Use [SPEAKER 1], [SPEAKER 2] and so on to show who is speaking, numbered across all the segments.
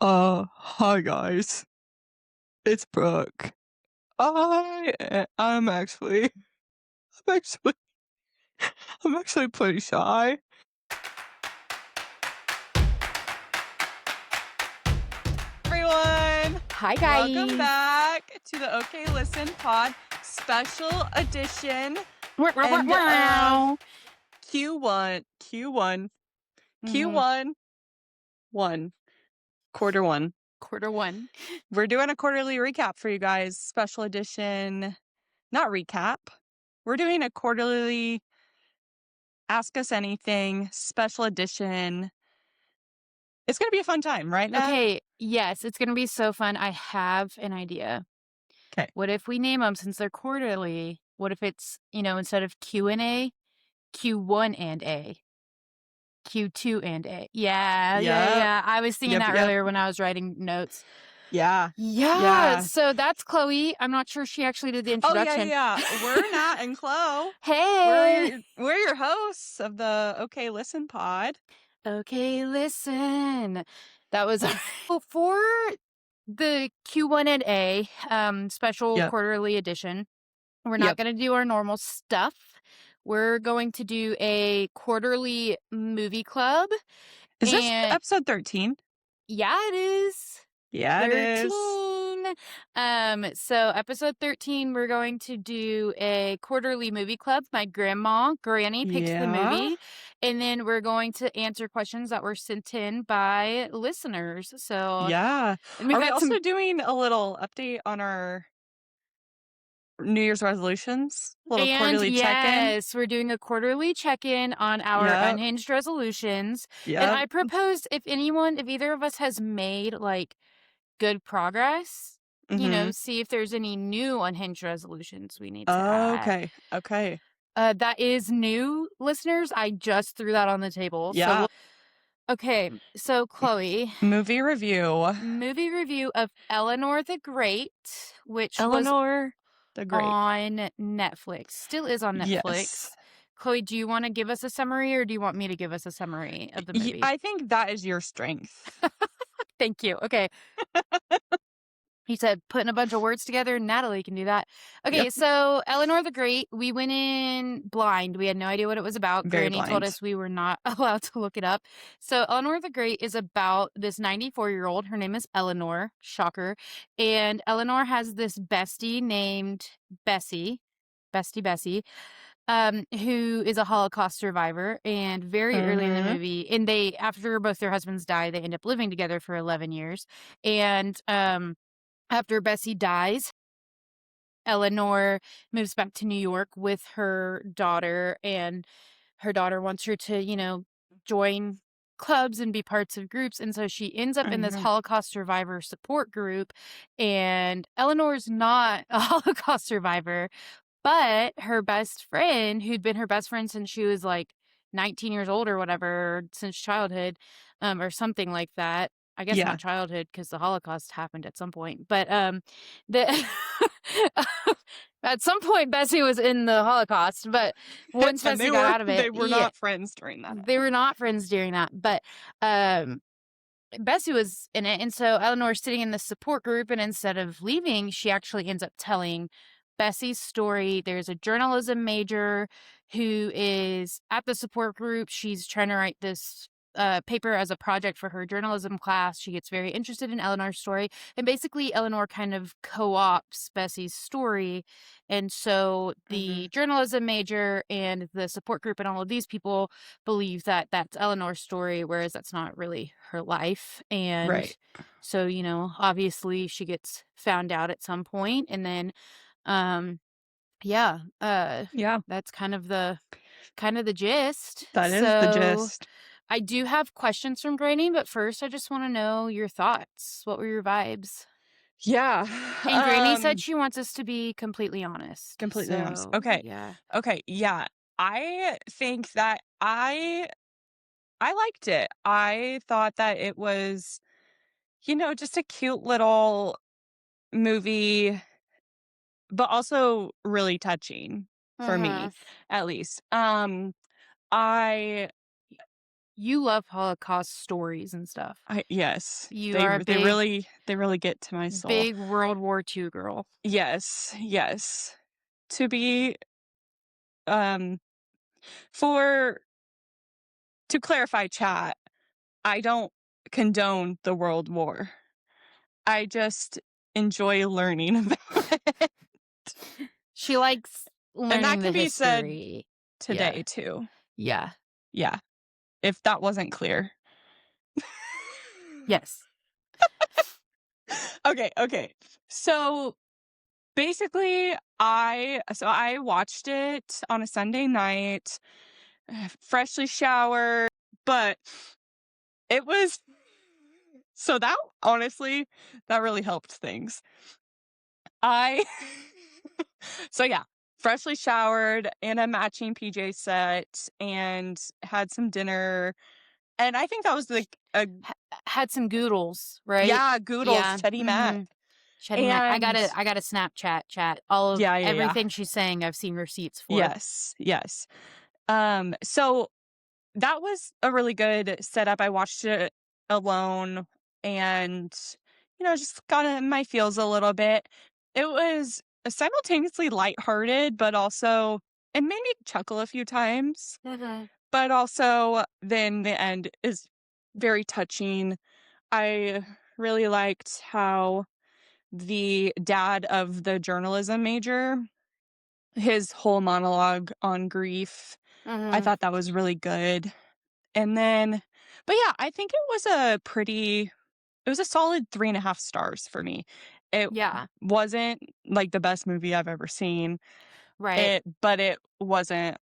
[SPEAKER 1] Hi guys. It's Brooke. I'm actually I'm actually I'm actually pretty shy. Everyone,
[SPEAKER 2] Hi,
[SPEAKER 1] welcome
[SPEAKER 2] guys.
[SPEAKER 1] back to the Okay Listen Pod special edition
[SPEAKER 2] Wow, wow, wow,
[SPEAKER 1] end of
[SPEAKER 2] wow.
[SPEAKER 1] Q1
[SPEAKER 2] Mhm.
[SPEAKER 1] Q1 1 quarter 1.
[SPEAKER 2] Quarter one.
[SPEAKER 1] We're doing a quarterly recap for you guys, special edition, not recap. We're doing a quarterly Ask Us Anything special edition. It's going to be a fun time, right, Nat?
[SPEAKER 2] Okay, yes, it's gonna be so fun. I have an idea.
[SPEAKER 1] Okay.
[SPEAKER 2] What if we name them since they're quarterly? What if it's, instead of Q&A, Q1 and A, Q2 and A? Yeah, yeah,
[SPEAKER 1] Yep.
[SPEAKER 2] yeah. I was thinking
[SPEAKER 1] Yep.
[SPEAKER 2] that
[SPEAKER 1] Yep.
[SPEAKER 2] earlier when I was writing notes.
[SPEAKER 1] Yeah.
[SPEAKER 2] Yeah,
[SPEAKER 1] Yeah.
[SPEAKER 2] so that's Chloe. I'm not sure she actually did the
[SPEAKER 1] Oh, yeah.
[SPEAKER 2] introduction.
[SPEAKER 1] Yeah. We're Nat and Chloe.
[SPEAKER 2] Hey.
[SPEAKER 1] We're your hosts of the Okay Listen Pod.
[SPEAKER 2] Okay, listen. That was well, for the Q1 and A special
[SPEAKER 1] Yep.
[SPEAKER 2] quarterly edition. We're not
[SPEAKER 1] Yep.
[SPEAKER 2] going to do our normal stuff. We're going to do a quarterly movie club.
[SPEAKER 1] Is this
[SPEAKER 2] And
[SPEAKER 1] episode 13?
[SPEAKER 2] yeah, it is.
[SPEAKER 1] Yeah, it is.
[SPEAKER 2] 13. So episode 13, we're going to do a quarterly movie club. My granny picks the
[SPEAKER 1] Yeah.
[SPEAKER 2] movie, and then we're going to answer questions that were sent in by listeners. So,
[SPEAKER 1] Yeah.
[SPEAKER 2] and we've
[SPEAKER 1] Are we
[SPEAKER 2] got some,
[SPEAKER 1] also doing a little update on our New Year's resolutions? A little
[SPEAKER 2] and
[SPEAKER 1] quarterly check-in?
[SPEAKER 2] yes, we're doing a quarterly check-in on our
[SPEAKER 1] Yep.
[SPEAKER 2] unhinged resolutions. And
[SPEAKER 1] Yep.
[SPEAKER 2] I proposed if either of us has made like good progress,
[SPEAKER 1] Mm-hmm.
[SPEAKER 2] see if there's any new unhinged resolutions we need to add.
[SPEAKER 1] Okay. Okay.
[SPEAKER 2] That is new, listeners. I just threw that on the table.
[SPEAKER 1] Yeah.
[SPEAKER 2] Okay. So, Chloe,
[SPEAKER 1] Movie review.
[SPEAKER 2] movie review of Eleanor the Great, which was
[SPEAKER 1] Eleanor the Great.
[SPEAKER 2] on Netflix, still is on
[SPEAKER 1] Yes.
[SPEAKER 2] Netflix. Chloe, do you want to give us a summary or do you want me to give us a summary of the movie?
[SPEAKER 1] I think that is your strength.
[SPEAKER 2] Thank you. Okay. He said, putting a bunch of words together, Natalie can do that. Okay,
[SPEAKER 1] Yep.
[SPEAKER 2] so Eleanor the Great, we went in blind. We had no idea what it was about.
[SPEAKER 1] Very
[SPEAKER 2] Granny told
[SPEAKER 1] blind.
[SPEAKER 2] us we were not allowed to look it up. So Eleanor the Great is about this 94-year-old. Her name is Eleanor, shocker. And Eleanor has this bestie named Bessie, Bessie, who is a Holocaust survivor. And very early in the
[SPEAKER 1] Mm-hmm.
[SPEAKER 2] movie, and after both their husbands die, they end up living together for 11 years. And after Bessie dies, Eleanor moves back to New York with her daughter, and her daughter wants her to, join clubs and be parts of groups. And so she ends up in this
[SPEAKER 1] Mm-hmm.
[SPEAKER 2] Holocaust survivor support group. And Eleanor's not a Holocaust survivor, but her best friend, who'd been her best friend since she was like 19 years old or whatever, since childhood, or something like that. I guess
[SPEAKER 1] Yeah.
[SPEAKER 2] not childhood because the Holocaust happened at some point. But the at some point Bessie was in the Holocaust, but once
[SPEAKER 1] And
[SPEAKER 2] Bessie got out of it,
[SPEAKER 1] they were
[SPEAKER 2] yeah,
[SPEAKER 1] not friends during that.
[SPEAKER 2] they were not friends during that. But Bessie was in it. And so Eleanor's sitting in the support group, and instead of leaving, she actually ends up telling Bessie's story. There's a journalism major who is at the support group. She's trying to write this paper as a project for her journalism class. She gets very interested in Eleanor's story. And basically, Eleanor kind of co-ops Bessie's story. And so
[SPEAKER 1] Mm-hmm.
[SPEAKER 2] the journalism major and the support group and all of these people believe that that's Eleanor's story, whereas that's not really her life. And
[SPEAKER 1] Right.
[SPEAKER 2] so, obviously she gets found out at some point, and then yeah,
[SPEAKER 1] Yeah.
[SPEAKER 2] that's kind of the gist.
[SPEAKER 1] That is the
[SPEAKER 2] So
[SPEAKER 1] gist.
[SPEAKER 2] I do have questions from Granny, but first I just want to know your thoughts. What were your vibes?
[SPEAKER 1] Yeah.
[SPEAKER 2] And Granny said she wants us to be completely honest.
[SPEAKER 1] Completely honest.
[SPEAKER 2] So
[SPEAKER 1] Okay.
[SPEAKER 2] yeah.
[SPEAKER 1] Okay. Yeah. I think that I liked it. I thought that it was, just a cute little movie, but also really touching for me,
[SPEAKER 2] Mm-hmm.
[SPEAKER 1] at least. I
[SPEAKER 2] You love Holocaust stories and stuff.
[SPEAKER 1] I yes,
[SPEAKER 2] You
[SPEAKER 1] they
[SPEAKER 2] are a
[SPEAKER 1] r
[SPEAKER 2] big,
[SPEAKER 1] they really get to my soul.
[SPEAKER 2] big World War II girl.
[SPEAKER 1] Yes, yes. To be, um for to clarify, chat, I don't condone the World War. I just enjoy learning about it,
[SPEAKER 2] She likes
[SPEAKER 1] and that
[SPEAKER 2] learning the
[SPEAKER 1] can be said
[SPEAKER 2] history. Yeah.
[SPEAKER 1] today too.
[SPEAKER 2] Yeah.
[SPEAKER 1] Yeah, if that wasn't clear.
[SPEAKER 2] Yes.
[SPEAKER 1] Okay, okay. So, basically, I watched it on a Sunday night, freshly showered, but it was so that honestly, that really helped things. I so yeah, freshly showered in a matching PJ set and had some dinner, and I think that was like a
[SPEAKER 2] Ha Had some Goodles, right?
[SPEAKER 1] yeah, Goodles,
[SPEAKER 2] Yeah.
[SPEAKER 1] Teddy Mac,
[SPEAKER 2] Mhm. Shetty Mac.
[SPEAKER 1] and
[SPEAKER 2] I got a Snapchat chat. All of
[SPEAKER 1] yeah, yeah, yeah.
[SPEAKER 2] everything she's saying, I've seen receipts for.
[SPEAKER 1] Yes, yes. So that was a really good setup. I watched it alone and, just got in my feels a little bit. It was simultaneously lighthearted, but also it made me chuckle a few times,
[SPEAKER 2] Mhm.
[SPEAKER 1] but also then the end is very touching. I really liked how the dad of the journalism major, his whole monologue on grief, I
[SPEAKER 2] Mhm.
[SPEAKER 1] thought that was really good. And then but yeah, I think it was a solid 3.5 stars for me. It
[SPEAKER 2] Yeah.
[SPEAKER 1] wasn't, like, the best movie I've ever seen.
[SPEAKER 2] Right.
[SPEAKER 1] But it wasn't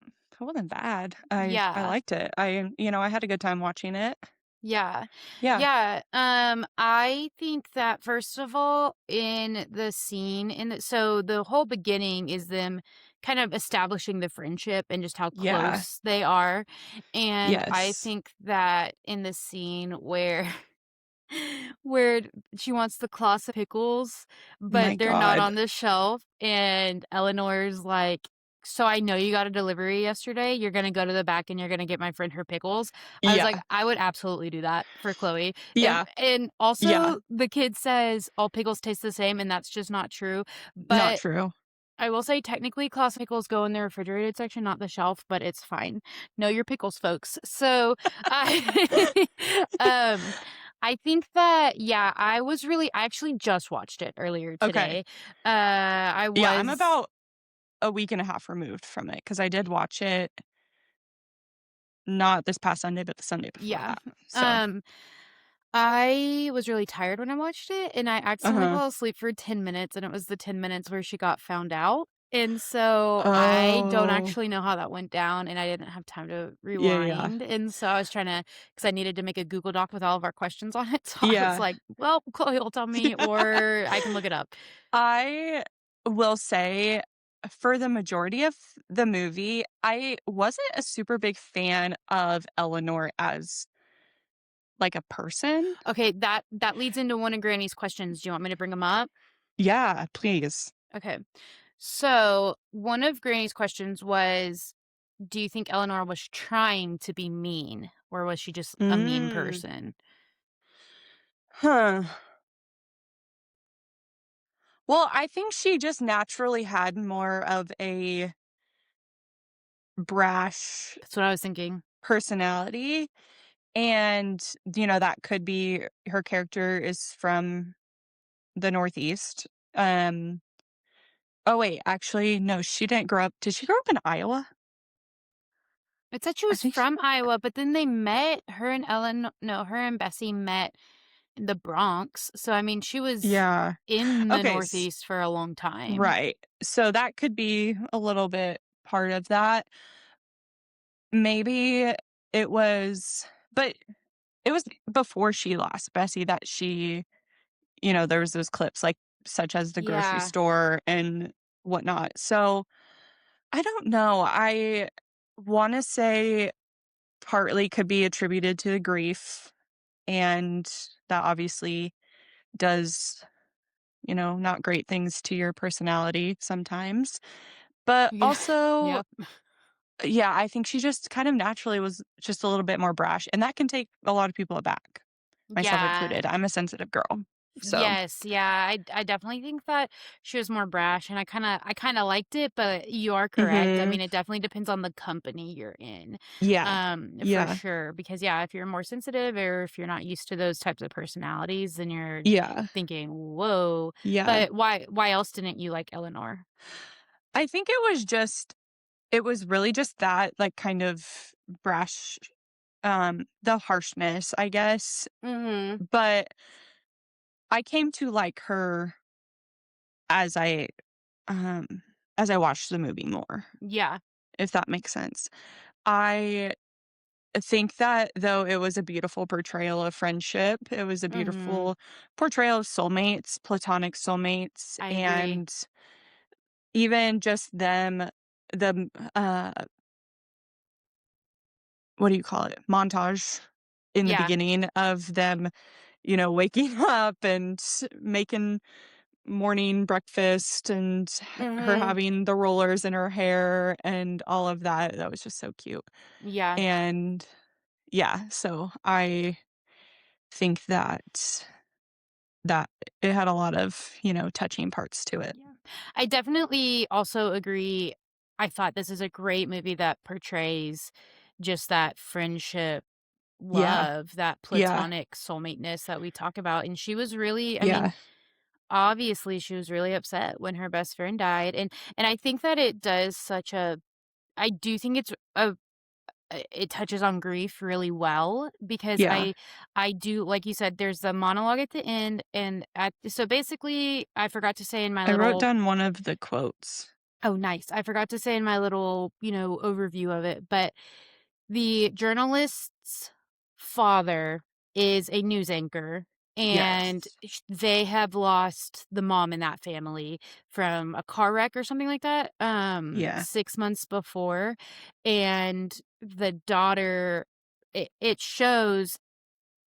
[SPEAKER 1] bad. I
[SPEAKER 2] Yeah.
[SPEAKER 1] liked it. I had a good time watching it.
[SPEAKER 2] Yeah.
[SPEAKER 1] Yeah.
[SPEAKER 2] Yeah, I think that first of all, in the scene so the whole beginning is them kind of establishing the friendship and just how
[SPEAKER 1] Yeah.
[SPEAKER 2] close they are, and I
[SPEAKER 1] Yes.
[SPEAKER 2] think that in the scene where where she wants the class of pickles,
[SPEAKER 1] My
[SPEAKER 2] but they're not
[SPEAKER 1] god.
[SPEAKER 2] on the shelf, and Eleanor's like, "So I know you got a delivery yesterday. You're gonna go to the back and you're gonna get my friend her pickles." I was like,
[SPEAKER 1] Yeah.
[SPEAKER 2] "I would absolutely do that for Chloe."
[SPEAKER 1] Yeah.
[SPEAKER 2] And
[SPEAKER 1] Yeah.
[SPEAKER 2] also the kid says all pickles taste the same, and that's just not true.
[SPEAKER 1] Not
[SPEAKER 2] But
[SPEAKER 1] true.
[SPEAKER 2] I will say technically class pickles go in the refrigerated section, not the shelf, but it's fine. Know your pickles, folks. So I um I think that yeah, I actually just watched it earlier
[SPEAKER 1] Okay.
[SPEAKER 2] today. I
[SPEAKER 1] Yeah, I'm
[SPEAKER 2] was
[SPEAKER 1] about a week and a half removed from it because I did watch it not this past Sunday, but the Sunday before
[SPEAKER 2] yeah.
[SPEAKER 1] that. So
[SPEAKER 2] Um I was really tired when I watched it, and I accidentally
[SPEAKER 1] uh-huh.
[SPEAKER 2] fell asleep for 10 minutes, and it was the 10 minutes where she got found out. And so I don't
[SPEAKER 1] Oh.
[SPEAKER 2] actually know how that went down, and I didn't have time to
[SPEAKER 1] Yeah, yeah.
[SPEAKER 2] rewind. And so I was trying to, because I needed to make a Google Doc with all of our questions on it. So I was
[SPEAKER 1] Yeah.
[SPEAKER 2] like, well, Chloe will tell me, or I can look it up.
[SPEAKER 1] I will say for the majority of the movie, I wasn't a super big fan of Eleanor as, like, a person.
[SPEAKER 2] Okay, that leads into one of Granny's questions. Do you want me to bring them up?
[SPEAKER 1] Yeah, please.
[SPEAKER 2] Okay. So one of Granny's questions was, do you think Eleanor was trying to be mean, or was she just a mean
[SPEAKER 1] Mm.
[SPEAKER 2] person?
[SPEAKER 1] Huh. Well, I think she just naturally had more of a brash
[SPEAKER 2] That's what I was thinking.
[SPEAKER 1] personality, and, that could be her character is from the Northeast. Um oh, wait, actually, no, she didn't grow up did she grow up in Iowa?
[SPEAKER 2] It said she
[SPEAKER 1] I
[SPEAKER 2] was
[SPEAKER 1] think sh
[SPEAKER 2] from Iowa, but then they met her and Ellen no, her and Bessie met in the Bronx. So I mean, she was
[SPEAKER 1] yeah.
[SPEAKER 2] in the
[SPEAKER 1] Okay,
[SPEAKER 2] Northeast for a long time.
[SPEAKER 1] right. So that could be a little bit part of that. Maybe it was but it was before she lost Bessie that there was those clips, like, such as the grocery
[SPEAKER 2] Yeah.
[SPEAKER 1] store and whatnot. So, I don't know. I wanna say partly could be attributed to the grief, and that obviously does, not great things to your personality sometimes. But
[SPEAKER 2] Yeah.
[SPEAKER 1] also,
[SPEAKER 2] Yep.
[SPEAKER 1] Yeah, I think she just kind of naturally was just a little bit more brash, and that can take a lot of people aback, myself
[SPEAKER 2] Yeah.
[SPEAKER 1] included. I'm a sensitive girl. So
[SPEAKER 2] Yes, yeah, I definitely think that she was more brash, and I kinda liked it, but you are correct. I
[SPEAKER 1] mhm.
[SPEAKER 2] mean, it definitely depends on the company you're in,
[SPEAKER 1] Yeah.
[SPEAKER 2] for
[SPEAKER 1] Yeah.
[SPEAKER 2] sure, because, yeah, if you're more sensitive or if you're not used to those types of personalities, then you're
[SPEAKER 1] Yeah.
[SPEAKER 2] thinking, "Whoa."
[SPEAKER 1] Yeah.
[SPEAKER 2] But why else didn't you like Eleanor?
[SPEAKER 1] I think it was really just that, like, kind of brash, the harshness, I guess,
[SPEAKER 2] Mhm.
[SPEAKER 1] but I came to like her as um, I watched the movie more,
[SPEAKER 2] Yeah.
[SPEAKER 1] if that makes sense. I think that though it was a beautiful portrayal of friendship, it was a
[SPEAKER 2] Mhm.
[SPEAKER 1] beautiful portrayal of soulmates, platonic soulmates,
[SPEAKER 2] I agree.
[SPEAKER 1] and even just the, what do you call it? Montage in the
[SPEAKER 2] Yeah.
[SPEAKER 1] beginning of them, waking up and making morning breakfast and her
[SPEAKER 2] Mhm.
[SPEAKER 1] having the rollers in her hair and all of that. That was just so cute.
[SPEAKER 2] Yeah.
[SPEAKER 1] And yeah, so I think that it had a lot of, touching parts to it.
[SPEAKER 2] Yeah. I definitely also agree. I thought this is a great movie that portrays just that friendship,
[SPEAKER 1] Yeah.
[SPEAKER 2] love, that
[SPEAKER 1] Yeah.
[SPEAKER 2] platonic soulmateness that we talk about. And she was really, I mean,
[SPEAKER 1] Yeah.
[SPEAKER 2] obviously she was really upset when her best friend died. And I think that it does such a I do think it touches on grief really well because
[SPEAKER 1] Yeah.
[SPEAKER 2] I do like you said, there's the monologue at the end and at so basically I forgot to say in my
[SPEAKER 1] I wrote
[SPEAKER 2] little
[SPEAKER 1] down one of the quotes.
[SPEAKER 2] Oh, nice. I forgot to say in my little, overview of it, but the journalist's father is a news anchor, and
[SPEAKER 1] Yes.
[SPEAKER 2] they have lost the mom in that family from a car wreck or something like that,
[SPEAKER 1] Yeah.
[SPEAKER 2] 6 months before, and the daughter it shows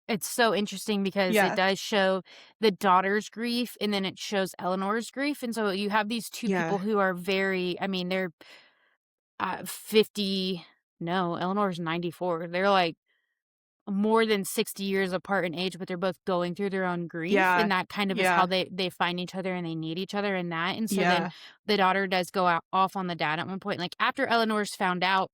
[SPEAKER 2] it's so interesting because it
[SPEAKER 1] Yeah.
[SPEAKER 2] does show the daughter's grief, and then it shows Eleanor's grief, and so you have these 2
[SPEAKER 1] Yeah.
[SPEAKER 2] people who are very I mean, they're, 50 no, Eleanor's 94. They're, like, more than 60 years apart in age, but they're both going through their own grief,
[SPEAKER 1] Yeah.
[SPEAKER 2] and that kind of is how
[SPEAKER 1] Yeah.
[SPEAKER 2] they find each other and they need each other in that, and so then
[SPEAKER 1] Yeah.
[SPEAKER 2] the daughter does go out off on the dad at one point, like, after Eleanor's found out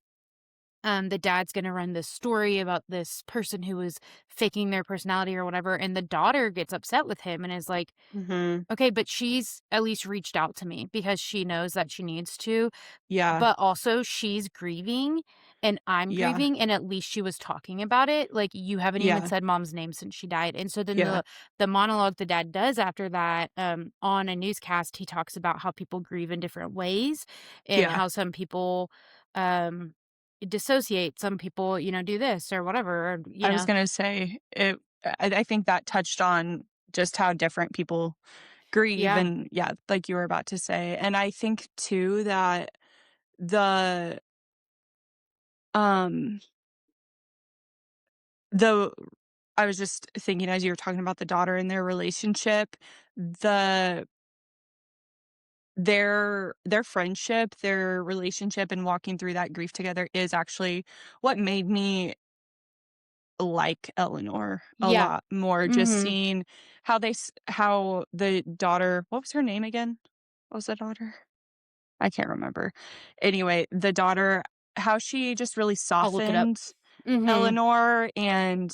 [SPEAKER 2] the dad's gonna run this story about this person who was faking their personality or whatever, and the daughter gets upset with him and is like,
[SPEAKER 1] Mhm.
[SPEAKER 2] "Okay, but she's at least reached out to me because she knows that she needs to,
[SPEAKER 1] Yeah.
[SPEAKER 2] but also she's grieving and I'm
[SPEAKER 1] Yeah.
[SPEAKER 2] grieving, and at least she was talking about it. Like, you haven't even
[SPEAKER 1] Yeah.
[SPEAKER 2] said mom's name since she died." And so then
[SPEAKER 1] Yeah.
[SPEAKER 2] the monologue the dad does after that, on a newscast, he talks about how people grieve in different ways and
[SPEAKER 1] Yeah.
[SPEAKER 2] how some people, um, dissociate, some people, do this or whatever, or,
[SPEAKER 1] I was gonna say I think that touched on just how different people grieve
[SPEAKER 2] Yeah.
[SPEAKER 1] and yeah, like you were about to say. And I think too that the um the I was just thinking as you were talking about the daughter and their relationship, the their friendship, their relationship and walking through that grief together is actually what made me like Eleanor a
[SPEAKER 2] Yeah.
[SPEAKER 1] lot more, just
[SPEAKER 2] Mhm.
[SPEAKER 1] seeing how the daughter what was her name again? What was the daughter? I can't remember. Anyway, the daughter, how she just really
[SPEAKER 2] I'll look it up.
[SPEAKER 1] softened
[SPEAKER 2] Mhm.
[SPEAKER 1] Eleanor and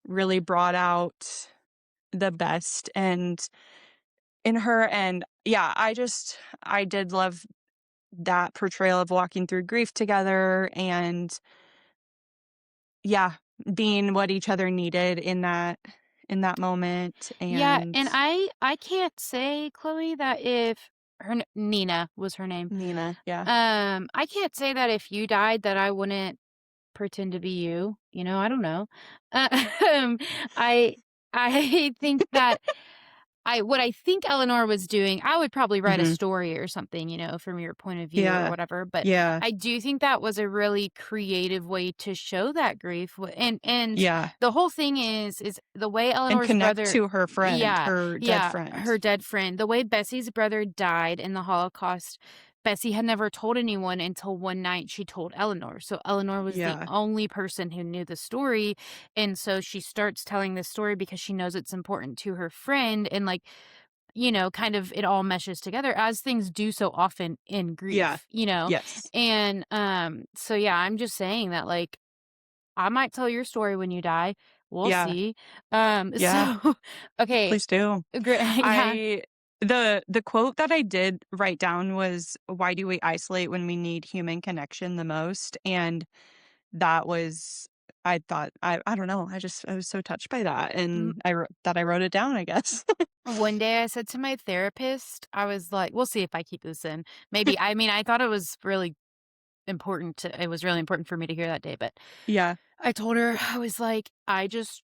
[SPEAKER 1] really brought out the best in her, and yeah, I did love that portrayal of walking through grief together and yeah, being what each other needed in that moment,
[SPEAKER 2] Yeah,
[SPEAKER 1] and
[SPEAKER 2] and I can't say, Chloe, that if her n Nina was her name.
[SPEAKER 1] Nina, yeah.
[SPEAKER 2] I can't say that if you died that I wouldn't pretend to be you, I don't know. Um, I I think that what I think Eleanor was doing, I would probably write a
[SPEAKER 1] Mhm.
[SPEAKER 2] story or something, from your point of view or
[SPEAKER 1] Yeah.
[SPEAKER 2] whatever, but
[SPEAKER 1] Yeah.
[SPEAKER 2] I do think that was a really creative way to show that grief, and
[SPEAKER 1] Yeah.
[SPEAKER 2] the whole thing is the way
[SPEAKER 1] And
[SPEAKER 2] Eleanor's
[SPEAKER 1] connect
[SPEAKER 2] brother
[SPEAKER 1] to her friend,
[SPEAKER 2] Yeah,
[SPEAKER 1] her dead
[SPEAKER 2] yeah,
[SPEAKER 1] friend.
[SPEAKER 2] her dead friend, the way Bessie's brother died in the Holocaust, Bessie had never told anyone until one night she told Eleanor. So Eleanor was the
[SPEAKER 1] Yeah.
[SPEAKER 2] only person who knew the story. And so she starts telling this story because she knows it's important to her friend. And like, kind of it all meshes together as things do so often in
[SPEAKER 1] Yeah.
[SPEAKER 2] grief.
[SPEAKER 1] Yes.
[SPEAKER 2] And so yeah, I'm just saying that like I might tell your story when you die. We'll
[SPEAKER 1] Yeah.
[SPEAKER 2] see.
[SPEAKER 1] Yeah.
[SPEAKER 2] So okay,
[SPEAKER 1] Please do.
[SPEAKER 2] great. Yeah.
[SPEAKER 1] I the quote that I did write down was, "Why do we isolate when we need human connection the most?" And that was I thought I don't know, I was so touched by that, and I wrote it down, I guess.
[SPEAKER 2] One day I said to my therapist, I was like, we'll see if I keep this in. Maybe. I mean, I thought it was really important for me to hear that day, but
[SPEAKER 1] Yeah.
[SPEAKER 2] I told her, I was like, I just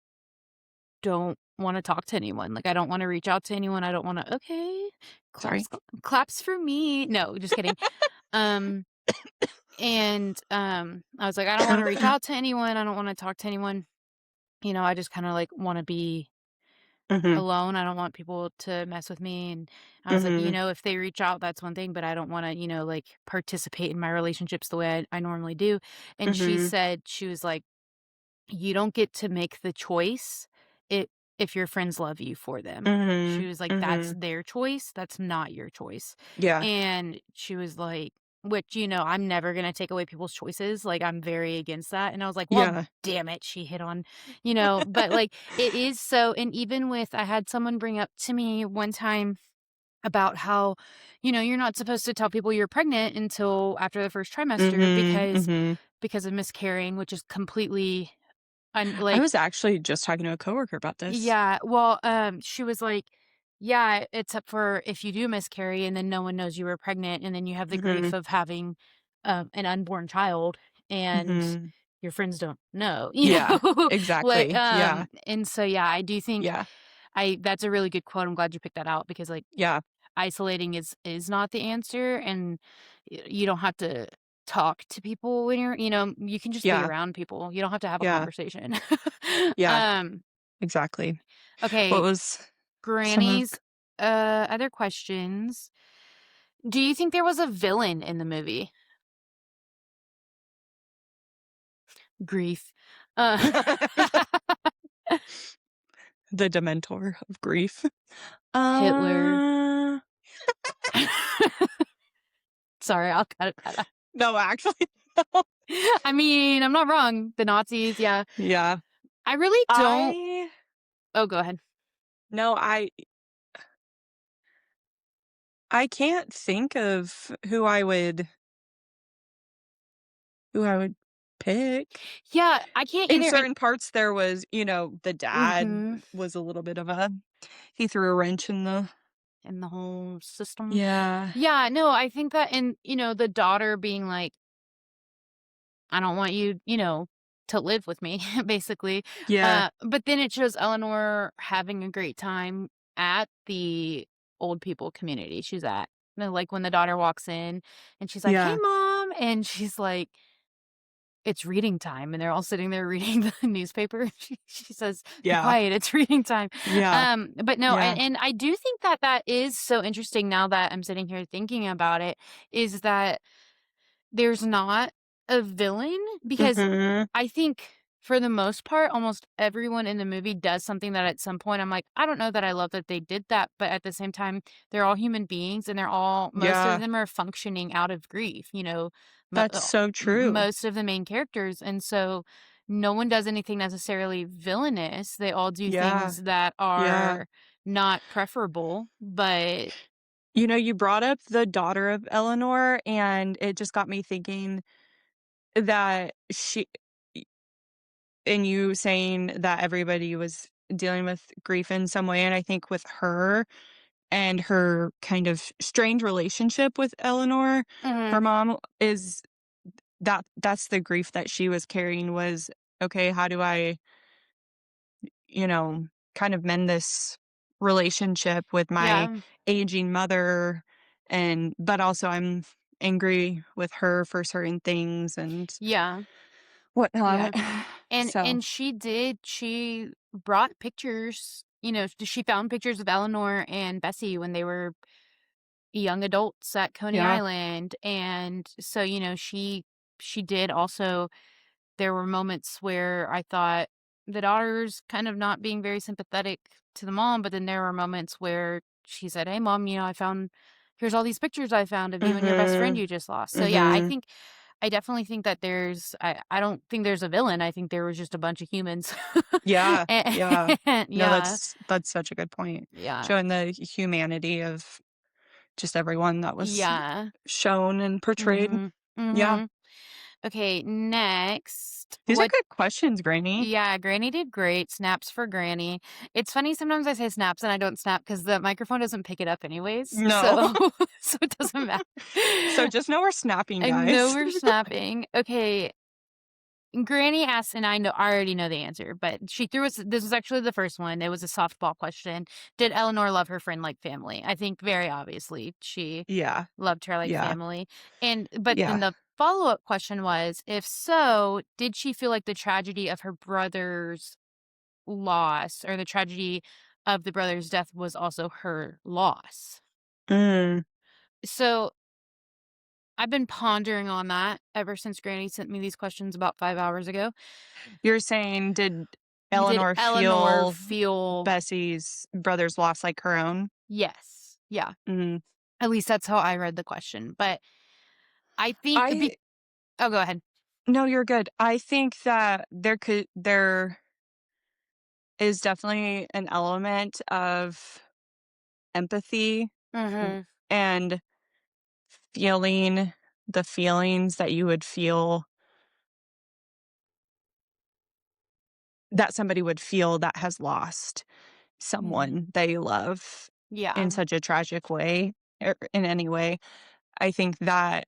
[SPEAKER 2] don't want to talk to anyone. Like, I don't want to reach out to anyone. I don't want to, okay,
[SPEAKER 1] Sorry.
[SPEAKER 2] claps for me. No, just kidding. Um, and I was like, I don't want to reach out to anyone. I don't want to talk to anyone. I just kind of like want to be
[SPEAKER 1] Mhm.
[SPEAKER 2] alone. I don't want people to mess with me. And I was like,
[SPEAKER 1] Mhm.
[SPEAKER 2] if they reach out, that's one thing, but I don't want to, like participate in my relationships the way I normally do. And she
[SPEAKER 1] Mhm.
[SPEAKER 2] said, she was like, you don't get to make the choice it if your friends love you for them. She
[SPEAKER 1] Mhm.
[SPEAKER 2] was like, that's
[SPEAKER 1] Mhm.
[SPEAKER 2] their choice. That's not your choice.
[SPEAKER 1] Yeah.
[SPEAKER 2] And she was like, which, I'm never going to take away people's choices. Like, I'm very against that. And I was like, well,
[SPEAKER 1] Yeah.
[SPEAKER 2] damn it. She hit on, but like, it is so. And even with, I had someone bring up to me one time about how, you're not supposed to tell people you're pregnant until after the first trimester
[SPEAKER 1] Mhm.
[SPEAKER 2] because
[SPEAKER 1] Mhm.
[SPEAKER 2] of miscarrying, which is completely
[SPEAKER 1] I
[SPEAKER 2] like,
[SPEAKER 1] was actually just talking to a coworker about this.
[SPEAKER 2] yeah, well, she was like, "Yeah, except for if you do miscarry and then no one knows you were pregnant, and then you have the grief
[SPEAKER 1] Mhm.
[SPEAKER 2] of having, an unborn child, and
[SPEAKER 1] Mhm.
[SPEAKER 2] your friends don't know,"
[SPEAKER 1] Yeah.
[SPEAKER 2] Like,
[SPEAKER 1] Exactly. Yeah.
[SPEAKER 2] and so, yeah, I do think
[SPEAKER 1] Yeah.
[SPEAKER 2] I that's a really good quote. I'm glad you picked that out because, like,
[SPEAKER 1] Yeah.
[SPEAKER 2] isolating is not the answer, and you don't have to talk to people when you can just be
[SPEAKER 1] Yeah.
[SPEAKER 2] around people. You don't have to have a
[SPEAKER 1] Yeah.
[SPEAKER 2] conversation.
[SPEAKER 1] Yeah.
[SPEAKER 2] Um,
[SPEAKER 1] Exactly. What
[SPEAKER 2] okay,
[SPEAKER 1] was some of
[SPEAKER 2] Granny's, other questions. Do you think there was a villain in the movie? Grief. Uh,
[SPEAKER 1] the Dementor of grief?
[SPEAKER 2] Hitler.
[SPEAKER 1] Uh,
[SPEAKER 2] Sorry, I'll cut that out.
[SPEAKER 1] no, actually, no.
[SPEAKER 2] I mean, I'm not wrong. The Nazis, yeah.
[SPEAKER 1] Yeah.
[SPEAKER 2] I really don't.
[SPEAKER 1] I
[SPEAKER 2] Oh, go ahead.
[SPEAKER 1] no, I can't think of who I would pick.
[SPEAKER 2] Yeah, I can't
[SPEAKER 1] In
[SPEAKER 2] either. And
[SPEAKER 1] certain parts, there was, the dad
[SPEAKER 2] mhm,
[SPEAKER 1] was a little bit of a he threw a wrench in the
[SPEAKER 2] and the whole system.
[SPEAKER 1] yeah.
[SPEAKER 2] Yeah, no, I think that, and the daughter being like, I don't want you, to live with me, basically.
[SPEAKER 1] Yeah.
[SPEAKER 2] But then it shows Eleanor having a great time at the old people community she's at. Like when the daughter walks in and she's like, "Hey,
[SPEAKER 1] Yeah.
[SPEAKER 2] mom," and she's like, "It's reading time," and they're all sitting there reading the newspaper. She says, "Be
[SPEAKER 1] Yeah.
[SPEAKER 2] quiet, it's reading time."
[SPEAKER 1] Yeah.
[SPEAKER 2] But no,
[SPEAKER 1] Yeah.
[SPEAKER 2] and I do think that that is so interesting now that I'm sitting here thinking about it. Is that there's not a villain because
[SPEAKER 1] Mhm.
[SPEAKER 2] I think for the most part, almost everyone in the movie does something that at some point I'm like, I don't know that I love that they did that, but at the same time, they're all human beings and most of
[SPEAKER 1] Yeah.
[SPEAKER 2] them are functioning out of grief,
[SPEAKER 1] That's so true.
[SPEAKER 2] most of the main characters. And so no one does anything necessarily villainous. They all do
[SPEAKER 1] Yeah.
[SPEAKER 2] things that
[SPEAKER 1] Yeah.
[SPEAKER 2] are not preferable, but
[SPEAKER 1] You brought up the daughter of Eleanor, and it just got me thinking that and you saying that everybody was dealing with grief in some way, and I think with her and her kind of strange relationship with Eleanor, her
[SPEAKER 2] mhm,
[SPEAKER 1] mom is that's the grief that she was carrying was, "Okay, how do I, you know, kind of mend this relationship with my
[SPEAKER 2] yeah,
[SPEAKER 1] aging mother?" And but also I'm angry with her for certain things and
[SPEAKER 2] yeah.
[SPEAKER 1] whatnot.
[SPEAKER 2] Yeah. And
[SPEAKER 1] So,
[SPEAKER 2] she brought pictures, she found pictures of Eleanor and Bessie when they were young adults at Coney
[SPEAKER 1] Yeah.
[SPEAKER 2] Island, and so, she did also there were moments where I thought the daughter's kind of not being very sympathetic to the mom, but then there were moments where she said, "Hey, mom, I found here's all these pictures I found of you and your best friend
[SPEAKER 1] Mhm.
[SPEAKER 2] you just lost." So, yeah,
[SPEAKER 1] Mhm.
[SPEAKER 2] I definitely think that I don't think there's a villain, I think there was just a bunch of humans.
[SPEAKER 1] Yeah,
[SPEAKER 2] And
[SPEAKER 1] yeah. No,
[SPEAKER 2] yeah,
[SPEAKER 1] that's such a good point.
[SPEAKER 2] yeah,
[SPEAKER 1] Showing the humanity of just everyone that was
[SPEAKER 2] yeah.
[SPEAKER 1] shown and portrayed.
[SPEAKER 2] Mhm,
[SPEAKER 1] Yeah.
[SPEAKER 2] mhm. Okay, next,
[SPEAKER 1] These are
[SPEAKER 2] what
[SPEAKER 1] good questions, Granny.
[SPEAKER 2] yeah, Granny did great. Snaps for Granny. It's funny sometimes I say snaps and I don't snap because the microphone doesn't pick it up anyways.
[SPEAKER 1] No.
[SPEAKER 2] So so it doesn't matter.
[SPEAKER 1] So just know we're snapping,
[SPEAKER 2] I know
[SPEAKER 1] guys.
[SPEAKER 2] we're snapping. Okay. Granny asked, and I already know the answer, but she threw us this was actually the first one. It was a softball question. Did Eleanor love her friend like family? I think very obviously she
[SPEAKER 1] Yeah.
[SPEAKER 2] loved her like
[SPEAKER 1] Yeah.
[SPEAKER 2] family. But then
[SPEAKER 1] Yeah.
[SPEAKER 2] the follow-up question was, if so, did she feel like the tragedy of her brother's loss or the tragedy of the brother's death was also her loss?
[SPEAKER 1] Mm.
[SPEAKER 2] So I've been pondering on that ever since Granny sent me these questions about 5 hours ago.
[SPEAKER 1] You're saying, did
[SPEAKER 2] Did
[SPEAKER 1] Eleanor
[SPEAKER 2] Eleanor
[SPEAKER 1] feel
[SPEAKER 2] feel
[SPEAKER 1] Bessie's brother's loss like her own?
[SPEAKER 2] yes. Yeah.
[SPEAKER 1] Mm.
[SPEAKER 2] At least that's how I read the question. But I think
[SPEAKER 1] I
[SPEAKER 2] oh, go ahead.
[SPEAKER 1] No, you're good. I think that there is definitely an element of empathy
[SPEAKER 2] Mhm.
[SPEAKER 1] and feeling the feelings that you would feel that somebody would feel that has lost
[SPEAKER 2] Mhm.
[SPEAKER 1] someone they love in
[SPEAKER 2] Yeah.
[SPEAKER 1] such a tragic way or in any way. I think that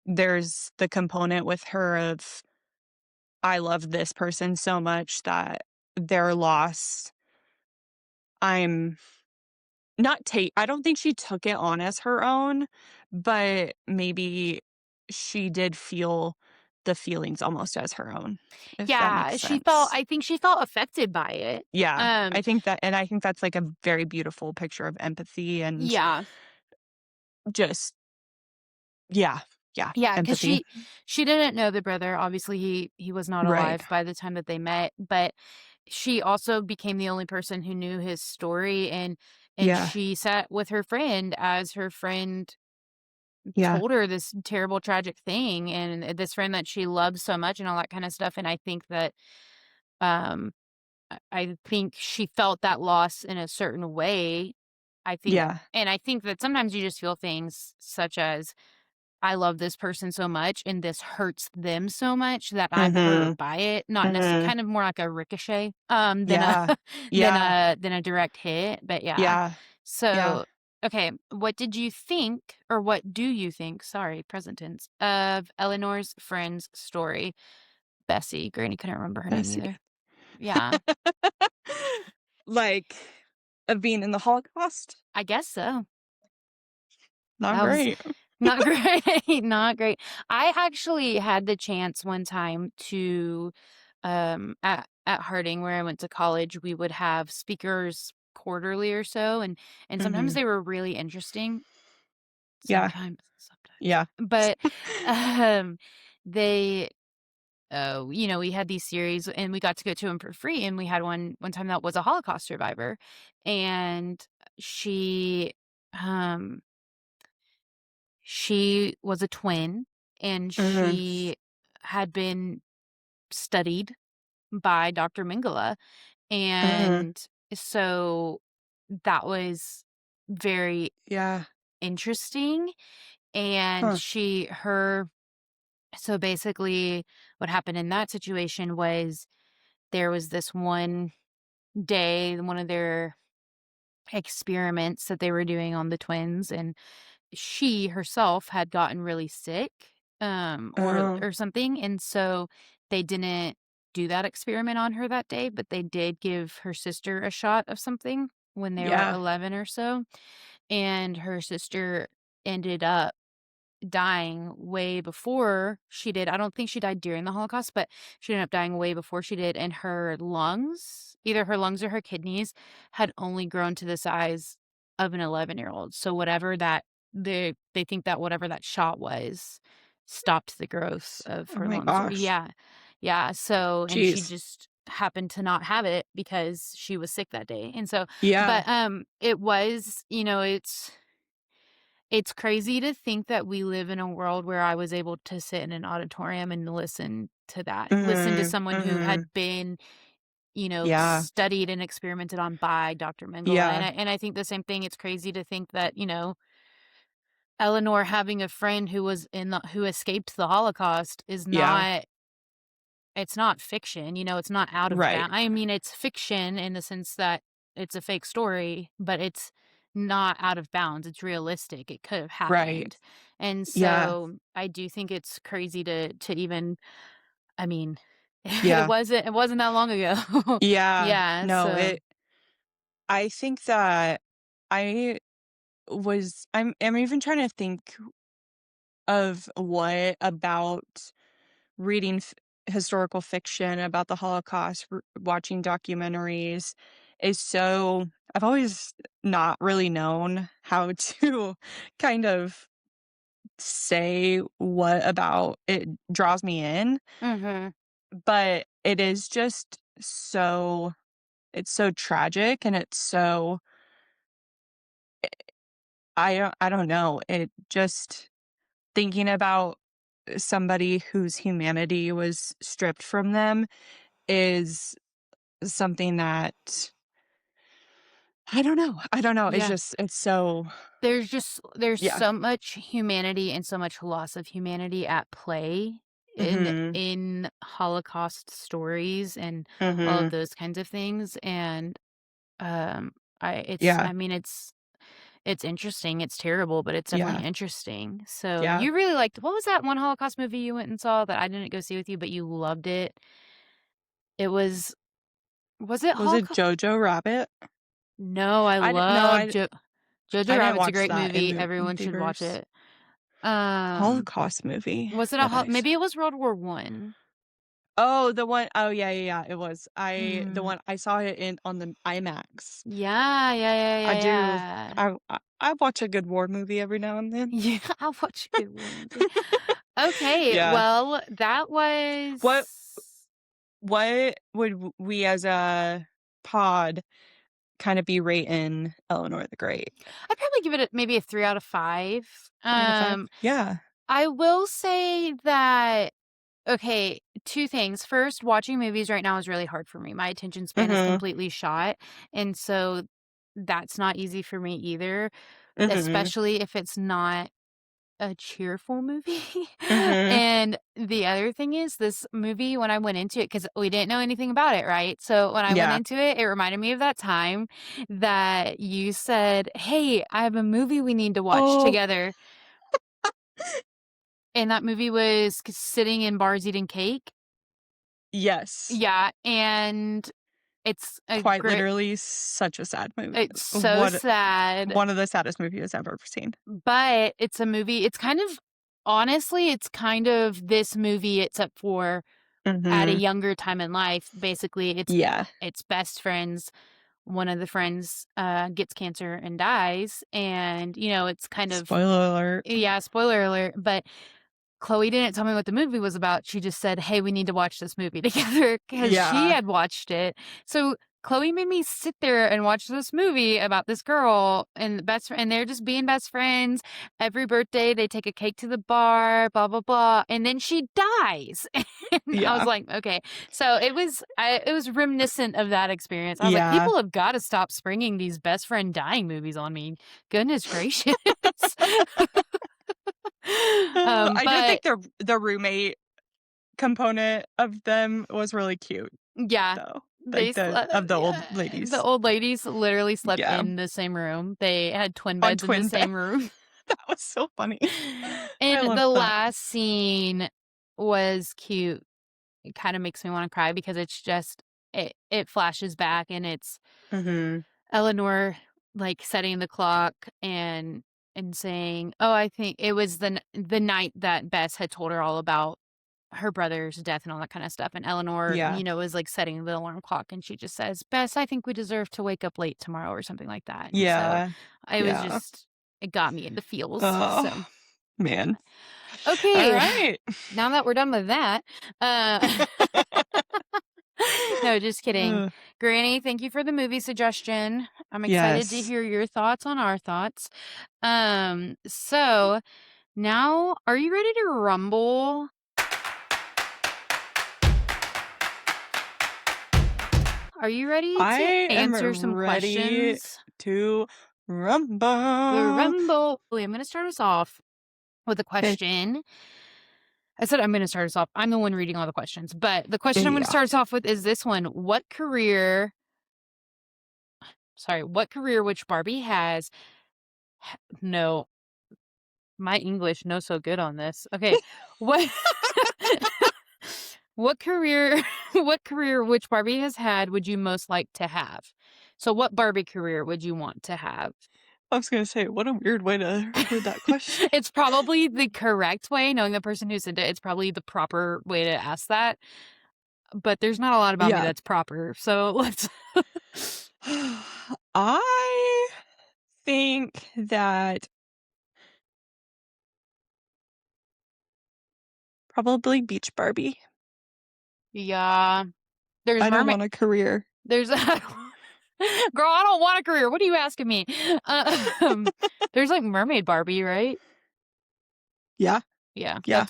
[SPEAKER 1] there's the component with her of I love this person so much that their loss, I'm not take I don't think she took it on as her own, but maybe she did feel the feelings almost as her own, if that makes
[SPEAKER 2] Yeah,
[SPEAKER 1] sense.
[SPEAKER 2] I think she felt affected by it.
[SPEAKER 1] Yeah,
[SPEAKER 2] Um,
[SPEAKER 1] I think that's, like, a very beautiful picture of empathy and
[SPEAKER 2] yeah.
[SPEAKER 1] just yeah, yeah,
[SPEAKER 2] Yeah, because
[SPEAKER 1] empathy.
[SPEAKER 2] she didn't know the brother. Obviously, he was not
[SPEAKER 1] Right.
[SPEAKER 2] alive by the time that they met, but she also became the only person who knew his story, and
[SPEAKER 1] Yeah,
[SPEAKER 2] she sat with her friend as her friend
[SPEAKER 1] yeah,
[SPEAKER 2] told her this terrible, tragic thing, and this friend that she loves so much and all that kinda stuff, and I think that, um, I think she felt that loss in a certain way.
[SPEAKER 1] yeah.
[SPEAKER 2] I think that sometimes you just feel things such as I love this person so much, and this hurts them so much that I'm hurt
[SPEAKER 1] Mhm,
[SPEAKER 2] by it. Not necessarily
[SPEAKER 1] mhm.
[SPEAKER 2] kind of more like a ricochet, than a
[SPEAKER 1] Yeah, yeah,
[SPEAKER 2] than a direct hit, but yeah.
[SPEAKER 1] yeah, yeah.
[SPEAKER 2] So, okay, what did you think or what do you think, sorry, present tense, of Eleanor's friend's story? Bessie, Granny couldn't remember her
[SPEAKER 1] I
[SPEAKER 2] name
[SPEAKER 1] see.
[SPEAKER 2] either. Yeah,
[SPEAKER 1] Like, of being in the Holocaust?
[SPEAKER 2] I guess so.
[SPEAKER 1] Not
[SPEAKER 2] That was
[SPEAKER 1] great.
[SPEAKER 2] not great, not great. I actually had the chance one time to, at Harding, where I went to college, we would have speakers quarterly or so, and sometimes
[SPEAKER 1] Mhm.
[SPEAKER 2] they were really interesting,
[SPEAKER 1] Yeah,
[SPEAKER 2] sometimes.
[SPEAKER 1] yeah.
[SPEAKER 2] But, um, they, we had these series, and we got to go to them for free, and we had one time that was a Holocaust survivor, and she, um she was a twin, and
[SPEAKER 1] Mhm,
[SPEAKER 2] she had been studied by Dr. Mengele,
[SPEAKER 1] mhm.
[SPEAKER 2] and so that was very
[SPEAKER 1] Yeah.
[SPEAKER 2] interesting, and
[SPEAKER 1] Huh.
[SPEAKER 2] she her so basically what happened in that situation was there was this one day, one of their experiments that they were doing on the twins, and she herself had gotten really sick,
[SPEAKER 1] Oh,
[SPEAKER 2] or something, and so they didn't do that experiment on her that day, but they did give her sister a shot of something when they were
[SPEAKER 1] yeah.
[SPEAKER 2] 11 or so, and her sister ended up dying way before she did. I don't think she died during the Holocaust, but she ended up dying way before she did, and her lungs, either her lungs or her kidneys, had only grown to the size of an 11-year-old. So whatever that they think that whatever that shot was stopped the growth of
[SPEAKER 1] Oh
[SPEAKER 2] her
[SPEAKER 1] my
[SPEAKER 2] lungs.
[SPEAKER 1] gosh.
[SPEAKER 2] Yeah. Yeah, so and she
[SPEAKER 1] Jeez.
[SPEAKER 2] just happened to not have it because she was sick that day. And so
[SPEAKER 1] Yeah.
[SPEAKER 2] but, it was, it's crazy to think that we live in a world where I was able to sit in an auditorium and listen to that. Listen to
[SPEAKER 1] Mhm.
[SPEAKER 2] someone who
[SPEAKER 1] Mhm.
[SPEAKER 2] had been,
[SPEAKER 1] Yeah.
[SPEAKER 2] studied and experimented on by Dr. Mengele,
[SPEAKER 1] Yeah.
[SPEAKER 2] and I think the same thing, it's crazy to think that, Eleanor having a friend who was in the who escaped the Holocaust is
[SPEAKER 1] Yeah.
[SPEAKER 2] not it's not fiction, it's not out of
[SPEAKER 1] Right.
[SPEAKER 2] bound. I mean, it's fiction in the sense that it's a fake story, but it's not out of bounds. It's realistic. It could have
[SPEAKER 1] Right.
[SPEAKER 2] happened. And
[SPEAKER 1] Yeah.
[SPEAKER 2] so I do think it's crazy to even I mean,
[SPEAKER 1] Yeah.
[SPEAKER 2] it wasn't that long ago.
[SPEAKER 1] Yeah.
[SPEAKER 2] Yeah,
[SPEAKER 1] No,
[SPEAKER 2] so
[SPEAKER 1] I think that I I'm even trying to think of what about reading historical fiction about the Holocaust, watching documentaries is so I've always not really known how to kind of say what about it draws me in,
[SPEAKER 2] Mhm.
[SPEAKER 1] but it is just it's so tragic and it's so I don't know. It just thinking about somebody whose humanity was stripped from them is something that I don't know. I don't know. It's
[SPEAKER 2] Yeah.
[SPEAKER 1] just it's so
[SPEAKER 2] There's
[SPEAKER 1] yeah.
[SPEAKER 2] so much humanity and so much loss of humanity at play
[SPEAKER 1] Mhm.
[SPEAKER 2] in Holocaust stories and all of
[SPEAKER 1] Mhm.
[SPEAKER 2] those kinds of things, and, um,
[SPEAKER 1] Yeah.
[SPEAKER 2] I mean, it's interesting, it's terrible, but it's definitely
[SPEAKER 1] Yeah.
[SPEAKER 2] interesting. So,
[SPEAKER 1] Yeah.
[SPEAKER 2] you really liked what was that one Holocaust movie you went and saw that I didn't go see with you, but you loved it? It was it
[SPEAKER 1] Was it
[SPEAKER 2] Holocaust?
[SPEAKER 1] Jojo Rabbit?
[SPEAKER 2] No, I
[SPEAKER 1] I didn't no,
[SPEAKER 2] love Jojo
[SPEAKER 1] I didn't
[SPEAKER 2] Rabbit's a
[SPEAKER 1] watch
[SPEAKER 2] great
[SPEAKER 1] that in
[SPEAKER 2] movie, everyone should watch
[SPEAKER 1] theaters.
[SPEAKER 2] it. Um,
[SPEAKER 1] Holocaust movie
[SPEAKER 2] was it a
[SPEAKER 1] that
[SPEAKER 2] hol
[SPEAKER 1] I saw.
[SPEAKER 2] maybe it was World War One.
[SPEAKER 1] Oh, the one oh, yeah, yeah, yeah, it was. The
[SPEAKER 2] Mm.
[SPEAKER 1] one I saw it in on the IMAX.
[SPEAKER 2] Yeah, yeah, yeah,
[SPEAKER 1] I
[SPEAKER 2] yeah,
[SPEAKER 1] do
[SPEAKER 2] yeah.
[SPEAKER 1] I watch a good war movie every now and then.
[SPEAKER 2] Yeah, I'll watch a good war movie. Okay,
[SPEAKER 1] Yeah.
[SPEAKER 2] well, that
[SPEAKER 1] What
[SPEAKER 2] was
[SPEAKER 1] would we as a pod kinda be rating Eleanor the Great?
[SPEAKER 2] I'd probably give it maybe a 3 out of 5.
[SPEAKER 1] 3 out of 5? Yeah.
[SPEAKER 2] I will say that okay, 2 things. First, watching movies right now is really hard for me. My attention span is
[SPEAKER 1] Mhm.
[SPEAKER 2] completely shot, and so that's not easy for me either,
[SPEAKER 1] Mhm.
[SPEAKER 2] especially if it's not a cheerful movie.
[SPEAKER 1] Mhm.
[SPEAKER 2] And the other thing is this movie, when I went into it, because we didn't know anything about it, right? So when I went
[SPEAKER 1] Yeah.
[SPEAKER 2] into it, it reminded me of that time that you said, "Hey, I have a movie we need to watch
[SPEAKER 1] Oh,
[SPEAKER 2] together." And that movie was Sitting in Bars Eating Cake.
[SPEAKER 1] yes.
[SPEAKER 2] Yeah, and it's a
[SPEAKER 1] Quite
[SPEAKER 2] great
[SPEAKER 1] literally such a sad movie.
[SPEAKER 2] it's so
[SPEAKER 1] What
[SPEAKER 2] sad,
[SPEAKER 1] one of the saddest movies I've ever seen.
[SPEAKER 2] but it's a movie it's kind of honestly, it's kind of this movie except for at a
[SPEAKER 1] Mhm.
[SPEAKER 2] younger time in life. Basically,
[SPEAKER 1] Yeah.
[SPEAKER 2] it's best friends. One of the friends, gets cancer and dies, and, it's kind of
[SPEAKER 1] Spoiler alert.
[SPEAKER 2] yeah, spoiler alert, but Chloe didn't tell me what the movie was about. She just said, "Hey, we need to watch this movie together," because she
[SPEAKER 1] Yeah.
[SPEAKER 2] had watched it. So Chloe made me sit there and watch this movie about this girl and and they're just being best friends. Every birthday, they take a cake to the bar, blah blah blah, and then she dies. And I was
[SPEAKER 1] Yeah.
[SPEAKER 2] like, okay. So it was reminiscent of that experience. I was like,
[SPEAKER 1] Yeah.
[SPEAKER 2] people have got to stop springing these best friend dying movies on me. Goodness gracious.
[SPEAKER 1] I did
[SPEAKER 2] But
[SPEAKER 1] think the roommate component of them was really cute,
[SPEAKER 2] yeah,
[SPEAKER 1] though, like, the old
[SPEAKER 2] yeah, the
[SPEAKER 1] ladies.
[SPEAKER 2] old ladies literally slept
[SPEAKER 1] Yeah,
[SPEAKER 2] in the same room. They had twin
[SPEAKER 1] on
[SPEAKER 2] beds in the
[SPEAKER 1] twin bed.
[SPEAKER 2] same room.
[SPEAKER 1] That was so funny. I
[SPEAKER 2] And
[SPEAKER 1] love
[SPEAKER 2] the
[SPEAKER 1] that.
[SPEAKER 2] last scene was cute. It kinda makes me wanna cry because it's just it flashes back and it's
[SPEAKER 1] Mhm.
[SPEAKER 2] Eleanor, like, setting the clock and saying, "Oh, I think" it was the night that Bess had told her all about her brother's death and all that kind of stuff. And Eleanor,
[SPEAKER 1] Yeah.
[SPEAKER 2] is like setting the alarm clock and she just says, Bess, I think we deserve to wake up late tomorrow or something like that. And so
[SPEAKER 1] Yeah.
[SPEAKER 2] I was
[SPEAKER 1] Yeah.
[SPEAKER 2] just, it got me into feels.
[SPEAKER 1] Oh,
[SPEAKER 2] So,
[SPEAKER 1] man.
[SPEAKER 2] okay.
[SPEAKER 1] Alright.
[SPEAKER 2] Now that we're done with that, uh, no, just kidding.
[SPEAKER 1] Ugh.
[SPEAKER 2] Granny, thank you for the movie suggestion. I'm excited to
[SPEAKER 1] Yes.
[SPEAKER 2] hear your thoughts on our thoughts. So now are you ready to rumble? Are you ready
[SPEAKER 1] I
[SPEAKER 2] to
[SPEAKER 1] am
[SPEAKER 2] answer some
[SPEAKER 1] ready
[SPEAKER 2] questions?
[SPEAKER 1] to
[SPEAKER 2] The
[SPEAKER 1] rumble.
[SPEAKER 2] rumble. Okay, I'm going to start us off with a
[SPEAKER 1] 'Kay.
[SPEAKER 2] question. I said I'm going to start us off. I'm the one reading all the questions, but the question I'm going to
[SPEAKER 1] Yeah.
[SPEAKER 2] start us off with is this one. What career which Barbie has? No, my English no so good on this. Okay. What what career what career which Barbie has had would you most like to have? So what Barbie career would you want to have?
[SPEAKER 1] I was gonna say, what a weird way to word that question.
[SPEAKER 2] It's probably the correct way, knowing the person who sent it, it's probably the proper way to ask that, but there's not a lot about me
[SPEAKER 1] Yeah.
[SPEAKER 2] that's proper, so let's
[SPEAKER 1] I think that probably Beach Barbie.
[SPEAKER 2] Yeah. There's
[SPEAKER 1] I don't
[SPEAKER 2] mermaid
[SPEAKER 1] want a career.
[SPEAKER 2] there's Girl, I don't want a career, what are you asking me? There's, like, Mermaid Barbie, right?
[SPEAKER 1] Yeah,
[SPEAKER 2] Yeah,
[SPEAKER 1] yeah,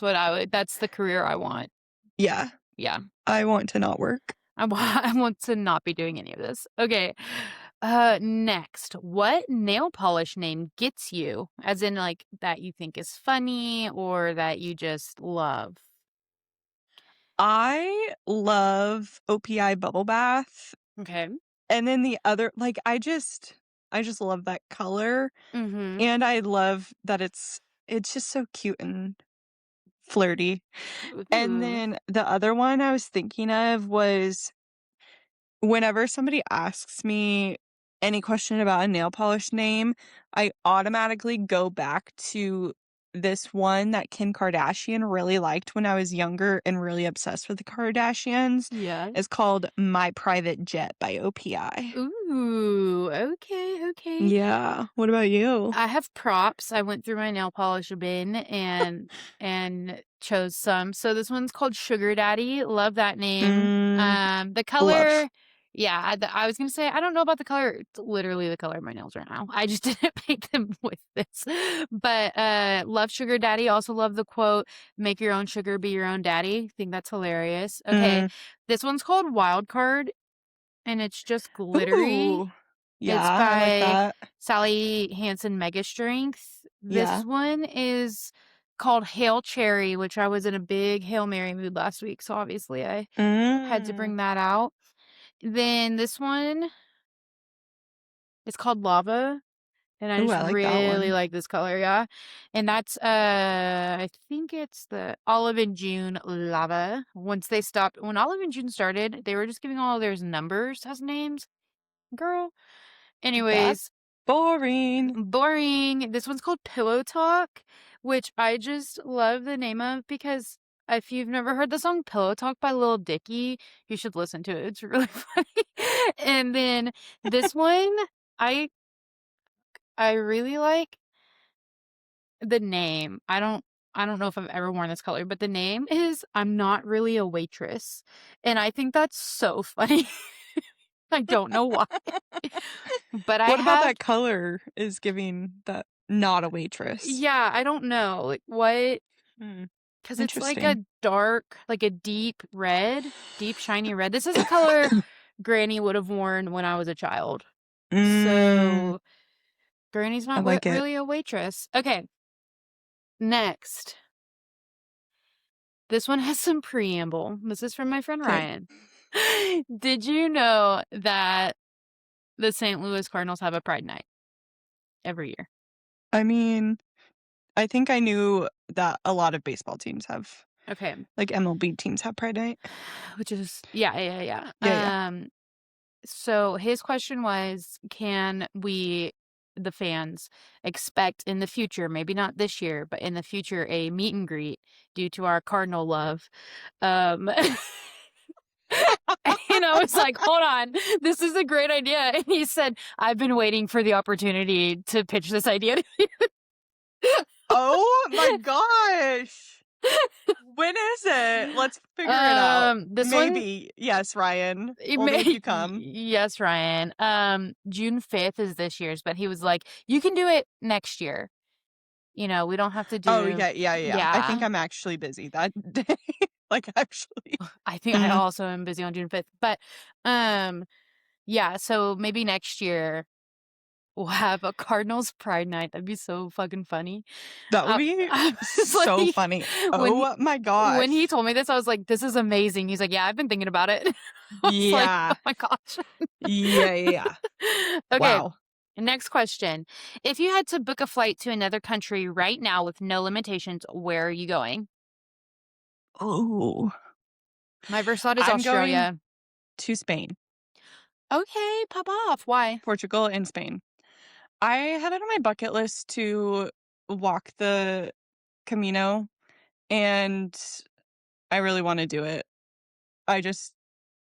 [SPEAKER 2] that's the career I want.
[SPEAKER 1] yeah.
[SPEAKER 2] Yeah.
[SPEAKER 1] I want to not work.
[SPEAKER 2] I want to not be doing any of this. Okay. Next, what nail polish name gets you? As in, like, that you think is funny or that you just love?
[SPEAKER 1] I love OPI bubble bath,
[SPEAKER 2] Okay.
[SPEAKER 1] and then the other like, I just love that color,
[SPEAKER 2] Mhm.
[SPEAKER 1] and I love that it's just so cute and flirty. And
[SPEAKER 2] Ooh.
[SPEAKER 1] then the other one I was thinking of was whenever somebody asks me any question about a nail polish name, I automatically go back to this one that Kim Kardashian really liked when I was younger and really obsessed with the Kardashians.
[SPEAKER 2] Yeah.
[SPEAKER 1] It's called My Private Jet by OPI.
[SPEAKER 2] Ooh, okay, okay.
[SPEAKER 1] Yeah. What about you?
[SPEAKER 2] I have props. I went through my nail polish bin and chose some. So this one's called Sugar Daddy. Love that name.
[SPEAKER 1] Mm,
[SPEAKER 2] The
[SPEAKER 1] love.
[SPEAKER 2] color, yeah, I was gonna say I don't know about the color. It's literally the color of my nails right now. I just didn't pick them with this, but love Sugar Daddy. Also love the quote, "Make your own sugar, be your own daddy." Think that's hilarious. Okay,
[SPEAKER 1] Mm.
[SPEAKER 2] this one's called Wild Card, and it's just glittery.
[SPEAKER 1] Ooh.
[SPEAKER 2] It's
[SPEAKER 1] Yeah, I like
[SPEAKER 2] by
[SPEAKER 1] that.
[SPEAKER 2] Sally Hansen Mega Strength. This
[SPEAKER 1] Yeah.
[SPEAKER 2] one is called Hail Cherry, which I was in a big Hail Mary mood last week, so obviously I had to
[SPEAKER 1] Mm.
[SPEAKER 2] bring that out. Then this one is called Lava, and I
[SPEAKER 1] Ooh,
[SPEAKER 2] just
[SPEAKER 1] I like that
[SPEAKER 2] really
[SPEAKER 1] one.
[SPEAKER 2] like this color, yeah. And that's I think it's the Olive and June Lava. When Olive and June started, they were just giving all theirs numbers as names. Girl.
[SPEAKER 1] That's
[SPEAKER 2] Anyways,
[SPEAKER 1] boring.
[SPEAKER 2] boring. This one's called Pillow Talk, which I just love the name of because if you've never heard the song Pillow Talk by Lil Dicky, you should listen to it. It's really funny. And then this one, I I really like the name. I don't know if I've ever worn this color, but the name is I'm Not Really a Waitress. And I think that's so funny. I don't know why. But I
[SPEAKER 1] What about
[SPEAKER 2] have
[SPEAKER 1] that color is giving that not a waitress?
[SPEAKER 2] yeah, I don't know. Like what.
[SPEAKER 1] Hmm,
[SPEAKER 2] 'Cause it's like a
[SPEAKER 1] interesting.
[SPEAKER 2] deep red, deep shiny red. This is a color Granny would have worn when I was a child.
[SPEAKER 1] Mm,
[SPEAKER 2] So, Granny's
[SPEAKER 1] I
[SPEAKER 2] not
[SPEAKER 1] like it.
[SPEAKER 2] really a waitress. Okay, next. This one has some preamble. This is from my friend
[SPEAKER 1] Okay.
[SPEAKER 2] Ryan. Did you know that the St. Louis Cardinals have a pride night every year?
[SPEAKER 1] I mean, I think I knew that a lot of baseball teams have
[SPEAKER 2] Okay,
[SPEAKER 1] like MLB teams have Pride Night.
[SPEAKER 2] which is yeah, yeah, yeah.
[SPEAKER 1] Yeah, yeah.
[SPEAKER 2] So his question was, can we the fans expect in the future, maybe not this year, but in the future, a meet and greet due to our Cardinal love. Um, and I was like, hold on, this is a great idea. And he said, I've been waiting for the opportunity to pitch this idea to you.
[SPEAKER 1] Oh my gosh. When is it? Let's figure it out.
[SPEAKER 2] This one,
[SPEAKER 1] Maybe. Yes, Ryan.
[SPEAKER 2] it
[SPEAKER 1] Only
[SPEAKER 2] may,
[SPEAKER 1] if you come.
[SPEAKER 2] yes, Ryan. June 5th is this year's, but he was like, you can do it next year. We don't have to
[SPEAKER 1] Oh,
[SPEAKER 2] do,
[SPEAKER 1] yeah, yeah, yeah. I think
[SPEAKER 2] yeah.
[SPEAKER 1] I'm actually busy that day. Like, actually.
[SPEAKER 2] I think I
[SPEAKER 1] Mm,
[SPEAKER 2] also am busy on June 5th, but, um, yeah, so maybe next year we'll have a Cardinals Pride Night. That'd be so fucking funny.
[SPEAKER 1] that would be
[SPEAKER 2] I was
[SPEAKER 1] so
[SPEAKER 2] like,
[SPEAKER 1] funny.
[SPEAKER 2] when he
[SPEAKER 1] Oh my
[SPEAKER 2] when he
[SPEAKER 1] gosh.
[SPEAKER 2] told me this, I was like, "This is amazing." He's like, "Yeah, I've been thinking about it." I was like, "Oh
[SPEAKER 1] Yeah.
[SPEAKER 2] my gosh."
[SPEAKER 1] Yeah, yeah, yeah.
[SPEAKER 2] Okay,
[SPEAKER 1] Wow.
[SPEAKER 2] next question. If you had to book a flight to another country right now with no limitations, where are you going?
[SPEAKER 1] Oh,
[SPEAKER 2] My first thought is
[SPEAKER 1] I'm going
[SPEAKER 2] Australia.
[SPEAKER 1] to Spain,
[SPEAKER 2] Okay, pop off. Why?
[SPEAKER 1] Portugal, and Spain. I have it on my bucket list to walk the Camino, and I really wanna do it. I just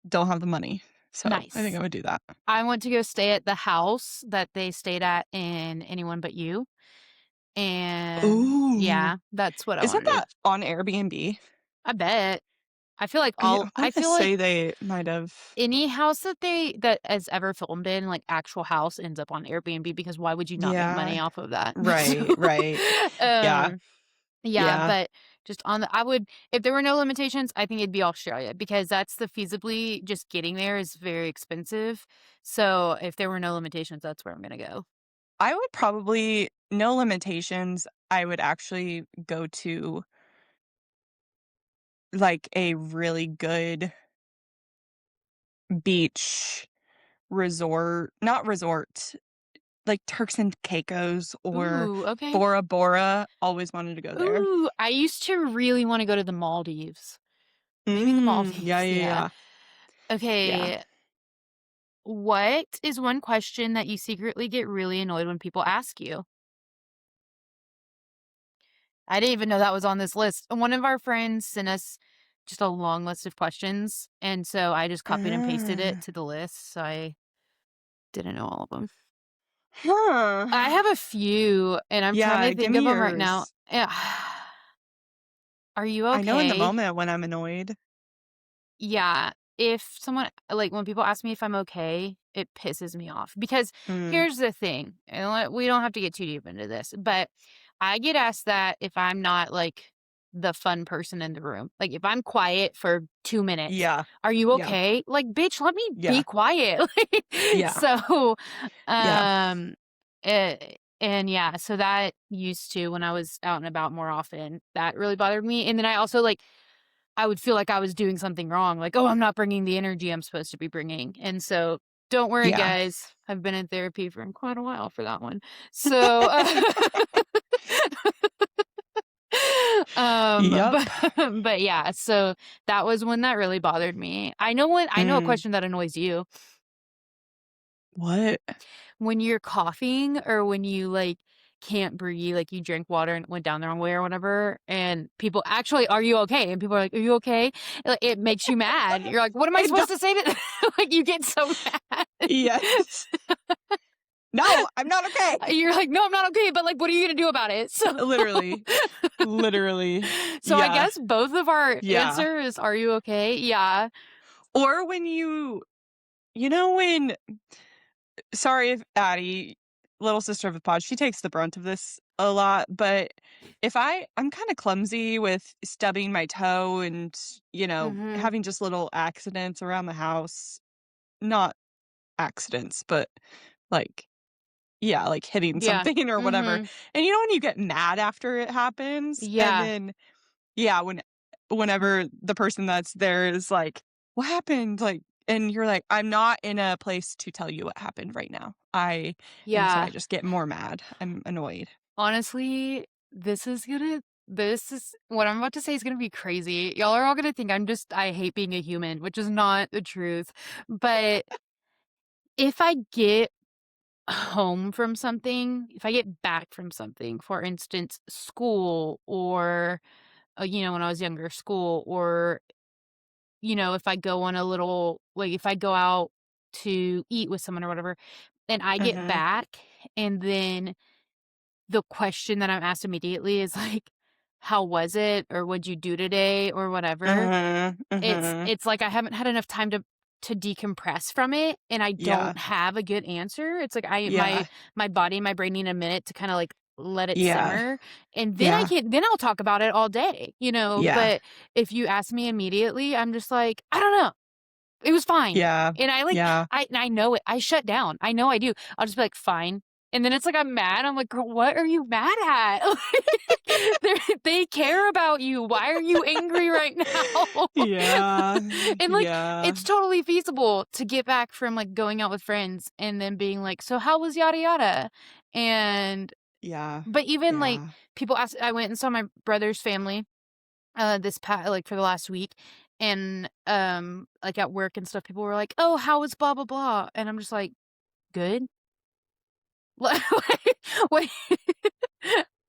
[SPEAKER 1] don't have the money, so I think
[SPEAKER 2] Nice.
[SPEAKER 1] I would do that.
[SPEAKER 2] I went to go stay at the house that they stayed at in Anyone But You. And
[SPEAKER 1] Ooh.
[SPEAKER 2] yeah, that's what I
[SPEAKER 1] Isn't
[SPEAKER 2] wanna do.
[SPEAKER 1] that on Airbnb?
[SPEAKER 2] I bet.
[SPEAKER 1] I
[SPEAKER 2] I
[SPEAKER 1] wanna
[SPEAKER 2] feel like
[SPEAKER 1] say they might have.
[SPEAKER 2] any house that has ever filmed in, like, actual house ends up on Airbnb because why would you not make money
[SPEAKER 1] Yeah.
[SPEAKER 2] off of that? So,
[SPEAKER 1] Right, right. Yeah,
[SPEAKER 2] um, yeah,
[SPEAKER 1] yeah,
[SPEAKER 2] but just on the I would if there were no limitations, I think it'd be Australia because that's the feasibly just getting there is very expensive. So, if there were no limitations, that's where I'm gonna go.
[SPEAKER 1] I would probably no limitations, I would actually go to, like, a really good beach resort not resort, like Turks and Caicos or
[SPEAKER 2] Ooh, okay.
[SPEAKER 1] Bora Bora, always wanted to go there.
[SPEAKER 2] Ooh, I used to really wanna go to the Maldives. Maybe the
[SPEAKER 1] Yeah,
[SPEAKER 2] Maldives,
[SPEAKER 1] yeah,
[SPEAKER 2] yeah.
[SPEAKER 1] yeah. Yeah.
[SPEAKER 2] Okay, what is one question that you secretly get really annoyed when people ask you? I didn't even know that was on this list. One of our friends sent us just a long list of questions, and so I just copied and pasted it
[SPEAKER 1] Ah.
[SPEAKER 2] to the list, so I didn't know all of them.
[SPEAKER 1] Huh.
[SPEAKER 2] I have a few, and I'm trying
[SPEAKER 1] Yeah,
[SPEAKER 2] to
[SPEAKER 1] give
[SPEAKER 2] think of
[SPEAKER 1] me
[SPEAKER 2] them right now.
[SPEAKER 1] yours.
[SPEAKER 2] Yeah. Are you
[SPEAKER 1] I know in the
[SPEAKER 2] okay?
[SPEAKER 1] moment when I'm annoyed.
[SPEAKER 2] Yeah, if someone like, when people ask me if I'm okay, it pisses me off because
[SPEAKER 1] Mm,
[SPEAKER 2] here's the thing, and we don't have to get too deep into this, but I get asked that if I'm not, like, the fun person in the room. Like, if I'm quiet for 2 minutes,
[SPEAKER 1] yeah.
[SPEAKER 2] "Are you
[SPEAKER 1] Yeah.
[SPEAKER 2] okay?" Like, "Bitch, let me be
[SPEAKER 1] Yeah.
[SPEAKER 2] quiet." Like,
[SPEAKER 1] Yeah.
[SPEAKER 2] so,
[SPEAKER 1] Yeah.
[SPEAKER 2] um, and yeah, so that used to when I was out and about more often, that really bothered me, and then I also, like, I would feel like I was doing something wrong, like, "Oh, I'm not bringing the energy I'm supposed to be bringing," and so, don't worry,
[SPEAKER 1] Yeah.
[SPEAKER 2] guys, I've been in therapy for quite a while for that one. So,
[SPEAKER 1] Yep.
[SPEAKER 2] but yeah, so that was one that really bothered me. I know a
[SPEAKER 1] Mm.
[SPEAKER 2] question that annoys you.
[SPEAKER 1] What?
[SPEAKER 2] When you're coughing or when you, like, can't breathe, like, you drank water and it went down the wrong way or whatever, and people actually, "Are you okay?" And people are like, "Are you okay?" Like, it makes you mad. You're like, "What am I
[SPEAKER 1] It
[SPEAKER 2] supposed
[SPEAKER 1] does.
[SPEAKER 2] to say to" like, you get so mad.
[SPEAKER 1] Yes. No, I'm not okay.
[SPEAKER 2] You're like, "No, I'm not okay," but, like, what are you gonna do about it? So
[SPEAKER 1] Literally. Literally.
[SPEAKER 2] so I
[SPEAKER 1] Yeah.
[SPEAKER 2] guess both of our
[SPEAKER 1] Yeah.
[SPEAKER 2] answers, "Are you okay?" Yeah.
[SPEAKER 1] Or when when sorry if Addie, little sister of the pod, she takes the brunt of this a lot, but if I'm kinda clumsy with stubbing my toe and,
[SPEAKER 2] Mhm.
[SPEAKER 1] having just little accidents around the house. Not accidents, but, like yeah, like hitting
[SPEAKER 2] Yeah.
[SPEAKER 1] something or whatever,
[SPEAKER 2] Mhm.
[SPEAKER 1] and when you get mad after it happens, and
[SPEAKER 2] Yeah.
[SPEAKER 1] then yeah, whenever the person that's there is like, "What happened?" Like and you're like, "I'm not in a place to tell you what happened right now." And so I
[SPEAKER 2] Yeah.
[SPEAKER 1] just get more mad. I'm annoyed.
[SPEAKER 2] Honestly, this is what I'm about to say is gonna be crazy. Y'all are all gonna think I hate being a human, which is not the truth. But if I get home from something, if I get back from something, for instance, school or, when I was younger, school or, if I go on a little like, if I go out to eat with someone or whatever, and I get
[SPEAKER 1] Mhm.
[SPEAKER 2] back, and then the question that I'm asked immediately is like, "How was it?" or "What'd you do today?" or whatever.
[SPEAKER 1] Mhm.
[SPEAKER 2] It's
[SPEAKER 1] Mhm.
[SPEAKER 2] it's like I haven't had enough time to decompress from it, and I
[SPEAKER 1] Yeah.
[SPEAKER 2] don't have a good answer. It's like I
[SPEAKER 1] Yeah.
[SPEAKER 2] my body and my brain need a minute to kinda, like, let it
[SPEAKER 1] Yeah.
[SPEAKER 2] simmer, and
[SPEAKER 1] Yeah.
[SPEAKER 2] then I'll talk about it all day,
[SPEAKER 1] Yeah.
[SPEAKER 2] but if you ask me immediately, I'm just like, "I don't know. It was fine."
[SPEAKER 1] Yeah.
[SPEAKER 2] And
[SPEAKER 1] Yeah.
[SPEAKER 2] I know it. I shut down. I know I do. I'll just be like, "Fine." And then it's like I'm mad. I'm like, "Girl, what are you mad at?" They care about you. Why are you angry right now?
[SPEAKER 1] Yeah.
[SPEAKER 2] And, like,
[SPEAKER 1] Yeah.
[SPEAKER 2] it's totally feasible to get back from, like, going out with friends and then being like, "So how was yada yada?" And
[SPEAKER 1] Yeah.
[SPEAKER 2] but even, like,
[SPEAKER 1] Yeah.
[SPEAKER 2] people ask I went and saw my brother's family, for the last week, and, like, at work and stuff, people were like, "Oh, how was blah, blah, blah?" And I'm just like, "Good?" Like, wait.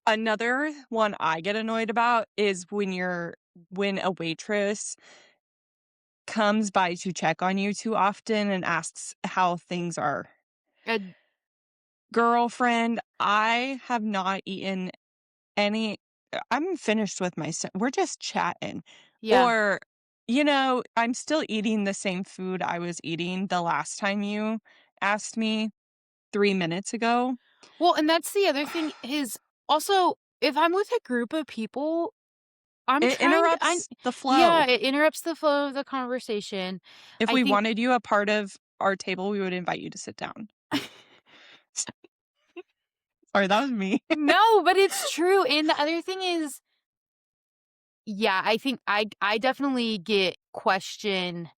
[SPEAKER 1] Another one I get annoyed about is when a waitress comes by to check on you too often and asks how things are.
[SPEAKER 2] Uh,
[SPEAKER 1] Girlfriend, I have not eaten any I'm finished with we're just chatting.
[SPEAKER 2] yeah.
[SPEAKER 1] Or, I'm still eating the same food I was eating the last time you asked me 3 minutes ago.
[SPEAKER 2] Well, and that's the other thing is also, if I'm with a group of people, I'm
[SPEAKER 1] It
[SPEAKER 2] trying to I
[SPEAKER 1] interrupts the
[SPEAKER 2] yeah,
[SPEAKER 1] flow.
[SPEAKER 2] it interrupts the flow of the conversation.
[SPEAKER 1] If
[SPEAKER 2] I
[SPEAKER 1] we
[SPEAKER 2] think
[SPEAKER 1] wanted you a part of our table, we would invite you to sit down. Sorry, that was me.
[SPEAKER 2] no, but it's true, and the other thing is, yeah, I think I definitely get question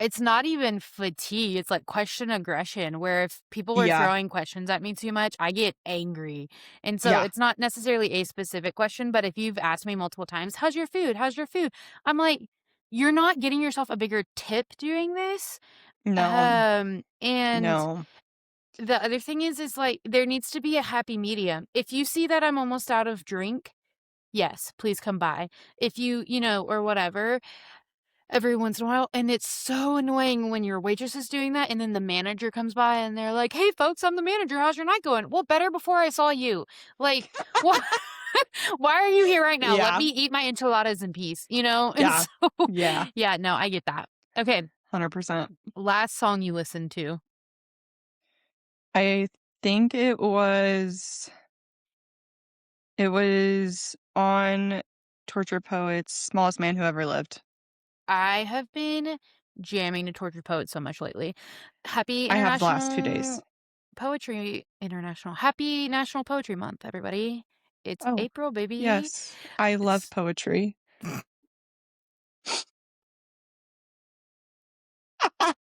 [SPEAKER 2] it's not even fatigue, it's like question aggression, where if people are
[SPEAKER 1] Yeah,
[SPEAKER 2] throwing questions at me too much, I get angry. And so
[SPEAKER 1] yeah,
[SPEAKER 2] it's not necessarily a specific question, but if you've asked me multiple times, "How's your food? How's your food?" I'm like, "You're not getting yourself a bigger tip doing this."
[SPEAKER 1] no,
[SPEAKER 2] And
[SPEAKER 1] no,
[SPEAKER 2] the other thing is like there needs to be a happy medium. If you see that I'm almost out of drink, yes, please come by. If or whatever, every once in a while, and it's so annoying when your waitress is doing that, and then the manager comes by and they're like, "Hey, folks, I'm the manager. How's your night going?" "Well, better before I saw you." Like, why why are you here right now? Let
[SPEAKER 1] yeah,
[SPEAKER 2] me eat my enchiladas in peace, you know? And
[SPEAKER 1] yeah,
[SPEAKER 2] so
[SPEAKER 1] yeah,
[SPEAKER 2] yeah, no, I get that. Okay,
[SPEAKER 1] 100%.
[SPEAKER 2] last song you listened to.
[SPEAKER 1] I think it was on Torture Poets' Smallest Man Who Ever Lived.
[SPEAKER 2] I have been jamming to Tortured Poets so much lately. Happy
[SPEAKER 1] I have the last 2 days.
[SPEAKER 2] Happy National Poetry Month, everybody. It's
[SPEAKER 1] Oh,
[SPEAKER 2] April, baby.
[SPEAKER 1] yes, I love
[SPEAKER 2] It's
[SPEAKER 1] poetry.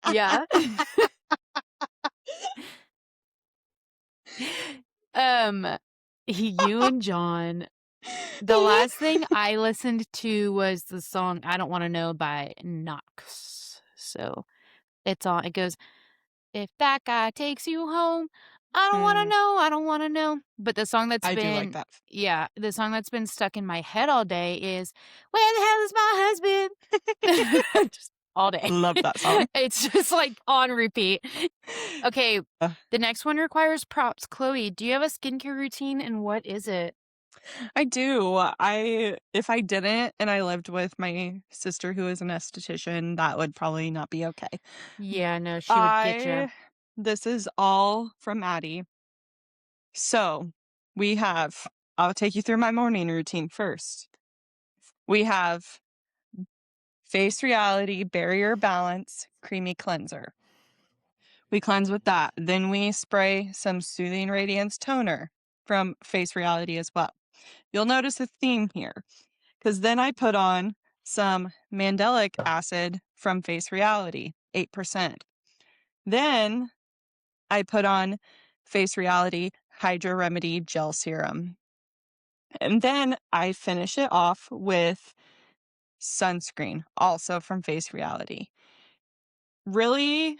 [SPEAKER 2] yeah. Um, you and John, the last thing I listened to was the song "I Don't Wanna Know" by Knox. So, it goes, "If that guy takes you home, I don't wanna
[SPEAKER 1] Mm,
[SPEAKER 2] know, I don't wanna know." But
[SPEAKER 1] I do like that.
[SPEAKER 2] the song that's been stuck in my head all day is, "Where the hell is my husband?" Just all day.
[SPEAKER 1] Love that song.
[SPEAKER 2] It's just, like, on repeat. Okay,
[SPEAKER 1] Uh,
[SPEAKER 2] the next one requires props. Chloe, do you have a skincare routine, and what is it?
[SPEAKER 1] I do. If I didn't and I lived with my sister who is an esthetician, that would probably not be okay.
[SPEAKER 2] Yeah, no, she would get you.
[SPEAKER 1] I This is all from Addie. So, we have I'll take you through my morning routine first. We have Face Reality Barrier Balance Creamy Cleanser. We cleanse with that. Then we spray some Soothing Radiance toner from Face Reality as well. You'll notice a theme here because then I put on some mandelic acid from Face Reality, 8%. Then I put on Face Reality Hydro Remedy Gel Serum. And then I finish it off with sunscreen, also from Face Reality. Really,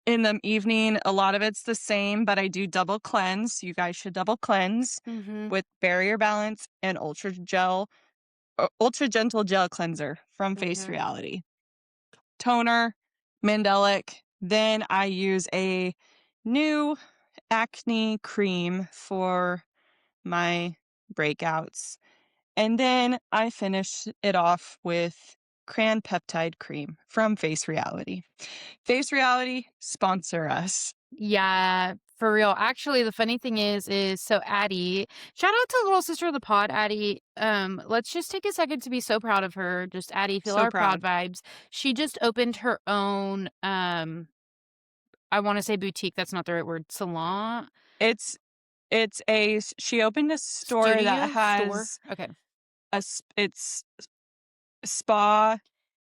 [SPEAKER 1] in the evening, a lot of it's the same, but I do double cleanse. You guys should double cleanse
[SPEAKER 2] Mhm.
[SPEAKER 1] with Barrier Balance and Ultra Gentle Gel Cleanser from Face
[SPEAKER 2] Mhm.
[SPEAKER 1] Reality. Toner, Mandelic. Then I use a new acne cream for my breakouts. And then I finish it off with Cran Peptide Cream from Face Reality. Face Reality, sponsor us.
[SPEAKER 2] Yeah, for real. Actually, the funny thing is so Addie, shout out to little sister of the pod, Addie. Let's just take a second to be so proud of her. Just Addie, feel
[SPEAKER 1] So
[SPEAKER 2] our proud
[SPEAKER 1] proud.
[SPEAKER 2] vibes. She just opened her own I want to say boutique, that's not the right word, salon,
[SPEAKER 1] It's she opened a store that
[SPEAKER 2] studio, store.
[SPEAKER 1] has
[SPEAKER 2] Okay.
[SPEAKER 1] it's spa,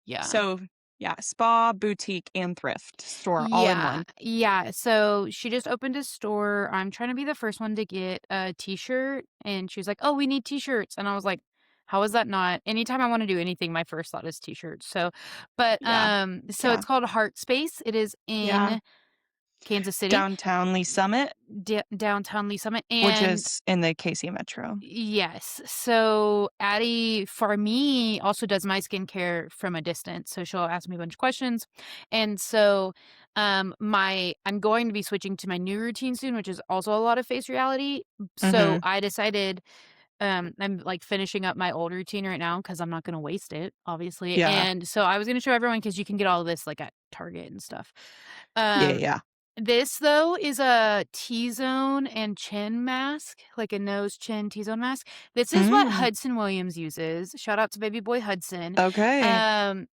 [SPEAKER 2] Yeah.
[SPEAKER 1] so yeah, spa, boutique, and thrift store all in
[SPEAKER 2] Yeah,
[SPEAKER 1] one.
[SPEAKER 2] yeah, so she just opened a store. I'm trying to be the first one to get a t-shirt, and she was like, "Oh, we need t-shirts," and I was like, "How is that not?" Anytime I wanna do anything, my first thought is t-shirts,
[SPEAKER 1] Yeah,
[SPEAKER 2] so
[SPEAKER 1] yeah,
[SPEAKER 2] it's called Heart Space. It is
[SPEAKER 1] yeah.
[SPEAKER 2] in Kansas City,
[SPEAKER 1] Downtown Lee Summit,
[SPEAKER 2] downtown Lee Summit,
[SPEAKER 1] which
[SPEAKER 2] and
[SPEAKER 1] is in the KC Metro.
[SPEAKER 2] yes. So Addie, for me, also does my skincare from a distance. So she'll ask me a bunch of questions. And so I'm going to be switching to my new routine soon, which is also a lot of face reality. So
[SPEAKER 1] Mhm.
[SPEAKER 2] I decided I'm like finishing up my old routine right now because I'm not gonna waste it, obviously.
[SPEAKER 1] Yeah.
[SPEAKER 2] And so I was gonna show everyone because you can get all of this like at Target and stuff.
[SPEAKER 1] Yeah,
[SPEAKER 2] Um
[SPEAKER 1] yeah.
[SPEAKER 2] this, though, is a T-zone and chin mask, like a nose, chin, T-zone mask. This is what
[SPEAKER 1] Mm,
[SPEAKER 2] Hudson Williams uses. Shout out to baby boy Hudson.
[SPEAKER 1] okay.
[SPEAKER 2] Um,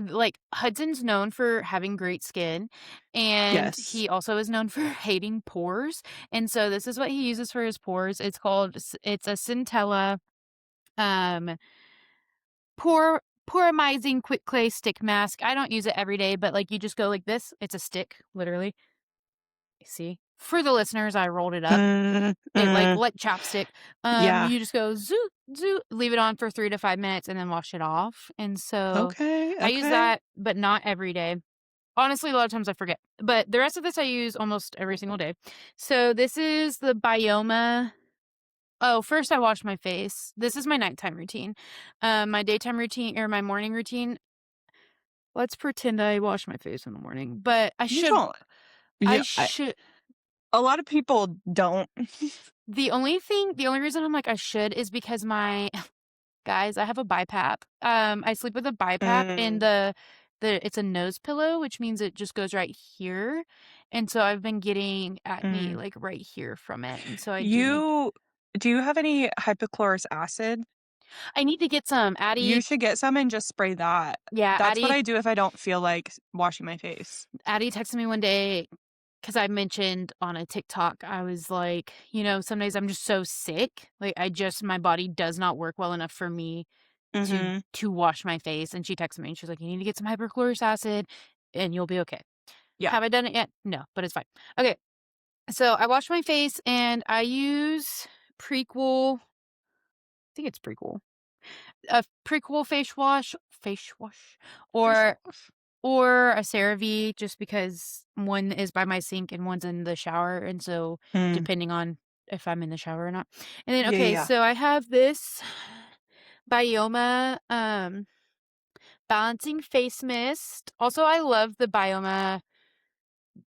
[SPEAKER 2] like, Hudson's known for having great skin, and
[SPEAKER 1] Yes.
[SPEAKER 2] he also is known for hating pores, and so this is what he uses for his pores. It's a Centella, um, poromizing quick clay stick mask. I don't use it every day, but, like, you just go like this. It's a stick, literally. See? For the listeners, I rolled it up.
[SPEAKER 1] Mm,
[SPEAKER 2] It
[SPEAKER 1] mm,
[SPEAKER 2] like chapstick.
[SPEAKER 1] yeah.
[SPEAKER 2] You just go zoot, zoot, leave it on for 3 to 5 minutes and then wash it off. And so
[SPEAKER 1] Okay,
[SPEAKER 2] I use
[SPEAKER 1] okay.
[SPEAKER 2] that, but not every day. Honestly, a lot of times I forget. But the rest of this I use almost every single day. So this is the Bioma. Oh, first I wash my face. This is my nighttime routine. My daytime routine or my morning routine. Let's pretend I wash my face in the morning, but
[SPEAKER 1] You don't.
[SPEAKER 2] I
[SPEAKER 1] Yeah,
[SPEAKER 2] should
[SPEAKER 1] a lot of people don't.
[SPEAKER 2] the only reason I'm like, I should is because my guys, I have a BiPAP. I sleep with a BiPAP and
[SPEAKER 1] Mm,
[SPEAKER 2] the it's a nose pillow, which means it just goes right here. And so I've been getting acne
[SPEAKER 1] mm.
[SPEAKER 2] like right here from it. And so I do need
[SPEAKER 1] You do you have any hypochlorous acid?
[SPEAKER 2] I need to get some.
[SPEAKER 1] You should get some and just spray that.
[SPEAKER 2] Yeah,
[SPEAKER 1] That's what I do if I don't feel like washing my face.
[SPEAKER 2] Addie texted me one day because I mentioned on a TikTok, I was like, some days I'm just so sick. Like my body does not work well enough for me
[SPEAKER 1] Mhm.
[SPEAKER 2] to wash my face. And she texted me and she's like, you need to get some hypochlorous acid and you'll be okay.
[SPEAKER 1] Yeah.
[SPEAKER 2] Have I done it yet? No, but it's fine. Okay. So I wash my face and I use Prequel. I think it's Prequel. A Prequel face wash,
[SPEAKER 1] Fish
[SPEAKER 2] or
[SPEAKER 1] off.
[SPEAKER 2] or a CeraVe, just because one is by my sink and one's in the shower, and so
[SPEAKER 1] Mm.
[SPEAKER 2] depending on if I'm in the shower or not. And then
[SPEAKER 1] Yeah, yeah,
[SPEAKER 2] okay,
[SPEAKER 1] yeah.
[SPEAKER 2] so I have this Bioma balancing face mist. Also, I love the Bioma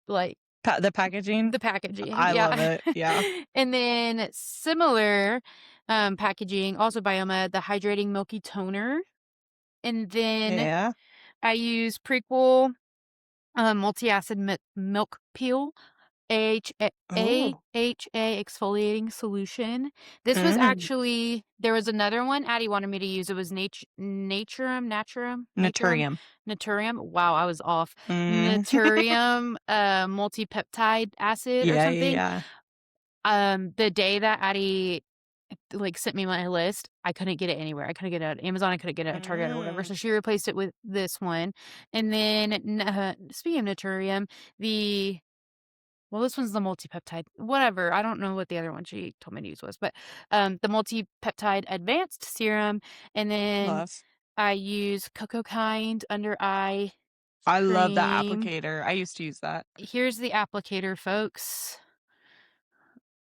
[SPEAKER 2] like
[SPEAKER 1] The packaging?
[SPEAKER 2] the packaging.
[SPEAKER 1] I love
[SPEAKER 2] Yeah.
[SPEAKER 1] it. Yeah.
[SPEAKER 2] And then similar packaging, also Bioma, the hydrating milky toner. And then
[SPEAKER 1] Yeah.
[SPEAKER 2] I use Prequel multi-acid milk peel
[SPEAKER 1] Oh.
[SPEAKER 2] AHA exfoliating solution. This was
[SPEAKER 1] Mm.
[SPEAKER 2] actually there was another one Addie wanted me to use. It was
[SPEAKER 1] Naturium.
[SPEAKER 2] Naturium. Wow, I was off.
[SPEAKER 1] Mm.
[SPEAKER 2] Naturium multi-peptide acid or
[SPEAKER 1] Yeah, yeah,
[SPEAKER 2] something.
[SPEAKER 1] yeah.
[SPEAKER 2] The day that Addie like sent me my list, I couldn't get it anywhere. I couldn't get it at Amazon. I couldn't get it at Target or whatever.
[SPEAKER 1] Mm.
[SPEAKER 2] So she replaced it with this one. And then speaking of Naturium, this one's the multi-peptide. Whatever. I don't know what the other one she told me to use was, but the multi-peptide advanced serum. And then
[SPEAKER 1] Love.
[SPEAKER 2] I use Cocoa Kind under eye
[SPEAKER 1] I love the
[SPEAKER 2] cream.
[SPEAKER 1] applicator. I used to use that.
[SPEAKER 2] Here's the applicator, folks.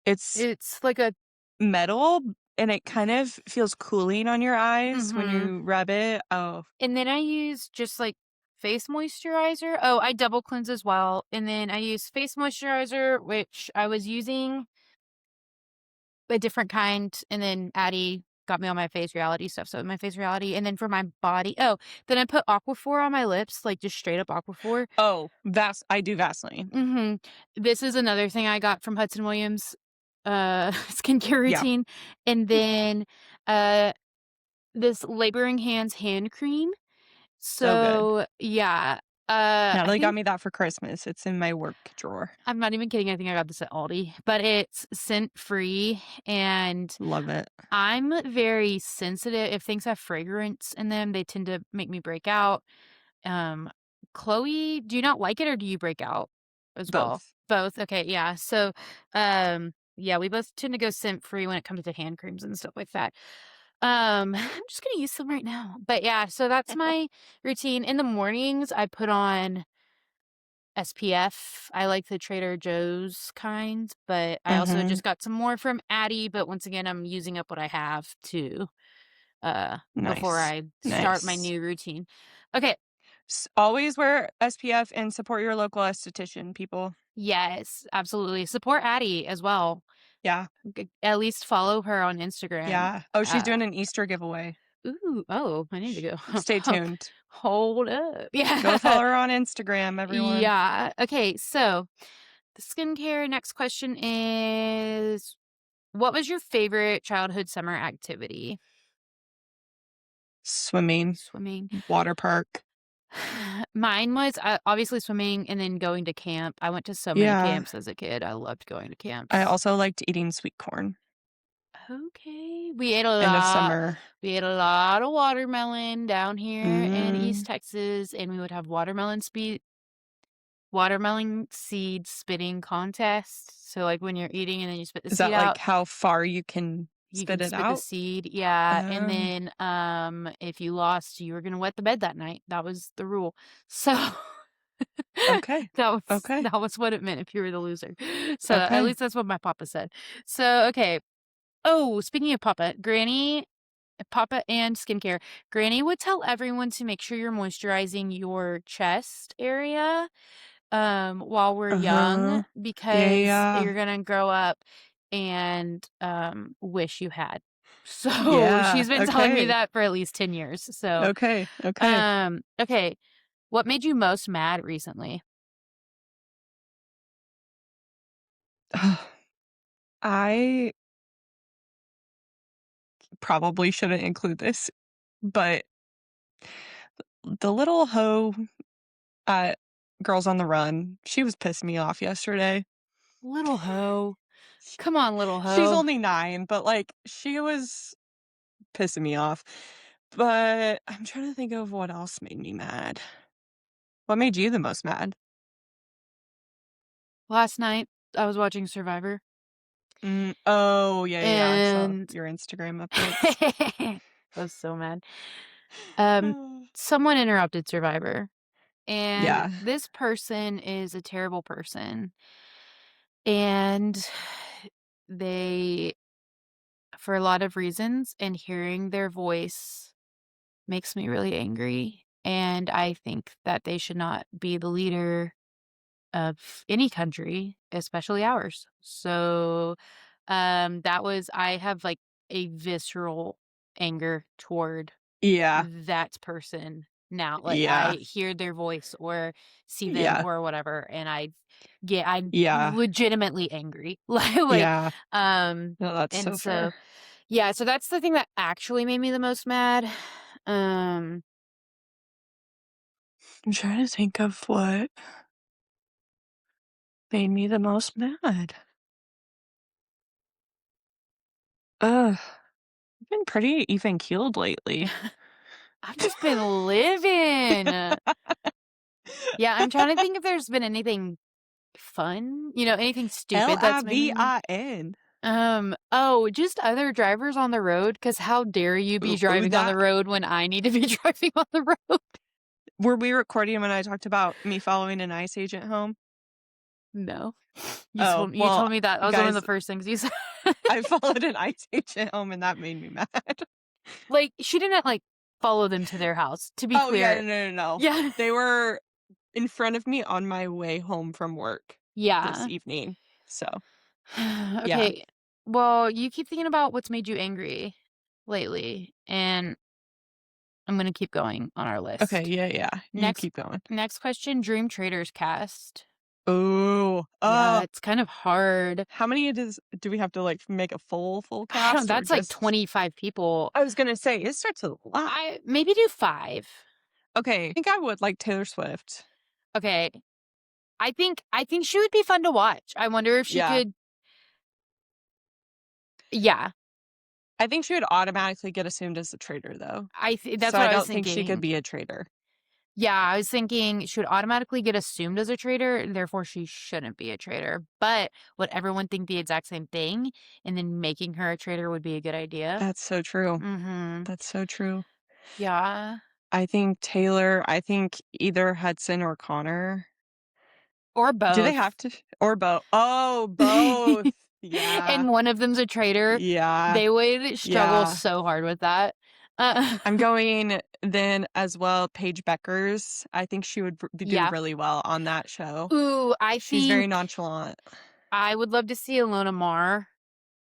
[SPEAKER 1] It's
[SPEAKER 2] It's like a
[SPEAKER 1] metal, and it kind of feels cooling on your eyes when
[SPEAKER 2] mhm.
[SPEAKER 1] you rub it. Oh,
[SPEAKER 2] And then I use just, like, face moisturizer. Oh, I double cleanse as well, and then I use face moisturizer, which I was using a different kind, and then Addie got me on my face reality stuff, so my face reality, and then for my body then I put Aquaphor on my lips, like, just straight up Aquaphor.
[SPEAKER 1] oh, I do Vaseline.
[SPEAKER 2] Mhm. This is another thing I got from Hudson Williams, skincare
[SPEAKER 1] Yeah,
[SPEAKER 2] routine, and then, uh, this Laboring Hands hand cream.
[SPEAKER 1] so good.
[SPEAKER 2] So, yeah, I
[SPEAKER 1] Natalie got
[SPEAKER 2] think
[SPEAKER 1] me that for Christmas. It's in my work drawer.
[SPEAKER 2] I'm not even kidding, I think I got this at Aldi, but it's scent-free, and
[SPEAKER 1] Love it.
[SPEAKER 2] I'm very sensitive. If things have fragrance in them, they tend to make me break out. Um, Chloe, do you not like it or do you break out as well?
[SPEAKER 1] Both.
[SPEAKER 2] Both? Okay, yeah. So, yeah, we both tend to go scent free when it comes to hand creams and stuff like that. I'm just gonna use some right now. But yeah, so that's my routine. In the mornings, I put on SPF. I like the Trader Joe's kind, but I also
[SPEAKER 1] Mhm.
[SPEAKER 2] just got some more from Addie. But once again, I'm using up what I have to before
[SPEAKER 1] Nice.
[SPEAKER 2] I start my
[SPEAKER 1] Nice.
[SPEAKER 2] new routine. Okay.
[SPEAKER 1] Always wear SPF and support your local esthetician, people.
[SPEAKER 2] Yes, absolutely. Support Addie as well.
[SPEAKER 1] Yeah,
[SPEAKER 2] At least follow her on Instagram.
[SPEAKER 1] yeah. Oh, she's
[SPEAKER 2] Uh,
[SPEAKER 1] doing an Easter giveaway.
[SPEAKER 2] I need to go.
[SPEAKER 1] Stay tuned.
[SPEAKER 2] Hold up.
[SPEAKER 1] Go
[SPEAKER 2] Yeah.
[SPEAKER 1] follow her on Instagram, everyone.
[SPEAKER 2] Yeah. Okay. So the skincare next question is, what was your favorite childhood summer activity?
[SPEAKER 1] Swimming,
[SPEAKER 2] Swimming.
[SPEAKER 1] water park.
[SPEAKER 2] Mine was obviously swimming and then going to camp. I went to so many
[SPEAKER 1] Yeah.
[SPEAKER 2] camps as a kid. I loved going to
[SPEAKER 1] I
[SPEAKER 2] camps.
[SPEAKER 1] also liked eating sweet corn.
[SPEAKER 2] Okay. We ate a
[SPEAKER 1] End of
[SPEAKER 2] lot.
[SPEAKER 1] summer.
[SPEAKER 2] We ate a lot of watermelon down here in East
[SPEAKER 1] Mm.
[SPEAKER 2] Texas, and we would have watermelon seed spitting contest. So like when you're eating and then you spit the
[SPEAKER 1] Is
[SPEAKER 2] seed
[SPEAKER 1] that like
[SPEAKER 2] out,
[SPEAKER 1] how far you can
[SPEAKER 2] you
[SPEAKER 1] spit
[SPEAKER 2] can
[SPEAKER 1] it
[SPEAKER 2] spit the
[SPEAKER 1] out?
[SPEAKER 2] seed. Yeah. And
[SPEAKER 1] Oh,
[SPEAKER 2] then if you lost, you were gonna wet the bed that night. That was the rule. So
[SPEAKER 1] okay.
[SPEAKER 2] that was
[SPEAKER 1] Okay.
[SPEAKER 2] that was what it meant if you were the loser. So at
[SPEAKER 1] Okay.
[SPEAKER 2] least that's what my papa said. So okay. Oh, speaking of Papa and skincare, Granny would tell everyone to make sure you're moisturizing your chest area while we're young
[SPEAKER 1] Uh-huh. Yeah,
[SPEAKER 2] because
[SPEAKER 1] yeah.
[SPEAKER 2] you're gonna grow up and wish you had. So
[SPEAKER 1] Yeah.
[SPEAKER 2] she's been telling me
[SPEAKER 1] Okay.
[SPEAKER 2] that for at least 10 years. So
[SPEAKER 1] Okay. Okay.
[SPEAKER 2] okay. What made you most mad recently?
[SPEAKER 1] I probably shouldn't include this, but the little hoe at Girls on the Run, she was pissing me off yesterday.
[SPEAKER 2] Little hoe. Come on, little
[SPEAKER 1] She's
[SPEAKER 2] hoe.
[SPEAKER 1] only 9, but, like, she was pissing me off. But I'm trying to think of what else made me mad. What made you the most mad?
[SPEAKER 2] Last night I was watching Survivor
[SPEAKER 1] Oh, yeah, yeah, yeah, I saw
[SPEAKER 2] and
[SPEAKER 1] your Instagram updates.
[SPEAKER 2] I was so mad. Um, Someone interrupted Survivor, and
[SPEAKER 1] Yeah,
[SPEAKER 2] this person is a terrible person, and they, for a lot of reasons, and hearing their voice makes me really angry, and I think that they should not be the leader of any country, especially ours. So, that was I have, like, a visceral anger toward
[SPEAKER 1] yeah,
[SPEAKER 2] that person now. Like, I
[SPEAKER 1] yeah,
[SPEAKER 2] hear their voice or see them
[SPEAKER 1] yeah,
[SPEAKER 2] or whatever, and I'm
[SPEAKER 1] yeah,
[SPEAKER 2] legitimately angry. Like,
[SPEAKER 1] yeah.
[SPEAKER 2] um,
[SPEAKER 1] No, that's
[SPEAKER 2] and
[SPEAKER 1] so
[SPEAKER 2] so
[SPEAKER 1] fair.
[SPEAKER 2] yeah, so that's the thing that actually made me the most mad. Um,
[SPEAKER 1] I'm trying to think of what made me the most mad. Ugh, I've been pretty even keeled lately.
[SPEAKER 2] I've just been living. Yeah, I'm trying to think if there's been anything fun, anything stupid that's made me mad.
[SPEAKER 1] Livin.
[SPEAKER 2] Just other drivers on the road, because how dare you be
[SPEAKER 1] Ooh,
[SPEAKER 2] driving on the
[SPEAKER 1] that
[SPEAKER 2] road when I need to be driving on the road?
[SPEAKER 1] Were we recording when I talked about me following an ICE agent home?
[SPEAKER 2] No.
[SPEAKER 1] Oh,
[SPEAKER 2] You
[SPEAKER 1] well,
[SPEAKER 2] told me that. That was one of
[SPEAKER 1] guys,
[SPEAKER 2] the first things you said.
[SPEAKER 1] I followed an ICE agent home, and that made me mad.
[SPEAKER 2] Like, she didn't, like, follow them to their house, to be
[SPEAKER 1] Oh, yeah, no,
[SPEAKER 2] clear.
[SPEAKER 1] no, no, no.
[SPEAKER 2] Yeah.
[SPEAKER 1] They were in front of me on my way home from work this
[SPEAKER 2] Yeah.
[SPEAKER 1] evening. So, yeah.
[SPEAKER 2] Okay. Well, you keep thinking about what's made you angry lately, and I'm gonna keep going on our
[SPEAKER 1] Okay,
[SPEAKER 2] list.
[SPEAKER 1] yeah, yeah. You
[SPEAKER 2] Next
[SPEAKER 1] keep going.
[SPEAKER 2] next question, Dream Traders cast.
[SPEAKER 1] Ooh.
[SPEAKER 2] Yeah, it's kind of hard.
[SPEAKER 1] How many do we have to, like, make a full
[SPEAKER 2] I don't
[SPEAKER 1] cast or
[SPEAKER 2] That's like
[SPEAKER 1] just
[SPEAKER 2] 25 people.
[SPEAKER 1] I was gonna say, it starts with a lot.
[SPEAKER 2] I maybe do 5.
[SPEAKER 1] Okay, I think I would like Taylor Swift.
[SPEAKER 2] Okay. I think she would be fun to watch. I wonder if she
[SPEAKER 1] Yeah.
[SPEAKER 2] could. Yeah.
[SPEAKER 1] I think she would automatically get assumed as a traitor, though.
[SPEAKER 2] That's
[SPEAKER 1] So
[SPEAKER 2] what
[SPEAKER 1] I
[SPEAKER 2] I was
[SPEAKER 1] don't think she could
[SPEAKER 2] thinking.
[SPEAKER 1] be a traitor.
[SPEAKER 2] Yeah, I was thinking she would automatically get assumed as a traitor, and therefore she shouldn't be a traitor. But would everyone think the exact same thing? And then making her a traitor would be a good idea.
[SPEAKER 1] That's so true.
[SPEAKER 2] Mhm.
[SPEAKER 1] That's so true.
[SPEAKER 2] Yeah.
[SPEAKER 1] I think either Hudson or Connor.
[SPEAKER 2] Or
[SPEAKER 1] Do they
[SPEAKER 2] both.
[SPEAKER 1] have to or both? Oh, both. Yeah.
[SPEAKER 2] And one of them's a traitor.
[SPEAKER 1] Yeah.
[SPEAKER 2] They would struggle
[SPEAKER 1] Yeah.
[SPEAKER 2] so hard with that. Uh,
[SPEAKER 1] I'm going then as well, Paige Beckers. I think she would do
[SPEAKER 2] yeah.
[SPEAKER 1] really well on that show.
[SPEAKER 2] Ooh, I
[SPEAKER 1] She's very
[SPEAKER 2] think
[SPEAKER 1] nonchalant.
[SPEAKER 2] I would love to see Ilona Mar.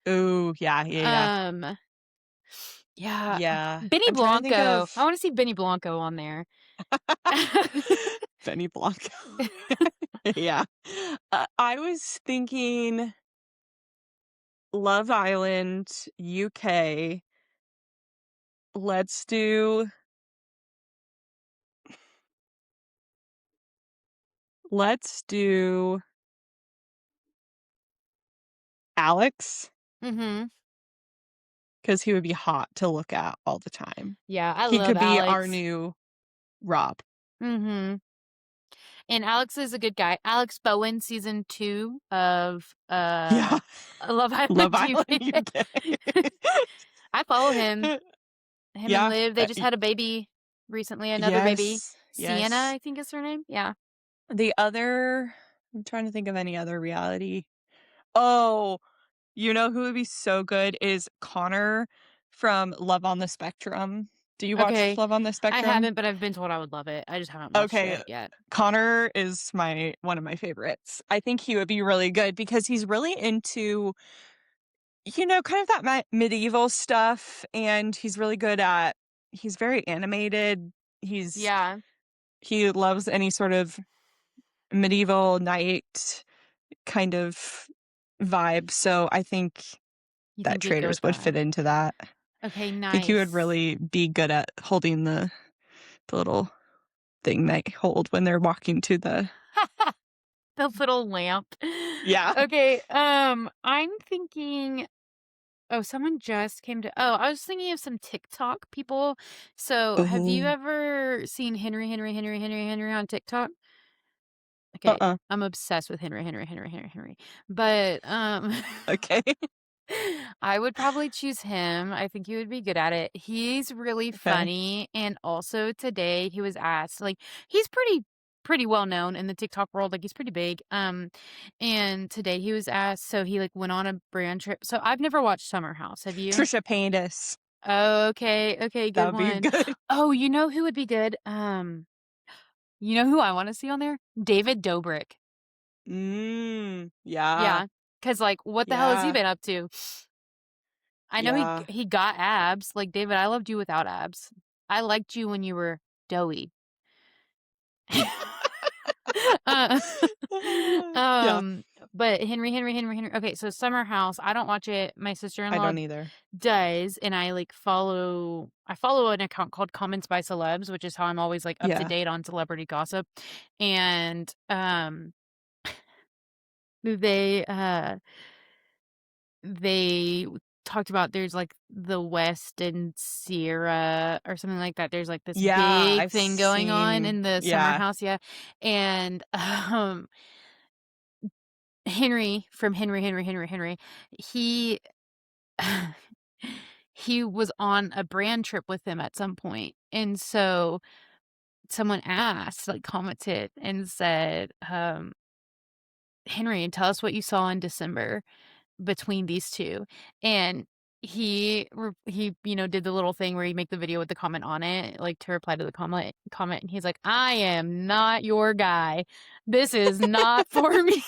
[SPEAKER 1] Ooh, yeah, yeah, yeah.
[SPEAKER 2] Um, yeah.
[SPEAKER 1] Yeah.
[SPEAKER 2] Benny
[SPEAKER 1] I'm trying to think
[SPEAKER 2] Blanco. I
[SPEAKER 1] of
[SPEAKER 2] want to see Benny Blanco on there.
[SPEAKER 1] Benny Blanco. Yeah. I was thinking Love Island, UK. Let's do let's do Alex
[SPEAKER 2] Mhm.
[SPEAKER 1] because he would be hot to look at all the time.
[SPEAKER 2] Yeah, I
[SPEAKER 1] He
[SPEAKER 2] love
[SPEAKER 1] could be our
[SPEAKER 2] Alex.
[SPEAKER 1] new Rob.
[SPEAKER 2] Mhm. And Alex is a good guy. Alex Bowen, season 2 of,
[SPEAKER 1] Yeah.
[SPEAKER 2] Love
[SPEAKER 1] Love
[SPEAKER 2] Island
[SPEAKER 1] Island
[SPEAKER 2] UK.
[SPEAKER 1] UK.
[SPEAKER 2] I follow him. Him and
[SPEAKER 1] Yeah.
[SPEAKER 2] Liv, they just had a baby recently, another baby.
[SPEAKER 1] Yes.
[SPEAKER 2] Sienna,
[SPEAKER 1] Yes.
[SPEAKER 2] I think is her name. Yeah.
[SPEAKER 1] The other I'm trying to think of any other reality. Oh, you know who would be so good is Connor from Love on the Spectrum. Do you watch
[SPEAKER 2] Okay.
[SPEAKER 1] Love on the
[SPEAKER 2] I
[SPEAKER 1] Spectrum?
[SPEAKER 2] haven't, but I've been told I would love it. I just haven't watched
[SPEAKER 1] Okay,
[SPEAKER 2] it yet.
[SPEAKER 1] Connor is my one of my favorites. I think he would be really good because he's really into, kind of that medieval stuff, and he's really good at he's very animated. He's
[SPEAKER 2] Yeah.
[SPEAKER 1] he loves any sort of medieval knight kind of vibe, so I think
[SPEAKER 2] You
[SPEAKER 1] that
[SPEAKER 2] think you'd go
[SPEAKER 1] traders
[SPEAKER 2] with
[SPEAKER 1] would
[SPEAKER 2] that?
[SPEAKER 1] fit into that. I
[SPEAKER 2] Okay,
[SPEAKER 1] think he would
[SPEAKER 2] nice.
[SPEAKER 1] really be good at holding the little thing they hold when they're walking to the
[SPEAKER 2] The little lamp.
[SPEAKER 1] yeah.
[SPEAKER 2] Okay, I'm thinking. Oh, someone just came to. Oh, I was thinking of some TikTok people. So, have you
[SPEAKER 1] Ooh.
[SPEAKER 2] ever seen Henry on TikTok? Okay,
[SPEAKER 1] Uh-uh.
[SPEAKER 2] I'm obsessed with Henry. But
[SPEAKER 1] Okay.
[SPEAKER 2] I would probably choose him. I think he would be good at it. He's really
[SPEAKER 1] Okay.
[SPEAKER 2] funny, and also today he was asked, like, he's pretty well known in the TikTok world, like he's pretty big. And today he was asked, so he like went on a brand trip. So I've never watched Summer House. Have you?
[SPEAKER 1] Trisha Paytas.
[SPEAKER 2] Okay,
[SPEAKER 1] That
[SPEAKER 2] good
[SPEAKER 1] would be
[SPEAKER 2] one.
[SPEAKER 1] good.
[SPEAKER 2] Oh, you know who would be good? You know who I want to see on there? David Dobrik.
[SPEAKER 1] Yeah.
[SPEAKER 2] Yeah, cause like, what the hell has he
[SPEAKER 1] Yeah.
[SPEAKER 2] been up to? I know
[SPEAKER 1] Yeah.
[SPEAKER 2] he got abs. Like, David, I loved you without abs. I liked you when you were doughy. Uh,
[SPEAKER 1] Yeah.
[SPEAKER 2] um, but Henry. Okay, so Summer House, I don't watch it. My
[SPEAKER 1] I
[SPEAKER 2] sister-in-law
[SPEAKER 1] don't either.
[SPEAKER 2] does, and I follow an account called Comments by Celebs, which is how I'm always like up to
[SPEAKER 1] Yeah.
[SPEAKER 2] date on celebrity gossip. And they they talked about there's like the West and Sierra or something like that. There's like this
[SPEAKER 1] Yeah,
[SPEAKER 2] big
[SPEAKER 1] I've
[SPEAKER 2] thing going on
[SPEAKER 1] seen
[SPEAKER 2] in the summer
[SPEAKER 1] yeah.
[SPEAKER 2] house, yeah. And Henry from Henry, he he was on a brand trip with them at some point. And so someone asked, like, commented and said, "Henry, tell us what you saw in December between these 2." And he did the little thing where you make the video with the comment on it, like, to reply to the comment, and he's like, "I am not your guy. This is not for me."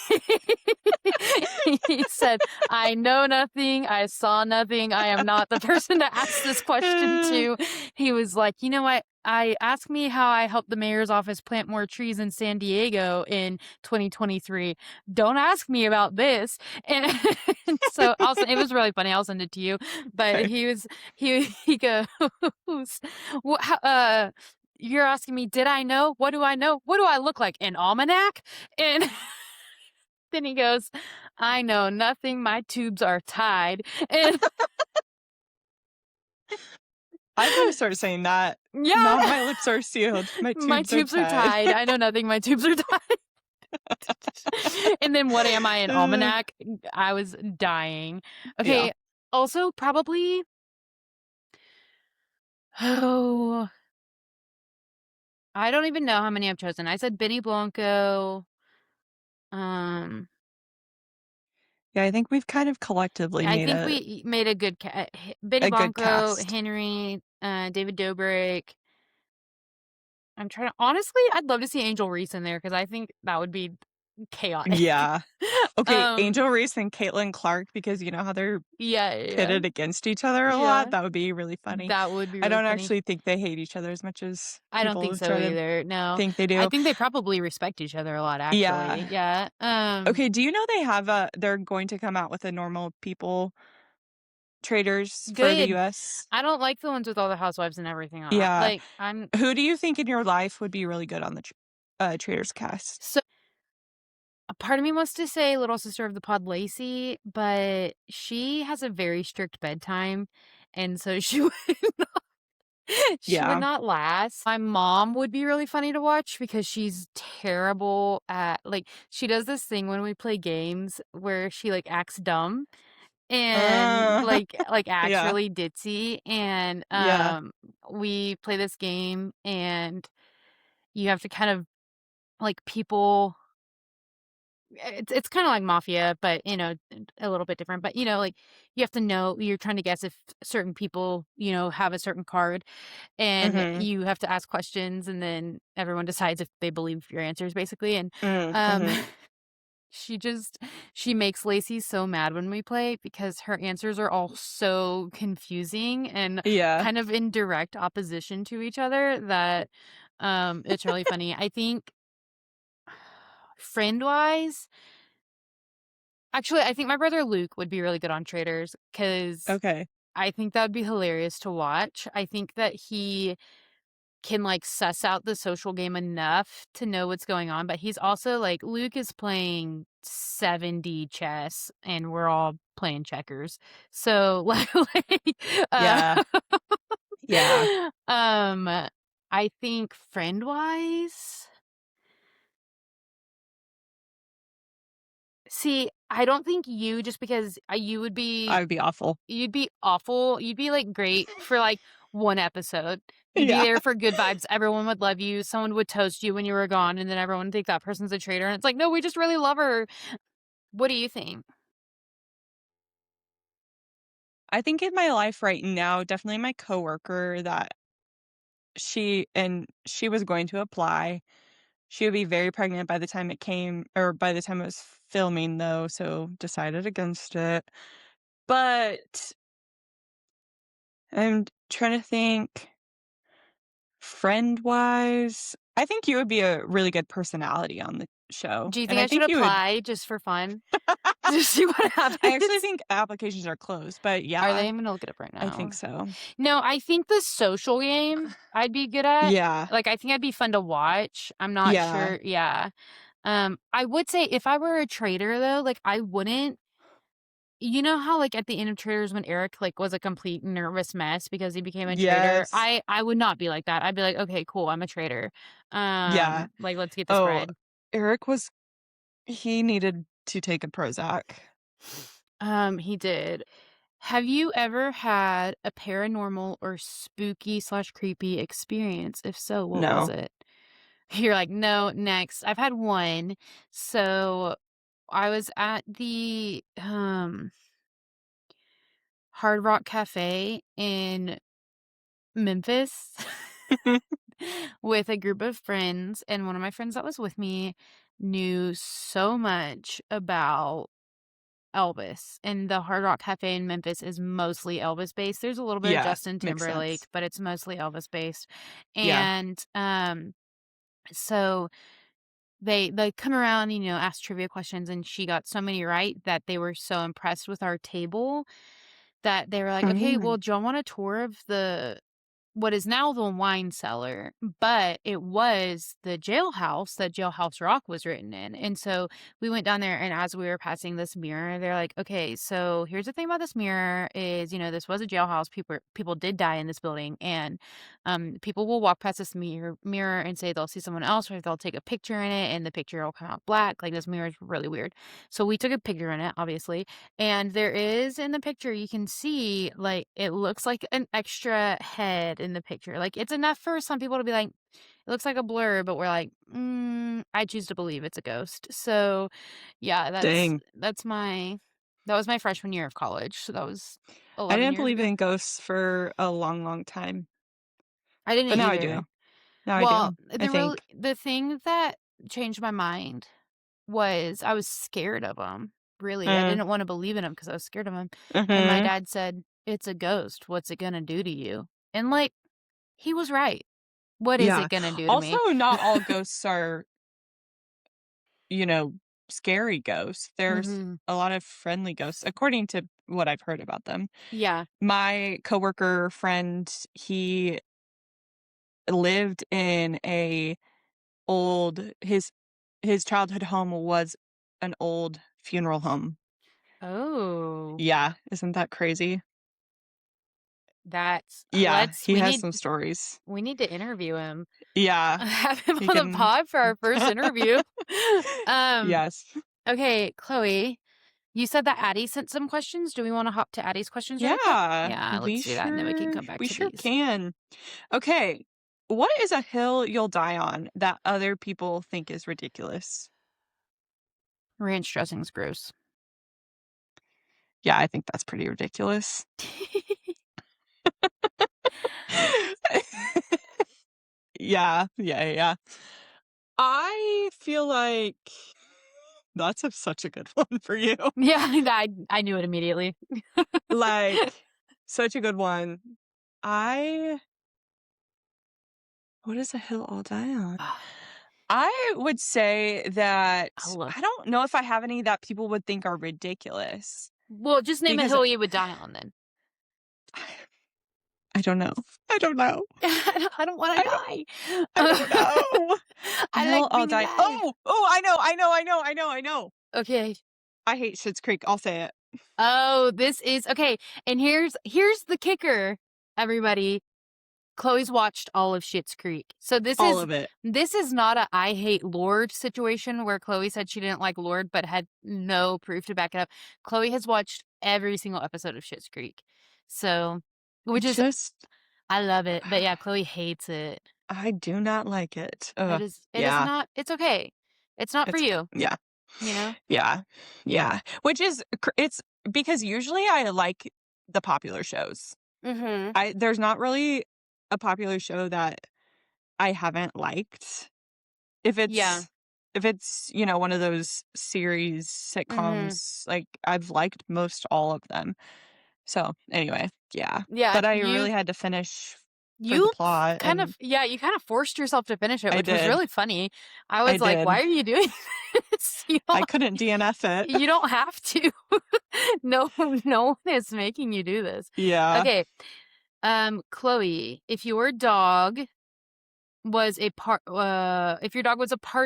[SPEAKER 2] He said, "I know nothing. I saw nothing. I am not the person to ask this question to." He was like, "You know what? I asked me how I helped the mayor's office plant more trees in San Diego in 2023. Don't ask me about this." And so also it was really funny. I'll send it to you. But
[SPEAKER 1] Okay.
[SPEAKER 2] he goes, "Well, you're asking me, did I know? What do I know? What do I look like? An almanac?" And then he goes, "I know nothing. My tubes are tied." And
[SPEAKER 1] I'm gonna start saying that.
[SPEAKER 2] yeah,
[SPEAKER 1] Not my lips are sealed, my
[SPEAKER 2] my
[SPEAKER 1] tubes are
[SPEAKER 2] tubes are
[SPEAKER 1] tied.
[SPEAKER 2] tied. I know nothing. My tubes are tied. And then what am I, an
[SPEAKER 1] Uh,
[SPEAKER 2] almanac? I was dying.
[SPEAKER 1] yeah.
[SPEAKER 2] Okay. Also, probably, oh, I don't even know how many I've chosen. I said Benny Blanco. Um,
[SPEAKER 1] Yeah, I think we've kind of collectively
[SPEAKER 2] I
[SPEAKER 1] made
[SPEAKER 2] think
[SPEAKER 1] a
[SPEAKER 2] we made a good Benny
[SPEAKER 1] a good
[SPEAKER 2] Blanco,
[SPEAKER 1] cast.
[SPEAKER 2] Henry, David Dobrik. I'm trying to honestly, I'd love to see Angel Reese in there because I think that would be chaotic.
[SPEAKER 1] Yeah. Okay,
[SPEAKER 2] um,
[SPEAKER 1] Angel Reese and Caitlin Clark, because you know how they're
[SPEAKER 2] yeah, yeah,
[SPEAKER 1] pitted against each other a lot?
[SPEAKER 2] yeah.
[SPEAKER 1] That would be really funny.
[SPEAKER 2] That would be
[SPEAKER 1] I
[SPEAKER 2] really
[SPEAKER 1] don't
[SPEAKER 2] funny.
[SPEAKER 1] actually think they hate each other as much as
[SPEAKER 2] I don't think
[SPEAKER 1] people
[SPEAKER 2] so
[SPEAKER 1] try to
[SPEAKER 2] either. No,
[SPEAKER 1] think they
[SPEAKER 2] I
[SPEAKER 1] do.
[SPEAKER 2] think they probably respect each other a lot. Actually,
[SPEAKER 1] Yeah.
[SPEAKER 2] yeah.
[SPEAKER 1] Okay, do you know they're going to come out with a normal people traders for the
[SPEAKER 2] Good.
[SPEAKER 1] US?
[SPEAKER 2] I don't like the ones with all the housewives and everything on.
[SPEAKER 1] Yeah.
[SPEAKER 2] Like I'm
[SPEAKER 1] Who do you think in your life would be really good on the traders cast?
[SPEAKER 2] so a part of me wants to say little sister of the pod Lacey, but she has a very strict bedtime, and so she would she would
[SPEAKER 1] Yeah.
[SPEAKER 2] not last. My mom would be really funny to watch because she's terrible at like she does this thing when we play games where she like acts dumb and
[SPEAKER 1] Uh,
[SPEAKER 2] like acts
[SPEAKER 1] yeah.
[SPEAKER 2] really ditzy and
[SPEAKER 1] Yeah.
[SPEAKER 2] we play this game and you have to kind of like people it's kind of like mafia but a little bit different but like you have to know you're trying to guess if certain people have a certain card and
[SPEAKER 1] Mhm.
[SPEAKER 2] you have to ask questions and then everyone decides if they believe your answers basically and um
[SPEAKER 1] Mhm.
[SPEAKER 2] she makes Lacey so mad when we play because her answers are all so confusing and
[SPEAKER 1] Yeah.
[SPEAKER 2] kind of in direct opposition to each other that it's really funny. I think friend wise, actually I think my brother Luke would be really good on Traders cuz
[SPEAKER 1] Okay.
[SPEAKER 2] I think that would be hilarious to watch. I think that he can, like, suss out the social game enough to know what's going on, but he's also like Luke is playing 7D chess, and we're all playing checkers. So, uh,
[SPEAKER 1] Yeah. Yeah.
[SPEAKER 2] um, I think friend-wise see, I don't think you just because, you would
[SPEAKER 1] I
[SPEAKER 2] be
[SPEAKER 1] would be awful.
[SPEAKER 2] You'd be awful. You'd be, like, great for, like, 1 episode. You'd be
[SPEAKER 1] Yeah.
[SPEAKER 2] there for good vibes. Everyone would love you. Someone would toast you when you were gone, and then everyone would think that person's a traitor, and it's like, "No, we just really love her." What do you think?
[SPEAKER 1] I think in my life right now, definitely my coworker that she was going to apply. She would be very pregnant by the time it came or by the time it was filming though, so decided against it. But I'm trying to think friend-wise, I think you would be a really good personality on the show,
[SPEAKER 2] Do you
[SPEAKER 1] and
[SPEAKER 2] think
[SPEAKER 1] I
[SPEAKER 2] I should
[SPEAKER 1] think you would
[SPEAKER 2] apply just for fun? Just see what
[SPEAKER 1] I actually
[SPEAKER 2] happens?
[SPEAKER 1] think applications are closed, but
[SPEAKER 2] Are
[SPEAKER 1] yeah,
[SPEAKER 2] they? I'm gonna look it up right
[SPEAKER 1] I think
[SPEAKER 2] now.
[SPEAKER 1] so.
[SPEAKER 2] No, I think the social game I'd be good at.
[SPEAKER 1] Yeah.
[SPEAKER 2] Like, I think I'd be fun to watch. I'm not
[SPEAKER 1] Yeah.
[SPEAKER 2] sure yeah. I would say if I were a trader, though, like, I wouldn't. You know how, like, at the end of Traders when Eric, like, was a complete nervous mess because he became a trader?
[SPEAKER 1] Yes.
[SPEAKER 2] I would not be like that. I'd be like, "Okay, cool, I'm a trader.
[SPEAKER 1] Yeah.
[SPEAKER 2] Like, let's get this
[SPEAKER 1] Oh,
[SPEAKER 2] bread."
[SPEAKER 1] Eric was he needed to take a Prozac.
[SPEAKER 2] He did. Have you ever had a paranormal or spooky/creepy experience? If so, what was
[SPEAKER 1] No.
[SPEAKER 2] it? You're like, "No, next." I've had one. So, I was at the, Hard Rock Cafe in Memphis with a group of friends, and one of my friends that was with me knew so much about Elvis, and the Hard Rock Cafe in Memphis is mostly Elvis based. There's a little bit of
[SPEAKER 1] Yeah,
[SPEAKER 2] Justin
[SPEAKER 1] makes
[SPEAKER 2] Timberlake,
[SPEAKER 1] sense.
[SPEAKER 2] but it's mostly Elvis based.
[SPEAKER 1] Yeah.
[SPEAKER 2] And, so they come around, ask trivia questions, and she got so many right that they were so impressed with our table that they were like, "Okay,
[SPEAKER 1] Mm.
[SPEAKER 2] well, do y'all want a tour of the what is now the wine cellar, but it was the jailhouse that Jailhouse Rock was written in." And so we went down there, and as we were passing this mirror, they're like, "Okay, so here's the thing about this mirror is, this was a jailhouse. People did die in this building, and people will walk past this mirror and say they'll see someone else, or they'll take a picture in it, and the picture will come out black. Like this mirror is really weird." So we took a picture in it, obviously, and there is in the picture, you can see, like, it looks like an extra head in the picture. Like, it's enough for some people to be like, "It looks like a blur," but we're like, I choose to believe it's a ghost." So, yeah,
[SPEAKER 1] Dang.
[SPEAKER 2] that was my freshman year of college. So that was
[SPEAKER 1] I
[SPEAKER 2] 11
[SPEAKER 1] didn't
[SPEAKER 2] years
[SPEAKER 1] believe
[SPEAKER 2] ago.
[SPEAKER 1] in ghosts for a long, long time,
[SPEAKER 2] I didn't
[SPEAKER 1] but now I
[SPEAKER 2] either.
[SPEAKER 1] do. Now I
[SPEAKER 2] Well,
[SPEAKER 1] do, I think.
[SPEAKER 2] the thing that changed my mind was I was scared of them. Really. I
[SPEAKER 1] Mm,
[SPEAKER 2] didn't wanna believe in them because I was scared of them. And my
[SPEAKER 1] mhm.
[SPEAKER 2] dad said, "It's a ghost. What's it gonna do to you?" And, like, he was right. What is
[SPEAKER 1] Yeah.
[SPEAKER 2] it gonna do to
[SPEAKER 1] Also,
[SPEAKER 2] me?
[SPEAKER 1] not all ghosts are, you know, scary ghosts. There's
[SPEAKER 2] Mhm.
[SPEAKER 1] a lot of friendly ghosts, according to what I've heard about them.
[SPEAKER 2] Yeah.
[SPEAKER 1] My coworker friend, he lived in a old his childhood home was an old funeral home.
[SPEAKER 2] Oh,
[SPEAKER 1] Yeah, isn't that crazy?
[SPEAKER 2] that's
[SPEAKER 1] Yeah,
[SPEAKER 2] let's
[SPEAKER 1] he has some stories.
[SPEAKER 2] we need to interview him.
[SPEAKER 1] Yeah,
[SPEAKER 2] Have him
[SPEAKER 1] he
[SPEAKER 2] on the
[SPEAKER 1] can.
[SPEAKER 2] pod for our first interview. Um,
[SPEAKER 1] Yes.
[SPEAKER 2] okay, Chloe, you said that Addie sent some questions. Do we wanna hop to Addie's questions really quick?
[SPEAKER 1] Yeah,
[SPEAKER 2] Yeah, let's do that, and then we can come back
[SPEAKER 1] we
[SPEAKER 2] to
[SPEAKER 1] sure
[SPEAKER 2] these.
[SPEAKER 1] can. Okay, what is a hill you'll die on that other people think is ridiculous?
[SPEAKER 2] Ranch dressing's gross.
[SPEAKER 1] Yeah, I think that's pretty ridiculous. Yeah, yeah, yeah. I feel like that's such a good one for you.
[SPEAKER 2] Yeah, I knew it immediately.
[SPEAKER 1] Like, such a good one. I What is a hill I'll die on?
[SPEAKER 2] Ah,
[SPEAKER 1] I would say
[SPEAKER 2] I
[SPEAKER 1] that
[SPEAKER 2] love
[SPEAKER 1] I don't know if I have any that people would think are ridiculous
[SPEAKER 2] well, just name a
[SPEAKER 1] because
[SPEAKER 2] hill you would die on then.
[SPEAKER 1] I don't know. I don't know.
[SPEAKER 2] I don't wanna
[SPEAKER 1] I don't
[SPEAKER 2] die.
[SPEAKER 1] I don't know. A
[SPEAKER 2] I like
[SPEAKER 1] hill I'll
[SPEAKER 2] being
[SPEAKER 1] die.
[SPEAKER 2] alive.
[SPEAKER 1] Oh, I know, I know, I know, I know, I know.
[SPEAKER 2] Okay.
[SPEAKER 1] I hate Schitt's Creek. I'll say it.
[SPEAKER 2] Oh, this is okay, and here's the kicker, everybody. Chloe's watched all of Schitt's Creek. So
[SPEAKER 1] All of it.
[SPEAKER 2] this is not a I hate Lord situation where Chloe said she didn't like Lord but had no proof to back it up. Chloe has watched every single episode of Schitt's Creek. So,
[SPEAKER 1] I
[SPEAKER 2] which is
[SPEAKER 1] just
[SPEAKER 2] I love it. But yeah, Chloe hates it.
[SPEAKER 1] I do not like it.
[SPEAKER 2] It is
[SPEAKER 1] Yeah.
[SPEAKER 2] not it's okay. It's not for you,
[SPEAKER 1] Yeah.
[SPEAKER 2] you know?
[SPEAKER 1] Yeah. Yeah. Which is it's because usually I like the popular shows.
[SPEAKER 2] Mhm.
[SPEAKER 1] I There's not really a popular show that I haven't liked. If
[SPEAKER 2] Yeah.
[SPEAKER 1] it's if it's, one of those series
[SPEAKER 2] Mhm.
[SPEAKER 1] sitcoms, like I've liked most all of them. So, anyway, yeah.
[SPEAKER 2] Yeah,
[SPEAKER 1] But I really had to finish for the plot
[SPEAKER 2] kind of
[SPEAKER 1] and
[SPEAKER 2] yeah, you kind of forced yourself to finish it,
[SPEAKER 1] I
[SPEAKER 2] which was
[SPEAKER 1] did.
[SPEAKER 2] really funny. I
[SPEAKER 1] I
[SPEAKER 2] was like,
[SPEAKER 1] did.
[SPEAKER 2] "Why are you doing this?
[SPEAKER 1] I couldn't DNF it.
[SPEAKER 2] You don't have to. No, no one is making you do this."
[SPEAKER 1] Yeah.
[SPEAKER 2] Okay, Chloe, if your dog was a part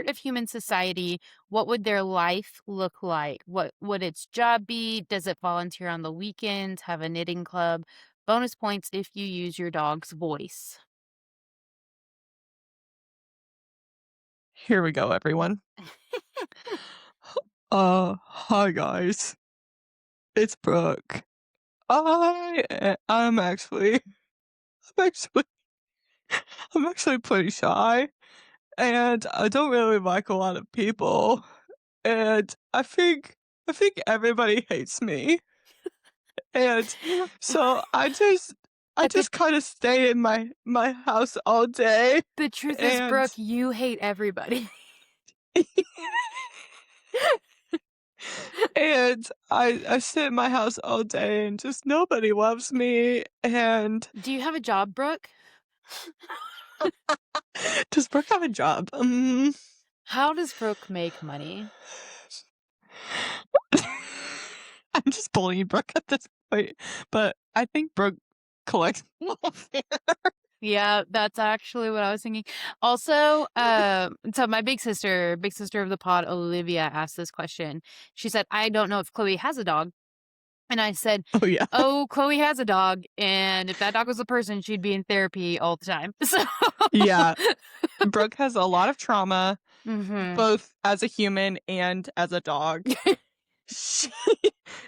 [SPEAKER 2] of human society, what would their life look like? What would its job be? Does it volunteer on the weekends, have a knitting club? Bonus points if you use your dog's voice.
[SPEAKER 1] Here we go, everyone. Hi guys. It's Brooke. I'm actually I'm actually I'm actually pretty shy and I don't really like a lot of people, and I think everybody hates me, and so I
[SPEAKER 2] But
[SPEAKER 1] just kinda stay in my house all day,
[SPEAKER 2] the truth is,
[SPEAKER 1] and
[SPEAKER 2] Brooke, you hate everybody.
[SPEAKER 1] and I sit in my house all day and just nobody loves me, and
[SPEAKER 2] Do you have a job, Brooke?
[SPEAKER 1] does Brooke have a job?
[SPEAKER 2] How does Brooke make money?
[SPEAKER 1] I'm just bullying Brooke at this point, but I think Brooke collects welfare.
[SPEAKER 2] Yeah, that's actually what I was thinking. Also, so my big sister of the pod, Olivia, asked this question. She said, "I don't know if Chloe has a dog," and I said,
[SPEAKER 1] Oh, yeah.
[SPEAKER 2] "Oh, Chloe has a dog, and if that dog was a person, she'd be in therapy all the time." So,
[SPEAKER 1] Yeah, Brooke has a lot of trauma,
[SPEAKER 2] hmm
[SPEAKER 1] both as a human and as a dog. She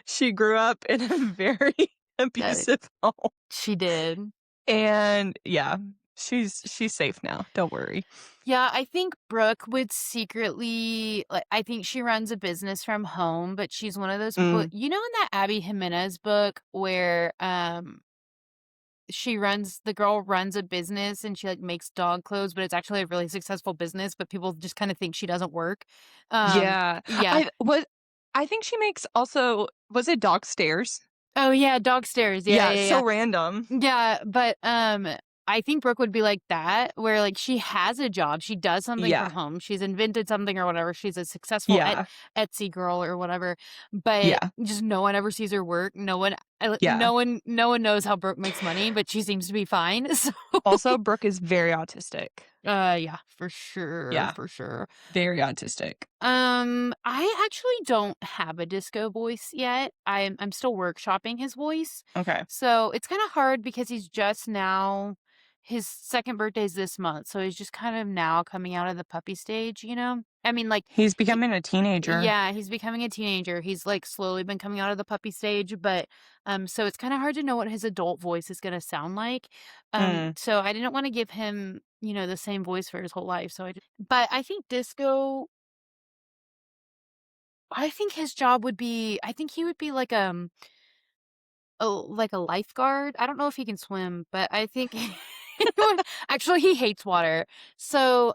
[SPEAKER 1] she grew up in a very
[SPEAKER 2] that
[SPEAKER 1] abusive home,
[SPEAKER 2] she did.
[SPEAKER 1] and yeah, she's safe now, don't worry.
[SPEAKER 2] Yeah, I think Brooke would secretly like I think she runs a business from home, but she's one of those people
[SPEAKER 1] Mm.
[SPEAKER 2] you know in that Abby Jimenez book where the girl runs a business and she like makes dog clothes, but it's actually a really successful business, but people just kind of think she doesn't work.
[SPEAKER 1] Yeah,
[SPEAKER 2] Yeah.
[SPEAKER 1] I think she makes also was it dog stairs?
[SPEAKER 2] Oh yeah, dog stairs. Yeah,
[SPEAKER 1] Yeah,
[SPEAKER 2] yeah, yeah.
[SPEAKER 1] so random.
[SPEAKER 2] Yeah, but, I think Brooke would be like that, where, like, she has a job, she does something from
[SPEAKER 1] Yeah,
[SPEAKER 2] home, she's invented something or whatever, she's a successful
[SPEAKER 1] yeah,
[SPEAKER 2] Etsy girl or whatever, but
[SPEAKER 1] yeah,
[SPEAKER 2] just no one ever sees her work,
[SPEAKER 1] yeah.
[SPEAKER 2] no one knows how Brooke makes money, but she seems to be fine, so
[SPEAKER 1] Also, Brooke is very autistic.
[SPEAKER 2] yeah,
[SPEAKER 1] Yeah,
[SPEAKER 2] for sure.
[SPEAKER 1] very autistic.
[SPEAKER 2] I actually don't have a disco voice yet. I'm still workshopping his voice.
[SPEAKER 1] Okay.
[SPEAKER 2] So it's kind of hard because he's just now his second birthday's this month. So he's just kind of now coming out of the puppy stage, you know? I mean like
[SPEAKER 1] He's
[SPEAKER 2] he
[SPEAKER 1] becoming a teenager.
[SPEAKER 2] yeah, he's becoming a teenager. He's like slowly been coming out of the puppy stage, but so it's kind of hard to know what his adult voice is going to sound like.
[SPEAKER 1] Mm.
[SPEAKER 2] So I didn't want to give him, you know, the same voice for his whole life. But I think disco I think his job would be I think he would be like a lifeguard. I don't know if he can swim, but I think he would actually, he hates water. So,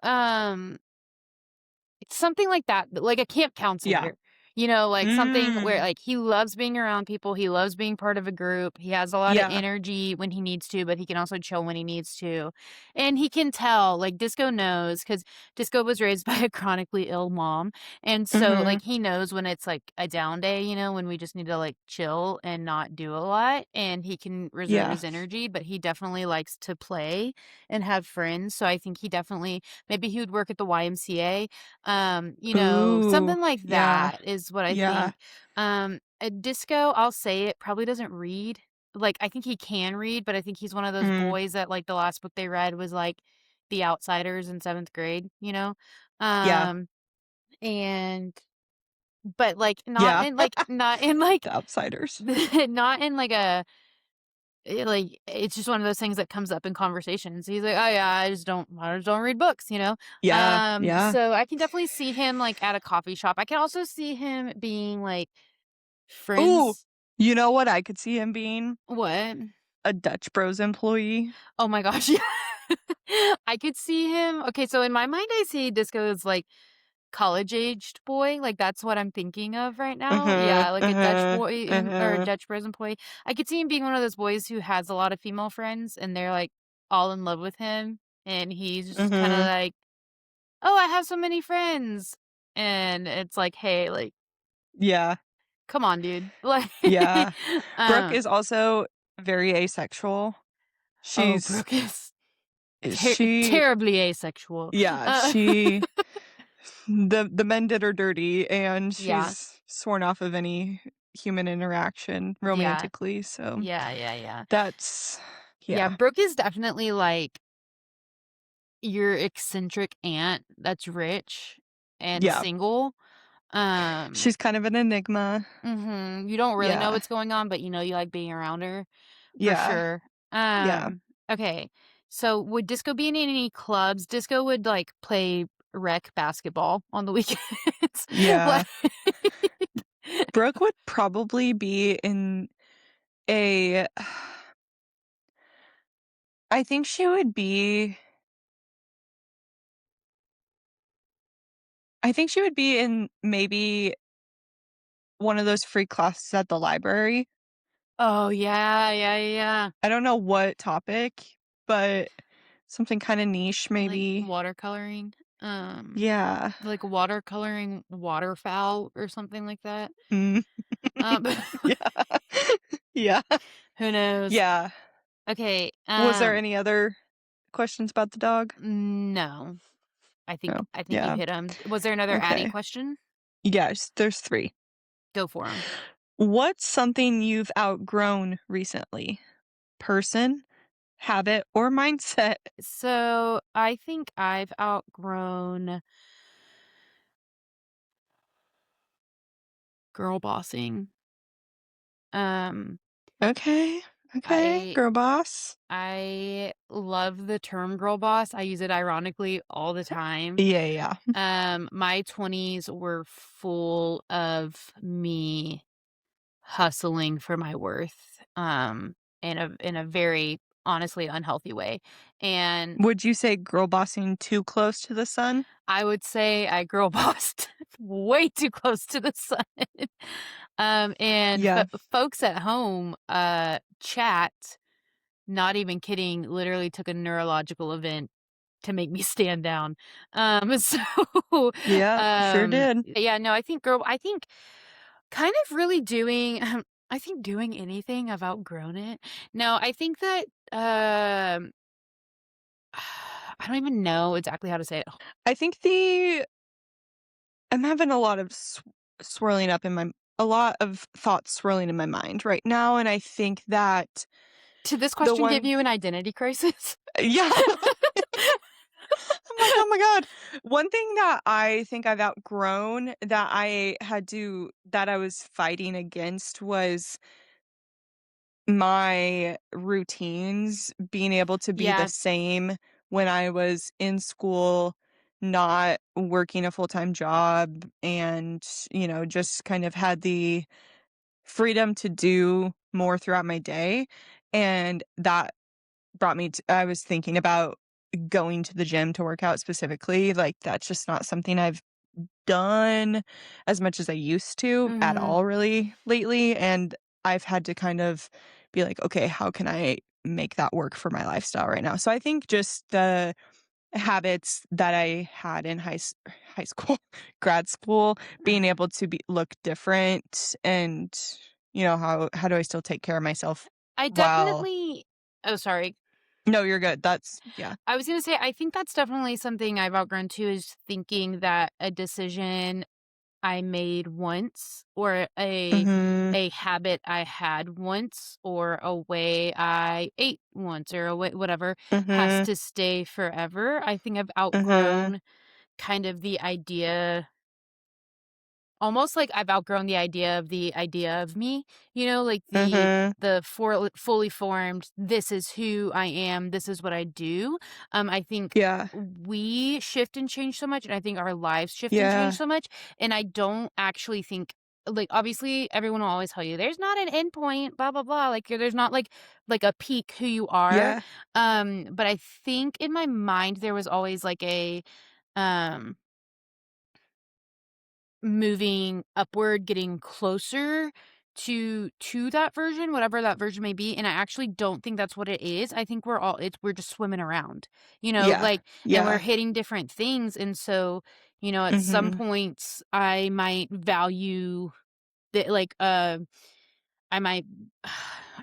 [SPEAKER 2] it's something like that, like a camp
[SPEAKER 1] Yeah.
[SPEAKER 2] counselor, you know, like something where
[SPEAKER 1] Mm.
[SPEAKER 2] like he loves being around people, he loves being part of a group, he has a lot of
[SPEAKER 1] Yeah.
[SPEAKER 2] energy when he needs to, but he can also chill when he needs to. And he can tell, like Disco knows, because Disco was raised by a chronically ill mom. And so
[SPEAKER 1] Mhm.
[SPEAKER 2] like he knows when it's like a down day, you know, when we just need to like chill and not do a lot. And he can reserve
[SPEAKER 1] Yeah.
[SPEAKER 2] his energy, but he definitely likes to play and have friends. So I think he definitely maybe he would work at the YMCA, you know,
[SPEAKER 1] Ooh.
[SPEAKER 2] something like
[SPEAKER 1] Yeah.
[SPEAKER 2] that is what I
[SPEAKER 1] Yeah.
[SPEAKER 2] think. A disco, I'll say it, probably doesn't read. Like, I think he can read, but I think he's one of those
[SPEAKER 1] Mm.
[SPEAKER 2] boys that, like, the last book they read was, like, The Outsiders in 7th grade, you know?
[SPEAKER 1] Yeah.
[SPEAKER 2] Um, and but, like,
[SPEAKER 1] Yeah.
[SPEAKER 2] not in, like
[SPEAKER 1] The Outsiders.
[SPEAKER 2] not in, like, a like, it's just one of those things that comes up in conversations. He's like, "Oh, yeah, I just don't read books," you know?
[SPEAKER 1] Yeah. Yeah.
[SPEAKER 2] So I can definitely see him, like, at a coffee shop. I can also see him being, like,
[SPEAKER 1] Ooh,
[SPEAKER 2] friends
[SPEAKER 1] you know what I could see him being?
[SPEAKER 2] what?
[SPEAKER 1] A Dutch Bros employee.
[SPEAKER 2] Oh my gosh, yeah. I could see him okay, so in my mind, I see Disco as, like, college-aged boy, like, that's what I'm thinking of right now.
[SPEAKER 1] Mhm.
[SPEAKER 2] Yeah, like a Dutch
[SPEAKER 1] Mhm.
[SPEAKER 2] boy in or a
[SPEAKER 1] Mhm.
[SPEAKER 2] Dutch bros employee. I could see him being one of those boys who has a lot of female friends, and they're, like, all in love with him, and he's just kinda
[SPEAKER 1] Mhm.
[SPEAKER 2] like, "Oh, I have so many friends." And it's like, "Hey, like,
[SPEAKER 1] Yeah.
[SPEAKER 2] come on, dude." Like,
[SPEAKER 1] Yeah. Brooke
[SPEAKER 2] uh,
[SPEAKER 1] is also very asexual.
[SPEAKER 2] oh,
[SPEAKER 1] She's
[SPEAKER 2] Brooke is
[SPEAKER 1] she
[SPEAKER 2] terribly asexual.
[SPEAKER 1] yeah,
[SPEAKER 2] Uh,
[SPEAKER 1] she the men did her dirty, and
[SPEAKER 2] yeah,
[SPEAKER 1] she's sworn off of any human interaction
[SPEAKER 2] yeah,
[SPEAKER 1] romantically, so
[SPEAKER 2] yeah.
[SPEAKER 1] that's
[SPEAKER 2] Yeah,
[SPEAKER 1] yeah.
[SPEAKER 2] Brooke is definitely, like, your eccentric aunt that's rich and
[SPEAKER 1] Yeah.
[SPEAKER 2] single. Um,
[SPEAKER 1] She's kind of an enigma.
[SPEAKER 2] you don't really know
[SPEAKER 1] Yeah.
[SPEAKER 2] what's going on, but you know you like being around her for
[SPEAKER 1] Yeah.
[SPEAKER 2] sure.
[SPEAKER 1] Yeah.
[SPEAKER 2] Okay. So, would Disco be in any clubs? Disco would, like, play rec basketball on the weekends. Like
[SPEAKER 1] Yeah. Brooke would probably be in a I think she would be I think she would be in maybe one of those free classes at the library.
[SPEAKER 2] Oh, yeah, yeah, yeah.
[SPEAKER 1] I don't know what topic, but something kinda niche
[SPEAKER 2] Like,
[SPEAKER 1] maybe.
[SPEAKER 2] watercoloring,
[SPEAKER 1] Yeah.
[SPEAKER 2] like, watercoloring waterfowl or something like that.
[SPEAKER 1] Mm.
[SPEAKER 2] Um,
[SPEAKER 1] Yeah. Yeah.
[SPEAKER 2] who knows?
[SPEAKER 1] Yeah.
[SPEAKER 2] Okay,
[SPEAKER 1] Was there any other questions about the dog?
[SPEAKER 2] no.
[SPEAKER 1] No.
[SPEAKER 2] I think you
[SPEAKER 1] Yeah.
[SPEAKER 2] hit him. Was there another Addie
[SPEAKER 1] Okay.
[SPEAKER 2] question?
[SPEAKER 1] Yes, there's 3.
[SPEAKER 2] Go for him.
[SPEAKER 1] What's something you've outgrown recently? Person, habit, or mindset?
[SPEAKER 2] So, I think I've outgrown girl bossing. Um,
[SPEAKER 1] Okay. Okay.
[SPEAKER 2] I
[SPEAKER 1] Girl boss.
[SPEAKER 2] I love the term girl boss. I use it ironically all the time.
[SPEAKER 1] Yeah, yeah.
[SPEAKER 2] My 20s were full of me hustling for my worth, in a very honestly unhealthy way. And
[SPEAKER 1] Would you say girl bossing too close to the sun?
[SPEAKER 2] I would say I girl bossed way too close to the sun. And
[SPEAKER 1] Yeah.
[SPEAKER 2] folks at home, chat, not even kidding, literally took a neurological event to make me stand down. So,
[SPEAKER 1] Yeah, sure did.
[SPEAKER 2] yeah, no, I think kind of really doing I think doing anything, I've outgrown it. No, I think that, I don't even know exactly how to say it.
[SPEAKER 1] I think I'm having a lot of swirling up in my a lot of thoughts swirling in my mind right now, and I think that
[SPEAKER 2] Did this
[SPEAKER 1] the
[SPEAKER 2] question give
[SPEAKER 1] one
[SPEAKER 2] you an identity crisis?
[SPEAKER 1] yeah. I'm like, "Oh my god." One thing that I think I've outgrown that I was fighting against was my routines being able to be the
[SPEAKER 2] Yeah.
[SPEAKER 1] same when I was in school, not working a full-time job, and, just kind of had the freedom to do more throughout my day, and that brought me to I was thinking about going to the gym to work out specifically, like, that's just not something I've done as much as I used to at
[SPEAKER 2] Mhm.
[SPEAKER 1] all really lately, and I've had to kind of be like, "Okay, how can I make that work for my lifestyle right now?" So I think just the habits that I had in high school, grad school, being
[SPEAKER 2] Mhm.
[SPEAKER 1] able to be look different and, how do I still take care of myself
[SPEAKER 2] I
[SPEAKER 1] while
[SPEAKER 2] definitely Oh, sorry.
[SPEAKER 1] No, you're good. That's yeah.
[SPEAKER 2] I was gonna say, I think that's definitely something I've outgrown too, is thinking that a decision I made once, or
[SPEAKER 1] Mhm.
[SPEAKER 2] a habit I had once, or a way I ate once, or a way whatever, has
[SPEAKER 1] Mhm.
[SPEAKER 2] to stay forever. I think I've
[SPEAKER 1] Mhm.
[SPEAKER 2] outgrown kind of the idea. Almost like I've outgrown the idea of me, like
[SPEAKER 1] Mhm.
[SPEAKER 2] fully formed, "This is who I am, this is what I do." I think
[SPEAKER 1] Yeah.
[SPEAKER 2] we shift and change so much, and I think our lives shift and change
[SPEAKER 1] Yeah.
[SPEAKER 2] so much, and I don't actually think, like, obviously, everyone will always tell you, "There's not an end point, blah, blah, blah," like, there's not, like, a peak who you are,
[SPEAKER 1] Yeah.
[SPEAKER 2] but I think in my mind, there was always, like, um moving upward, getting closer to that version, whatever that version may be, and I actually don't think that's what it is. I think we're just swimming around,
[SPEAKER 1] Yeah.
[SPEAKER 2] like, and we're
[SPEAKER 1] Yeah.
[SPEAKER 2] hitting different things, and so, at some
[SPEAKER 1] Mhm.
[SPEAKER 2] points, I might value the like, I might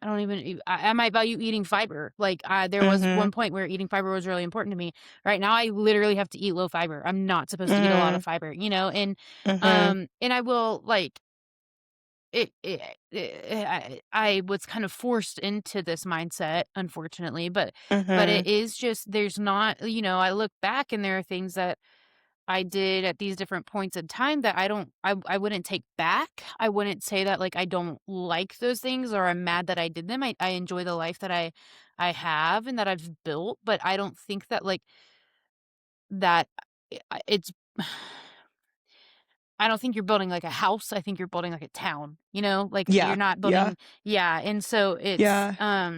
[SPEAKER 2] I don't even I might value eating fiber. Like, there was one
[SPEAKER 1] Mhm.
[SPEAKER 2] point where eating fiber was really important to me. Right now, I literally have to eat low fiber. I'm not supposed to eat a lot of
[SPEAKER 1] Mhm.
[SPEAKER 2] fiber,
[SPEAKER 1] Mhm.
[SPEAKER 2] and I will, like, I was kind of forced into this mindset, unfortunately, but it
[SPEAKER 1] Mhm.
[SPEAKER 2] is just, there's not, I look back and there are things that I did at these different points in time that I wouldn't take back. I wouldn't say that, like, I don't like those things or I'm mad that I did them. I enjoy the life that I have and that I've built, but I don't think that, like, that it's I don't think you're building, like, a house, I think you're building, like, a town, you know? Like, you're
[SPEAKER 1] Yeah,
[SPEAKER 2] not
[SPEAKER 1] yeah,
[SPEAKER 2] building. Yeah, and so it's,
[SPEAKER 1] yeah.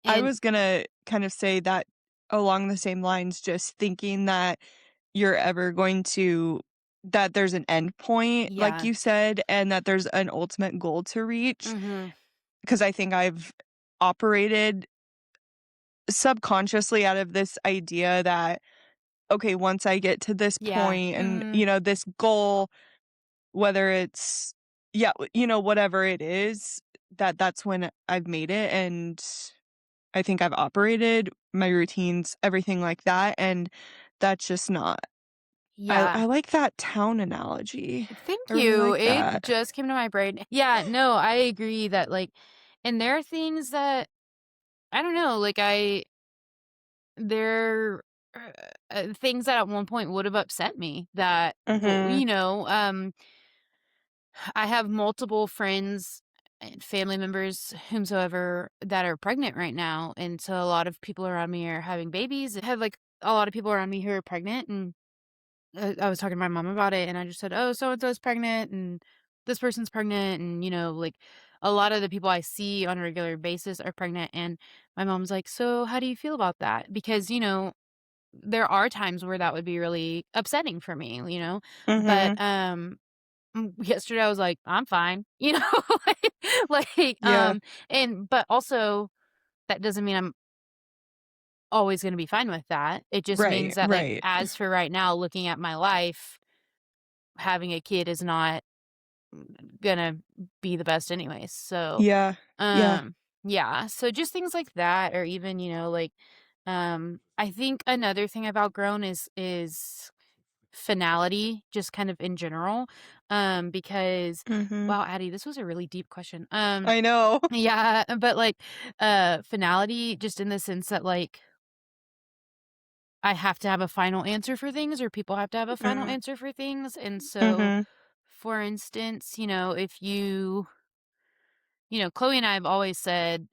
[SPEAKER 1] I
[SPEAKER 2] and
[SPEAKER 1] was gonna kind of say that along the same lines, just thinking that you're ever going to that there's an end point, like
[SPEAKER 2] yeah.
[SPEAKER 1] you said, and that there's an ultimate goal to reach.
[SPEAKER 2] Mhm.
[SPEAKER 1] Because I think I've operated subconsciously out of this idea that, okay, once I get to this
[SPEAKER 2] Yeah.
[SPEAKER 1] point and,
[SPEAKER 2] Mhm.
[SPEAKER 1] this goal, whether it's yeah, whatever it is, that's when I've made it, and I think I've operated my routines, everything like that, and that's just not I
[SPEAKER 2] Yeah.
[SPEAKER 1] like that town analogy.
[SPEAKER 2] Thank
[SPEAKER 1] I really
[SPEAKER 2] you.
[SPEAKER 1] like
[SPEAKER 2] It
[SPEAKER 1] that.
[SPEAKER 2] just came to my brain. Yeah, no, I agree that, like, and there are things that I don't know, like, there things that at one point would have upset me that
[SPEAKER 1] Mhm,
[SPEAKER 2] I have multiple friends and family members whomsoever that are pregnant right now, and so a lot of people around me are having babies. I have, like, a lot of people around me who are pregnant, and I was talking to my mom about it, and I just said, "Oh, so and so's pregnant, and this person's pregnant," and like, a lot of the people I see on a regular basis are pregnant, and my mom's like, "So how do you feel about that?" Because there are times where that would be really upsetting for me, but
[SPEAKER 1] mhm,
[SPEAKER 2] yesterday I was like, "I'm fine," like,
[SPEAKER 1] yeah,
[SPEAKER 2] and but also that doesn't mean I'm always gonna be fine with that. It just means
[SPEAKER 1] right,
[SPEAKER 2] that, like,
[SPEAKER 1] right.
[SPEAKER 2] as for right now, looking at my life, having a kid is not gonna be the best anyways. So,
[SPEAKER 1] Yeah, yeah,
[SPEAKER 2] um, yeah. So just things like that, or even, like, I think another thing I've outgrown is finality, just kind of in general. Because
[SPEAKER 1] mhm.
[SPEAKER 2] wow, Addie, this was a really deep question.
[SPEAKER 1] I know.
[SPEAKER 2] Yeah, but like, finality, just in the sense that, like, I have to have a final answer for things, or people have to have a final
[SPEAKER 1] Mm,
[SPEAKER 2] answer for things. And so,
[SPEAKER 1] mhm,
[SPEAKER 2] for instance, if Chloe and I have always said,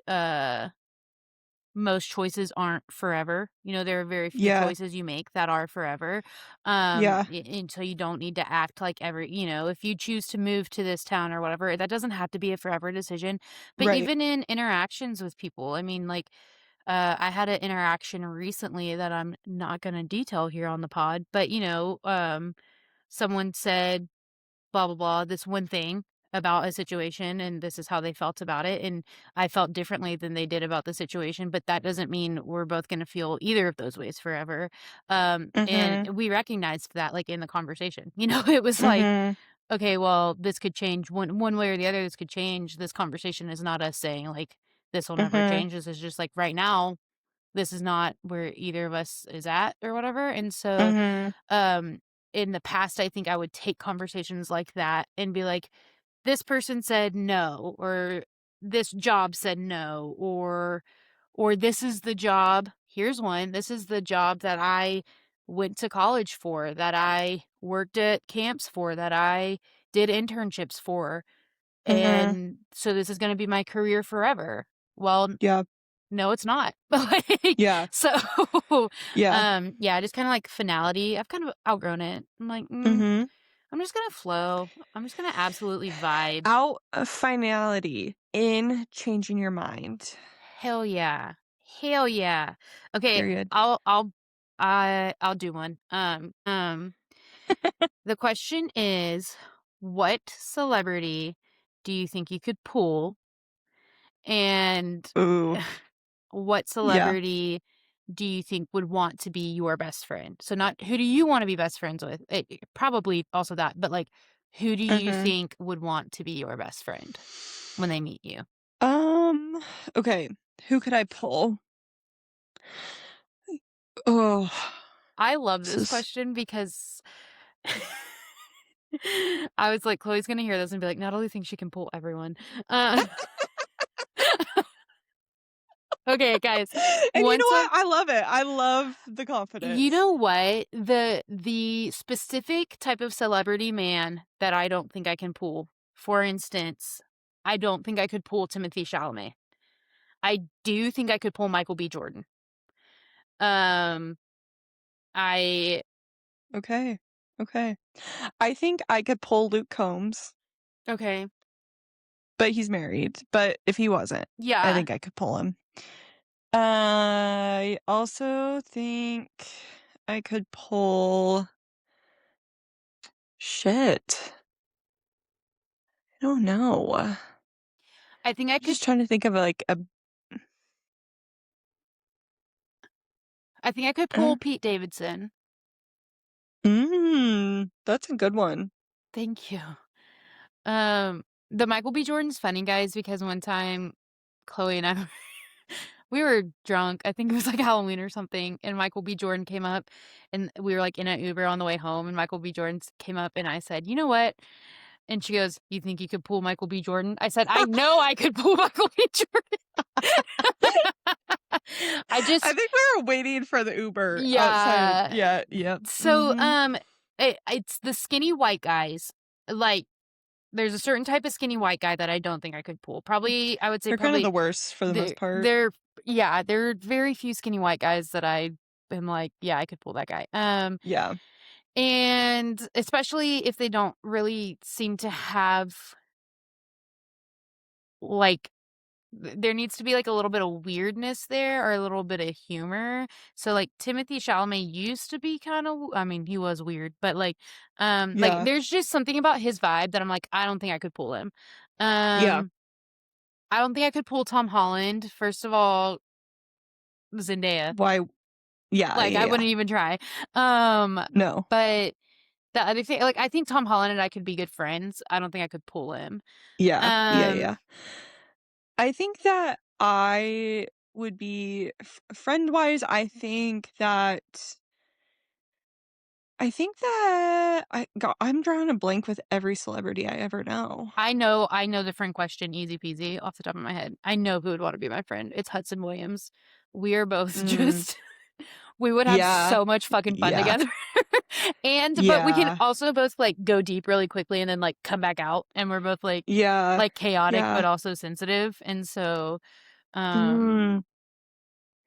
[SPEAKER 2] most choices aren't forever. There are very few
[SPEAKER 1] yeah,
[SPEAKER 2] choices you make that are forever.
[SPEAKER 1] yeah,
[SPEAKER 2] And so you don't need to act like if you choose to move to this town or whatever, that doesn't have to be a forever decision. But
[SPEAKER 1] right,
[SPEAKER 2] even in interactions with people, I mean, like, I had an interaction recently that I'm not going to detail here on the pod, but someone said blah blah blah this one thing about a situation, and this is how they felt about it, and I felt differently than they did about the situation, but that doesn't mean we're both going to feel either of those ways forever. And
[SPEAKER 1] mhm,
[SPEAKER 2] we recognized that, like, in the conversation. It was like,
[SPEAKER 1] mhm,
[SPEAKER 2] okay, well, this could change one way or the other. This could change. This conversation is not us saying, like, this will never
[SPEAKER 1] mhm,
[SPEAKER 2] change. This is just like, right now this is not where either of us is at or whatever. And so,
[SPEAKER 1] mhm,
[SPEAKER 2] um, in the past, I think I would take conversations like that and be like, this person said no, or this job said no, or this is the job. Here's one. This is the job that I went to college for, that I worked at camps for, that I did internships for.
[SPEAKER 1] mhm,
[SPEAKER 2] And so this is going to be my career forever. Well,
[SPEAKER 1] yeah,
[SPEAKER 2] no, it's not. Like,
[SPEAKER 1] yeah,
[SPEAKER 2] so,
[SPEAKER 1] yeah,
[SPEAKER 2] yeah, just kinda like finality. I've kind of outgrown it. I'm like,
[SPEAKER 1] mhm.
[SPEAKER 2] I'm just gonna flow. I'm just gonna absolutely vibe.
[SPEAKER 1] Out of finality in changing your mind.
[SPEAKER 2] Hell yeah. Hell yeah. Okay,
[SPEAKER 1] Period.
[SPEAKER 2] I'll do one. The question is, what celebrity do you think you could pull? And
[SPEAKER 1] Ooh,
[SPEAKER 2] what
[SPEAKER 1] yeah,
[SPEAKER 2] celebrity do you think would want to be your best friend? So not who do you wanna be best friends with? Probably also that, but, like, who do you
[SPEAKER 1] mhm.
[SPEAKER 2] think would want to be your best friend when they meet you?
[SPEAKER 1] Um, okay, who could I pull? Oh,
[SPEAKER 2] I love
[SPEAKER 1] this
[SPEAKER 2] this
[SPEAKER 1] is
[SPEAKER 2] question because I was like, "Chloe's gonna hear this and be like, Natalie thinks she can pull everyone." Uh, Okay, guys,
[SPEAKER 1] And you know
[SPEAKER 2] one
[SPEAKER 1] what?
[SPEAKER 2] time
[SPEAKER 1] I love it. I love the
[SPEAKER 2] you
[SPEAKER 1] confidence.
[SPEAKER 2] know what? The specific type of celebrity man that I don't think I can pull, for instance, I don't think I could pull Timothy Chalamet. I do think I could pull Michael B. Jordan. Um, I
[SPEAKER 1] Okay. Okay. I think I could pull Luke Combs,
[SPEAKER 2] okay.
[SPEAKER 1] but he's married. But if he wasn't, I
[SPEAKER 2] Yeah.
[SPEAKER 1] think I could pull him. I also think I could pull shit. I don't know. I'm
[SPEAKER 2] I think I could
[SPEAKER 1] just trying to think of like a
[SPEAKER 2] I think I could
[SPEAKER 1] uh,
[SPEAKER 2] pull Pete Davidson.
[SPEAKER 1] that's a good one.
[SPEAKER 2] Thank you. The Michael B. Jordan's funny, guys, because one time Chloe and I we were drunk. I think it was like Halloween or something, and Michael B. Jordan came up, and we were like in an Uber on the way home, and Michael B. Jordan came up, and I said, "You know what?" And she goes, "You think you could pull Michael B. Jordan?" I said, "I know I could pull Michael B. Jordan." I
[SPEAKER 1] I
[SPEAKER 2] just,
[SPEAKER 1] think we were waiting for the Uber outside.
[SPEAKER 2] yeah.
[SPEAKER 1] Yeah, yep.
[SPEAKER 2] So, it's the skinny white guys. Like, there's a certain type of skinny white guy that I don't think I could pull. Probably, I would say
[SPEAKER 1] They're kind of
[SPEAKER 2] probably
[SPEAKER 1] the worst for the most
[SPEAKER 2] there
[SPEAKER 1] part.
[SPEAKER 2] there yeah, there are very few skinny white guys that I am like, "Yeah, I could pull that guy."
[SPEAKER 1] Yeah.
[SPEAKER 2] And especially if they don't really seem to have, like there needs to be, like, a little bit of weirdness there or a little bit of humor. So, like, Timothy Chalamet used to be kinda I mean, he was weird, but,
[SPEAKER 1] Yeah.
[SPEAKER 2] there's just something about his vibe that I'm like, I don't think I could pull him.
[SPEAKER 1] Yeah.
[SPEAKER 2] Um, I don't think I could pull Tom Holland. First of all, Zendaya.
[SPEAKER 1] Why yeah,
[SPEAKER 2] Like,
[SPEAKER 1] yeah,
[SPEAKER 2] I
[SPEAKER 1] yeah.
[SPEAKER 2] wouldn't even try. Um,
[SPEAKER 1] No.
[SPEAKER 2] but the other thing like, I think Tom Holland and I could be good friends. I don't think I could pull him.
[SPEAKER 1] Yeah. Yeah,
[SPEAKER 2] Um,
[SPEAKER 1] yeah. I think that I would be friend-wise, I think that I'm drawing a blank with every celebrity I ever know.
[SPEAKER 2] I know the friend question easy peasy off the top of my head. I know who would wanna be my friend. It's Hudson Williams. We are both
[SPEAKER 1] Mm,
[SPEAKER 2] just we would have
[SPEAKER 1] yeah.
[SPEAKER 2] so much fucking fun
[SPEAKER 1] Yeah.
[SPEAKER 2] together. But we can
[SPEAKER 1] Yeah.
[SPEAKER 2] also both, like, go deep really quickly and then, like, come back out, and we're both,
[SPEAKER 1] Yeah.
[SPEAKER 2] chaotic, but
[SPEAKER 1] Yeah.
[SPEAKER 2] also sensitive, and so, um
[SPEAKER 1] Mm,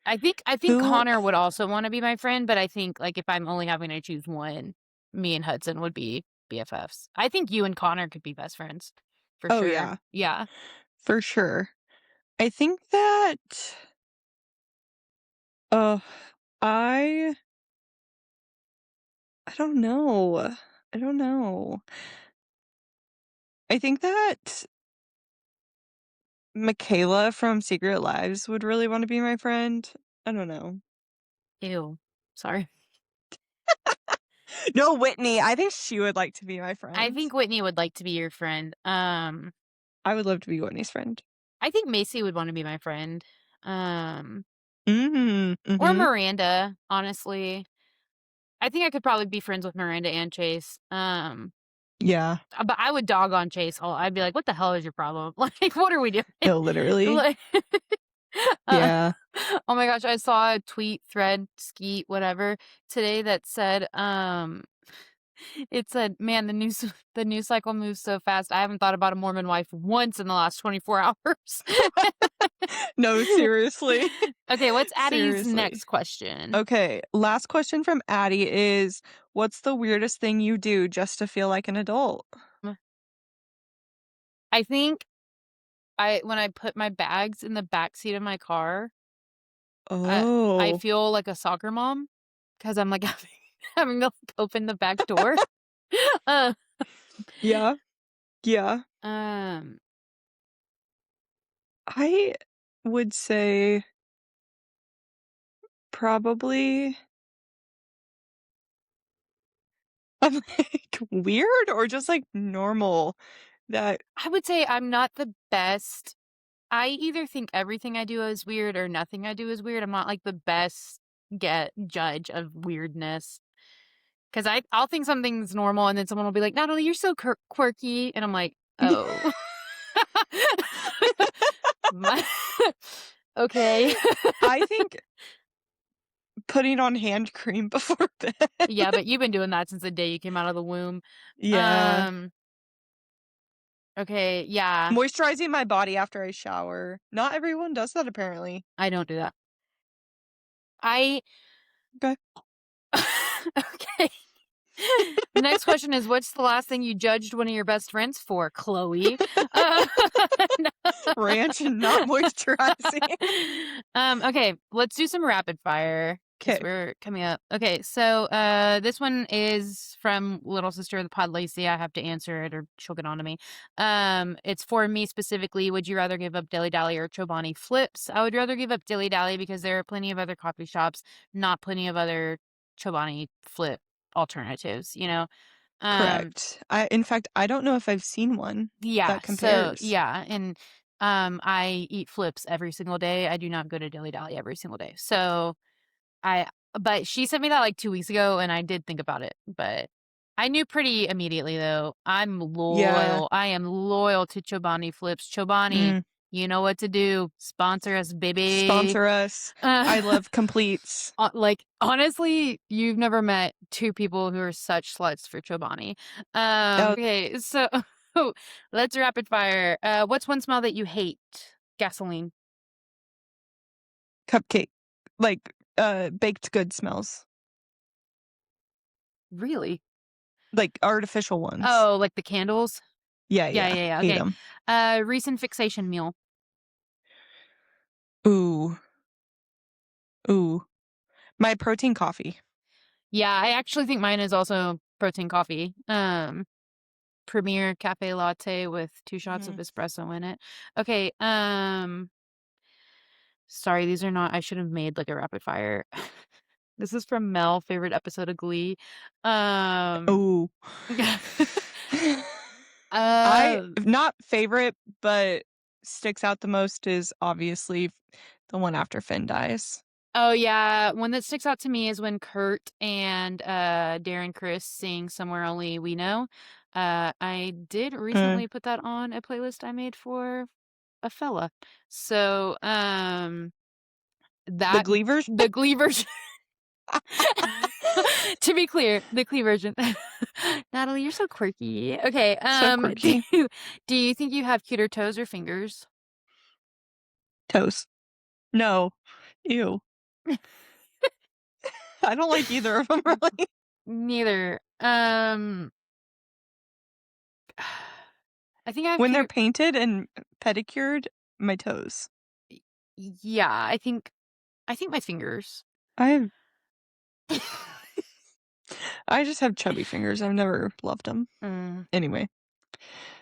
[SPEAKER 2] I think
[SPEAKER 1] who
[SPEAKER 2] Connor would also wanna be my friend, but I think, like, if I'm only having to choose one, me and Hudson would be BFFs. I think you and Connor could be best friends, for
[SPEAKER 1] Oh,
[SPEAKER 2] sure.
[SPEAKER 1] yeah.
[SPEAKER 2] Yeah.
[SPEAKER 1] For sure. I think that, uh, I I don't know. I don't know. I think that Michaela from Secret Lives would really wanna be my friend. I don't know.
[SPEAKER 2] Ew. Sorry.
[SPEAKER 1] No, Whitney, I think she would like to be my
[SPEAKER 2] I
[SPEAKER 1] friend.
[SPEAKER 2] think Whitney would like to be your friend.
[SPEAKER 1] I would love to be Whitney's friend.
[SPEAKER 2] I think Macy would wanna be my friend. Um, or
[SPEAKER 1] Mhm.
[SPEAKER 2] Miranda, honestly. I think I could probably be friends with Miranda and Chase.
[SPEAKER 1] Yeah.
[SPEAKER 2] But I would dog on Chase. I'd be like, "What the hell is your problem? Like, what are we doing?"
[SPEAKER 1] No, literally.
[SPEAKER 2] Like, uh,
[SPEAKER 1] Yeah.
[SPEAKER 2] oh my gosh, I saw a tweet, thread, skeet, whatever, today that said, it said, "Man, the news cycle moves so fast. I haven't thought about a Mormon wife once in the last 24 hours."
[SPEAKER 1] No, seriously.
[SPEAKER 2] Okay, what's Addie's
[SPEAKER 1] Seriously.
[SPEAKER 2] next question?
[SPEAKER 1] Okay, last question from Addie is, "What's the weirdest thing you do just to feel like an adult?"
[SPEAKER 2] I think I when I put my bags in the back seat of my car, I
[SPEAKER 1] Oh.
[SPEAKER 2] feel like a soccer mom because 'cause I'm, like, having to, like, open the back door. Uh,
[SPEAKER 1] Yeah. Yeah.
[SPEAKER 2] um,
[SPEAKER 1] I would say probably I'm like weird or just like normal that
[SPEAKER 2] I would say I'm not the best. I either think everything I do is weird or nothing I do is weird. I'm not, like, the best get judge of weirdness because I'll think something's normal, and then someone will be like, "Natalie, you're so quirky," and I'm like, "Oh." My Okay.
[SPEAKER 1] I think putting on hand cream before bed.
[SPEAKER 2] Yeah, but you've been doing that since the day you came out of the womb.
[SPEAKER 1] Yeah.
[SPEAKER 2] Um, okay, yeah.
[SPEAKER 1] Moisturizing my body after I shower. Not everyone does that apparently.
[SPEAKER 2] I don't do that. I
[SPEAKER 1] Okay.
[SPEAKER 2] okay. The next question is, what's the last thing you judged one of your best friends for, Chloe? Uh,
[SPEAKER 1] Ranch and not moisturizing.
[SPEAKER 2] okay, let's do some rapid fire because
[SPEAKER 1] Okay.
[SPEAKER 2] we're coming up. Okay, so this one is from little sister of the pod, Lacey. I have to answer it, or she'll get on to me. It's for me specifically. Would you rather give up Dilly Dally or Chobani Flips? I would rather give up Dilly Dally because there are plenty of other coffee shops, not plenty of other Chobani Flip alternatives.
[SPEAKER 1] Correct. In fact, I don't know if I've seen one
[SPEAKER 2] Yeah,
[SPEAKER 1] that compares.
[SPEAKER 2] and I eat flips every single day. I do not go to Dilly Dally every single day. So I but she sent me that like 2 weeks ago and I did think about it, but I knew pretty immediately though. I'm
[SPEAKER 1] Yeah.
[SPEAKER 2] loyal. I am loyal to Chobani Flips. Chobani,
[SPEAKER 1] Mm.
[SPEAKER 2] you know what to do. Sponsor us, baby.
[SPEAKER 1] Sponsor us.
[SPEAKER 2] Uh,
[SPEAKER 1] I love completes.
[SPEAKER 2] like honestly, you've never met two people who are such sluts for Chobani.
[SPEAKER 1] Oh,
[SPEAKER 2] Okay, so let's rapid fire. What's one smell that you hate? Gasoline.
[SPEAKER 1] cupcake. Like, baked good smells.
[SPEAKER 2] Really?
[SPEAKER 1] Like artificial ones.
[SPEAKER 2] Oh, like the candles?
[SPEAKER 1] Yeah,
[SPEAKER 2] Yeah,
[SPEAKER 1] yeah.
[SPEAKER 2] yeah, yeah.
[SPEAKER 1] Hate
[SPEAKER 2] Okay.
[SPEAKER 1] them.
[SPEAKER 2] Recent fixation meal.
[SPEAKER 1] Ooh. Ooh. My protein coffee.
[SPEAKER 2] Yeah, I actually think mine is also protein coffee. Premier cafe latte with 2 shots of
[SPEAKER 1] Mhm.
[SPEAKER 2] espresso in it. Okay, sorry, these are not I should have made like a rapid fire. This is from Mel, favorite episode of Glee. Um,
[SPEAKER 1] Ooh. I
[SPEAKER 2] uh,
[SPEAKER 1] not favorite, but sticks out the most is obviously the one after Finn dies.
[SPEAKER 2] oh yeah, one that sticks out to me is when Kurt and Darren Chris sing Somewhere Only We Know. I did
[SPEAKER 1] Mm.
[SPEAKER 2] recently put that on a playlist I made for a fella. So,
[SPEAKER 1] The
[SPEAKER 2] that
[SPEAKER 1] Glee version?
[SPEAKER 2] the Glee version. To be clear, the Glee version. Natalie, you're so quirky. Okay,
[SPEAKER 1] So
[SPEAKER 2] do
[SPEAKER 1] quirky.
[SPEAKER 2] you think you have cuter toes or fingers?
[SPEAKER 1] Toast. No. Ew. I don't like either of them really.
[SPEAKER 2] Neither. I think I have
[SPEAKER 1] When they're
[SPEAKER 2] cuter.
[SPEAKER 1] painted and pedicured, my toes.
[SPEAKER 2] Yeah, I think my fingers.
[SPEAKER 1] I have I just have chubby fingers. I've never loved them.
[SPEAKER 2] Mm,
[SPEAKER 1] Anyway,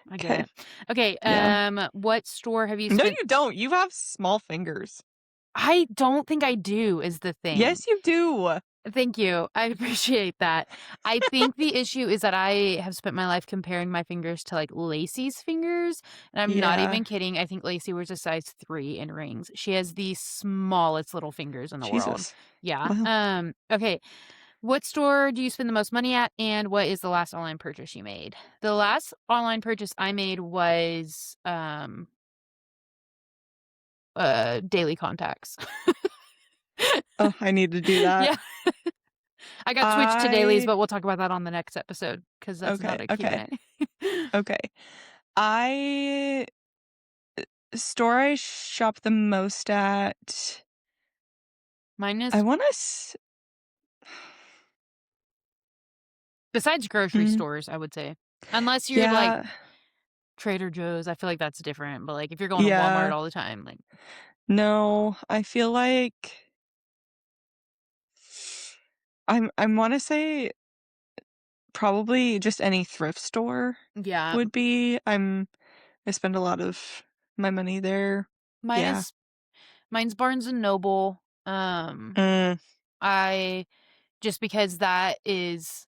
[SPEAKER 2] I get
[SPEAKER 1] okay.
[SPEAKER 2] it. Okay,
[SPEAKER 1] Yeah.
[SPEAKER 2] what store have you
[SPEAKER 1] No,
[SPEAKER 2] spent
[SPEAKER 1] you don't. You have small fingers.
[SPEAKER 2] I don't think I do is the thing.
[SPEAKER 1] Yes, you do.
[SPEAKER 2] Thank you. I appreciate that. I think the issue is that I have spent my life comparing my fingers to like Lacey's fingers. And I'm not
[SPEAKER 1] Yeah.
[SPEAKER 2] even kidding. I think Lacey wears a size 3 in rings. She has the smallest little fingers in the world.
[SPEAKER 1] Jesus.
[SPEAKER 2] Yeah.
[SPEAKER 1] Well,
[SPEAKER 2] Okay. What store do you spend the most money at and what is the last online purchase you made? The last online purchase I made was daily contacts.
[SPEAKER 1] oh, I need to do that.
[SPEAKER 2] Yeah. I got switched to dailies,
[SPEAKER 1] I
[SPEAKER 2] but we'll talk about that on the next episode because that's
[SPEAKER 1] okay,
[SPEAKER 2] not a
[SPEAKER 1] okay,
[SPEAKER 2] Q&A.
[SPEAKER 1] okay. I store I shop the most at.
[SPEAKER 2] Mine
[SPEAKER 1] I
[SPEAKER 2] is
[SPEAKER 1] want to.
[SPEAKER 2] besides grocery
[SPEAKER 1] Mm,
[SPEAKER 2] stores, I would say. Unless you're like
[SPEAKER 1] yeah,
[SPEAKER 2] Trader Joe's, I feel like that's different, but like if you're going to Walmart
[SPEAKER 1] yeah.
[SPEAKER 2] all the time, like
[SPEAKER 1] No, I feel like I want to say probably just any thrift store
[SPEAKER 2] yeah,
[SPEAKER 1] would be. I spend a lot of my money there.
[SPEAKER 2] mine
[SPEAKER 1] Yeah.
[SPEAKER 2] is mine's Barnes and Noble.
[SPEAKER 1] Mm,
[SPEAKER 2] I just because that is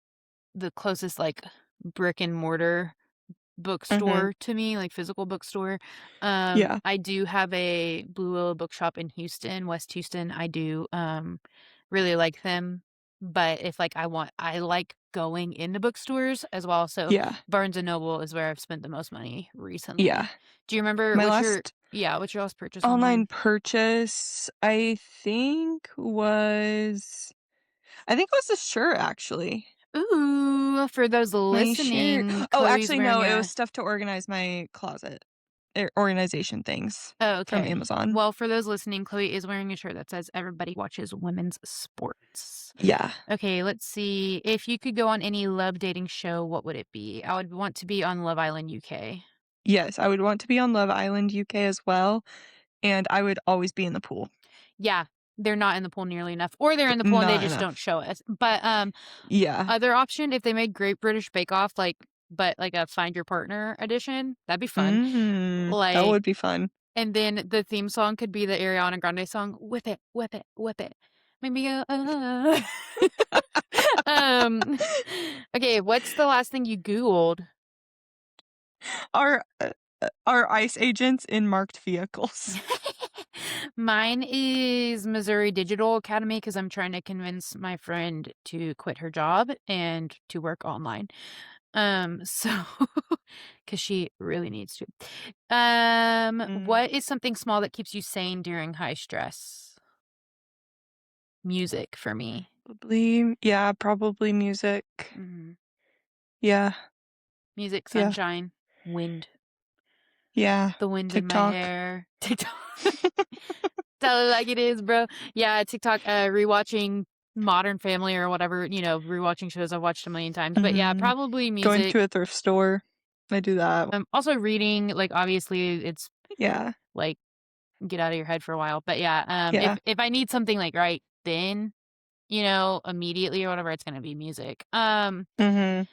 [SPEAKER 2] the closest like brick and mortar
[SPEAKER 1] mhm.
[SPEAKER 2] bookstore to me, like physical bookstore.
[SPEAKER 1] Yeah.
[SPEAKER 2] I do have a Blue Willow bookshop in Houston, West Houston. I do really like them. but if, like, I like going into bookstores as well, so
[SPEAKER 1] Yeah.
[SPEAKER 2] Barnes& and Noble is where I've spent the most money
[SPEAKER 1] Yeah.
[SPEAKER 2] recently. Do you remember
[SPEAKER 1] My
[SPEAKER 2] what's your
[SPEAKER 1] last
[SPEAKER 2] yeah, what's your last purchase
[SPEAKER 1] online
[SPEAKER 2] online?
[SPEAKER 1] purchase, I think it was a shirt, actually.
[SPEAKER 2] Ooh, for those
[SPEAKER 1] My shirt.
[SPEAKER 2] listening,
[SPEAKER 1] Oh,
[SPEAKER 2] Chloe's
[SPEAKER 1] actually,
[SPEAKER 2] wearing
[SPEAKER 1] no, it was
[SPEAKER 2] a
[SPEAKER 1] stuff to organize my closet. Organization things
[SPEAKER 2] oh,
[SPEAKER 1] from
[SPEAKER 2] okay.
[SPEAKER 1] Amazon.
[SPEAKER 2] Well, for those listening, Chloe is wearing a shirt that says "Everybody watches women's sports."
[SPEAKER 1] Yeah.
[SPEAKER 2] Okay, let's see. If you could go on any love dating show, what would it be? I would want to be on Love Island UK.
[SPEAKER 1] Yes, I would want to be on Love Island UK as well, and I would always be in the pool.
[SPEAKER 2] Yeah, they're not in the pool nearly enough, or they're in the pool and they
[SPEAKER 1] Not
[SPEAKER 2] just don't
[SPEAKER 1] enough.
[SPEAKER 2] show us. But,
[SPEAKER 1] Yeah.
[SPEAKER 2] other option, if they made Great British Bake Off, like but like a Find Your Partner edition, that'd be fun.
[SPEAKER 1] That
[SPEAKER 2] Like
[SPEAKER 1] would be fun.
[SPEAKER 2] and then the theme song could be the Ariana Grande song, "Whip it, whip it, whip it, make me go, ah." Um, okay, what's the last thing you Googled?
[SPEAKER 1] Are ICE agents in marked vehicles?
[SPEAKER 2] Mine is Missouri Digital Academy because I'm trying to convince my friend to quit her job and to work online. So because she really needs to.
[SPEAKER 1] Mm,
[SPEAKER 2] What is something small that keeps you sane during high stress? Music for me.
[SPEAKER 1] probably music.
[SPEAKER 2] Mhm.
[SPEAKER 1] Yeah,
[SPEAKER 2] Music,
[SPEAKER 1] yeah,
[SPEAKER 2] sunshine, wind,
[SPEAKER 1] yeah.
[SPEAKER 2] the wind in my
[SPEAKER 1] TikTok.
[SPEAKER 2] hair. TikTok. Tell it like it is, bro. Yeah, TikTok, rewatching Modern Family or whatever, rewatching shows I've watched a million times. But yeah,
[SPEAKER 1] Mhm.
[SPEAKER 2] probably
[SPEAKER 1] Going
[SPEAKER 2] music.
[SPEAKER 1] to a thrift store. I do that.
[SPEAKER 2] Also reading, like obviously it's
[SPEAKER 1] Yeah,
[SPEAKER 2] like get out of your head for a while. But yeah, if
[SPEAKER 1] yeah.
[SPEAKER 2] if I need something like right then, immediately or whatever, it's gonna be music.
[SPEAKER 1] Mhm.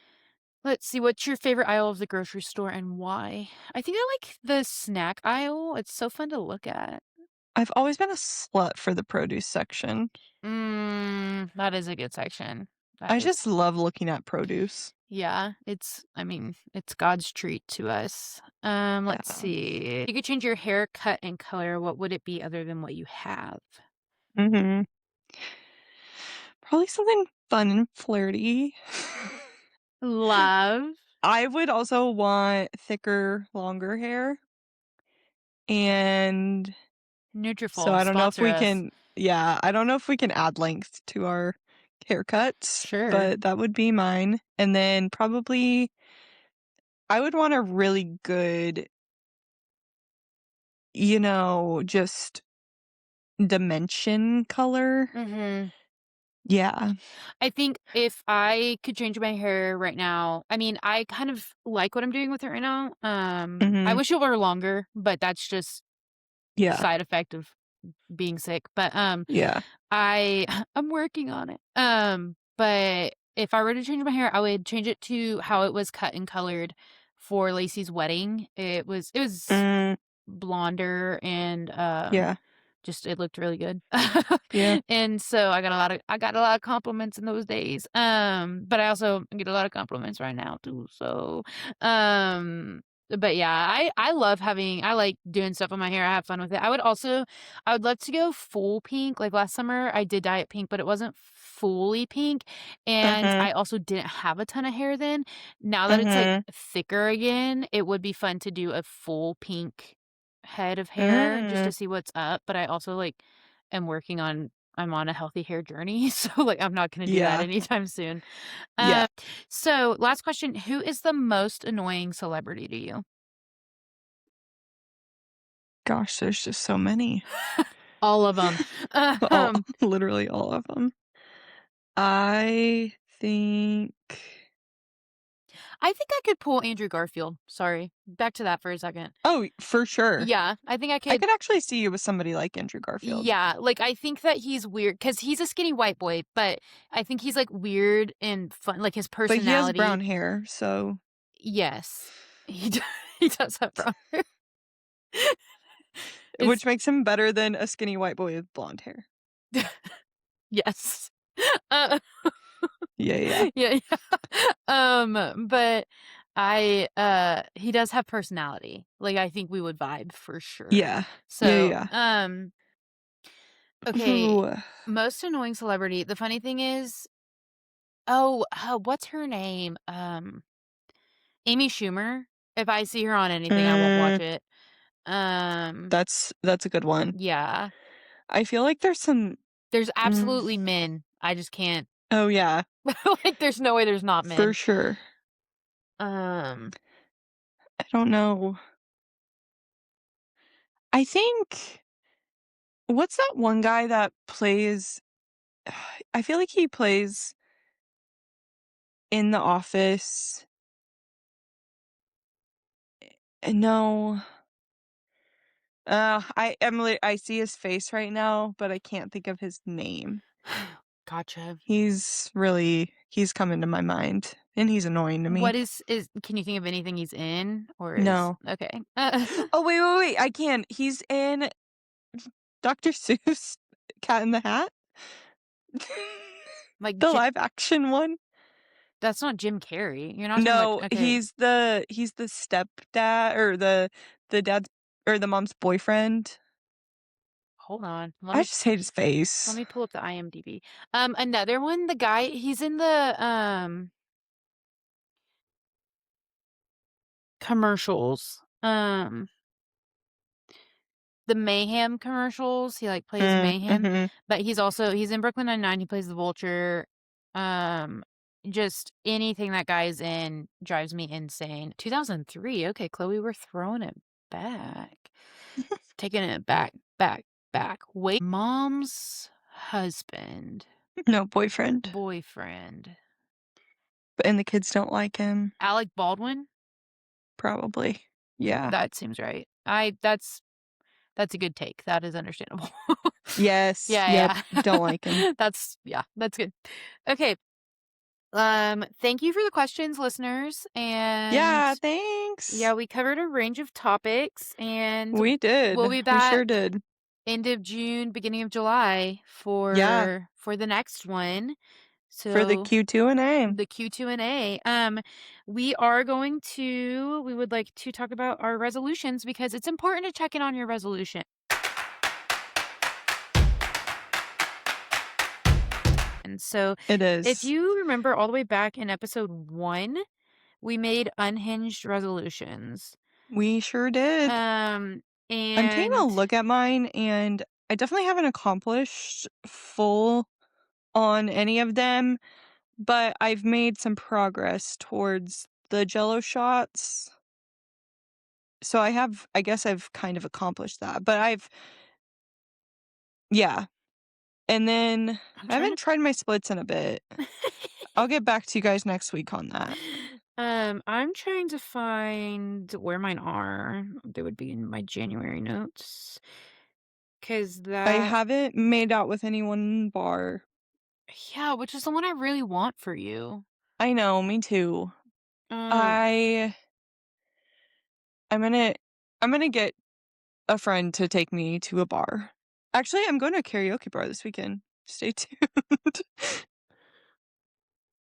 [SPEAKER 2] Let's see, what's your favorite aisle of the grocery store and why? I think I like the snack aisle. It's so fun to look at.
[SPEAKER 1] I've always been a slut for the produce section.
[SPEAKER 2] That is a good section. That
[SPEAKER 1] I
[SPEAKER 2] is
[SPEAKER 1] just love looking at produce.
[SPEAKER 2] yeah, I mean, it's God's treat to us. Let's
[SPEAKER 1] Yeah.
[SPEAKER 2] see. If you could change your hair cut and color, what would it be other than what you have?
[SPEAKER 1] Mhm. Probably something fun and flirty.
[SPEAKER 2] Love.
[SPEAKER 1] I would also want thicker, longer hair, and so
[SPEAKER 2] Nutrafol,
[SPEAKER 1] I don't know if
[SPEAKER 2] sponsor
[SPEAKER 1] we
[SPEAKER 2] us.
[SPEAKER 1] can I don't know if we can add length to our haircuts,
[SPEAKER 2] Sure.
[SPEAKER 1] but that would be mine, and then probably I would want a really good, just dimension color.
[SPEAKER 2] Mhm.
[SPEAKER 1] Yeah.
[SPEAKER 2] I think if I could change my hair right now, I mean, I kind of like what I'm doing with it right now. I
[SPEAKER 1] Mhm.
[SPEAKER 2] wish it were longer, but that's just
[SPEAKER 1] Yeah.
[SPEAKER 2] side effect of being sick. But
[SPEAKER 1] Yeah.
[SPEAKER 2] I I'm working on it. But if I were to change my hair, I would change it to how it was cut and colored for Lacey's wedding. It was
[SPEAKER 1] Mm,
[SPEAKER 2] blonder and
[SPEAKER 1] yeah.
[SPEAKER 2] just it looked really good.
[SPEAKER 1] Yeah.
[SPEAKER 2] And so I got a lot of compliments in those days. But I also get a lot of compliments right now too. So um but yeah, I like doing stuff with my hair. I have fun with it. I would love to go full pink. Like last summer I did dye it pink, but it wasn't fully pink. And
[SPEAKER 1] Mhm.
[SPEAKER 2] I also didn't have a ton of hair then. Now that it's like
[SPEAKER 1] Mhm.
[SPEAKER 2] thicker again, it would be fun to do a full pink head of hair just to
[SPEAKER 1] Mm.
[SPEAKER 2] see what's up, but I also, like, I'm on a healthy hair journey, so, like, I'm not gonna do that
[SPEAKER 1] Yeah.
[SPEAKER 2] anytime soon.
[SPEAKER 1] Yeah.
[SPEAKER 2] So last question, who is the most annoying celebrity to you?
[SPEAKER 1] Gosh, there's just so many.
[SPEAKER 2] All of 'em.
[SPEAKER 1] All
[SPEAKER 2] Um,
[SPEAKER 1] literally all of them. I think
[SPEAKER 2] I think I could pull Andrew Garfield, sorry. Back to that for a second.
[SPEAKER 1] Oh, for sure.
[SPEAKER 2] Yeah, I think I
[SPEAKER 1] I
[SPEAKER 2] could
[SPEAKER 1] could actually see you with somebody like Andrew Garfield.
[SPEAKER 2] yeah, like, I think that he's weird because he's a skinny white boy, but I think he's, like, weird and fun like, his
[SPEAKER 1] But he has
[SPEAKER 2] personality
[SPEAKER 1] brown hair, so
[SPEAKER 2] yes. He d he does have brown hair. It's
[SPEAKER 1] which makes him better than a skinny white boy with blonde hair.
[SPEAKER 2] yes. Uh,
[SPEAKER 1] Yeah, yeah.
[SPEAKER 2] yeah, yeah. But he does have personality. Like, I think we would vibe for sure.
[SPEAKER 1] Yeah. Yeah,
[SPEAKER 2] So,
[SPEAKER 1] yeah.
[SPEAKER 2] okay,
[SPEAKER 1] Ooh.
[SPEAKER 2] most annoying celebrity. The funny thing is Oh, what's her name? Amy Schumer. If I see her on anything, I won't watch
[SPEAKER 1] Mm,
[SPEAKER 2] it.
[SPEAKER 1] that's a good one.
[SPEAKER 2] Yeah.
[SPEAKER 1] I feel like there's some
[SPEAKER 2] There's
[SPEAKER 1] mm,
[SPEAKER 2] absolutely men. I just can't
[SPEAKER 1] oh, yeah,
[SPEAKER 2] like, there's no way there's not
[SPEAKER 1] for
[SPEAKER 2] men.
[SPEAKER 1] sure.
[SPEAKER 2] Um,
[SPEAKER 1] I don't know. I think what's that one guy that plays I feel like he plays in The Office. No. I see his face right now, but I can't think of his name.
[SPEAKER 2] gotcha.
[SPEAKER 1] He's coming to my mind, and he's annoying to
[SPEAKER 2] What
[SPEAKER 1] me.
[SPEAKER 2] is can you think of anything he's in or is
[SPEAKER 1] No.
[SPEAKER 2] okay.
[SPEAKER 1] Oh, wait, I can. He's in Dr. Seuss Cat in the Hat?
[SPEAKER 2] Like,
[SPEAKER 1] The live action one?
[SPEAKER 2] that's not Jim Carrey. You're not talking about
[SPEAKER 1] No,
[SPEAKER 2] okay,
[SPEAKER 1] he's the stepdad or the dad's or the mom's boyfriend.
[SPEAKER 2] hold on.
[SPEAKER 1] I just hate his
[SPEAKER 2] Let
[SPEAKER 1] face.
[SPEAKER 2] me pull up the IMDb. Another one, the guy, he's in the, commercials. The Mayhem commercials, he, like, plays Mayhem,
[SPEAKER 1] Mhm.
[SPEAKER 2] but he's in Brooklyn Nine-Nine, he plays the Vulture. Um, just anything that guy's in drives me insane. 2003, okay, Chloe, we're throwing it back. Taking it back, back, back. Wait, mom's husband,
[SPEAKER 1] No boyfriend,
[SPEAKER 2] boyfriend,
[SPEAKER 1] and the kids don't like him,
[SPEAKER 2] Alec Baldwin?
[SPEAKER 1] probably. Yeah.
[SPEAKER 2] That seems right. That's a good take. That is understandable.
[SPEAKER 1] Yes, yep,
[SPEAKER 2] Yeah,
[SPEAKER 1] don't like him.
[SPEAKER 2] yeah. That's good. Okay. Thank you for the questions, listeners. And
[SPEAKER 1] Yeah,
[SPEAKER 2] yeah,
[SPEAKER 1] thanks.
[SPEAKER 2] we covered a range of topics and
[SPEAKER 1] We
[SPEAKER 2] we'll
[SPEAKER 1] did,
[SPEAKER 2] be
[SPEAKER 1] we
[SPEAKER 2] back
[SPEAKER 1] sure did.
[SPEAKER 2] end of June, beginning of July
[SPEAKER 1] Yeah,
[SPEAKER 2] for the next one.
[SPEAKER 1] for the
[SPEAKER 2] So
[SPEAKER 1] Q2&A.
[SPEAKER 2] the Q2A. We would like to talk about our resolutions because it's important to check in on your resolution. And so
[SPEAKER 1] It
[SPEAKER 2] if
[SPEAKER 1] is.
[SPEAKER 2] you remember all the way back in episode 1, we made unhinged resolutions.
[SPEAKER 1] We sure did.
[SPEAKER 2] Um,
[SPEAKER 1] I'm taking a
[SPEAKER 2] and
[SPEAKER 1] look at mine, and I definitely haven't accomplished full on any of them, but I've made some progress towards the Jello shots. So I guess I've kind of accomplished that, but yeah. And then
[SPEAKER 2] I'm
[SPEAKER 1] I
[SPEAKER 2] trying
[SPEAKER 1] haven't tried my splits in a bit.
[SPEAKER 2] to
[SPEAKER 1] I'll get back to you guys next week on that.
[SPEAKER 2] I'm trying to find where mine are. They would be in my January notes. 'Cause
[SPEAKER 1] I
[SPEAKER 2] that
[SPEAKER 1] haven't made out with anyone bar.
[SPEAKER 2] yeah, which is the one I really want for you.
[SPEAKER 1] I know, me too.
[SPEAKER 2] Um,
[SPEAKER 1] I I'm gonna I'm gonna get a friend to take me to a bar. Actually, I'm going to a karaoke bar this weekend. Stay tuned.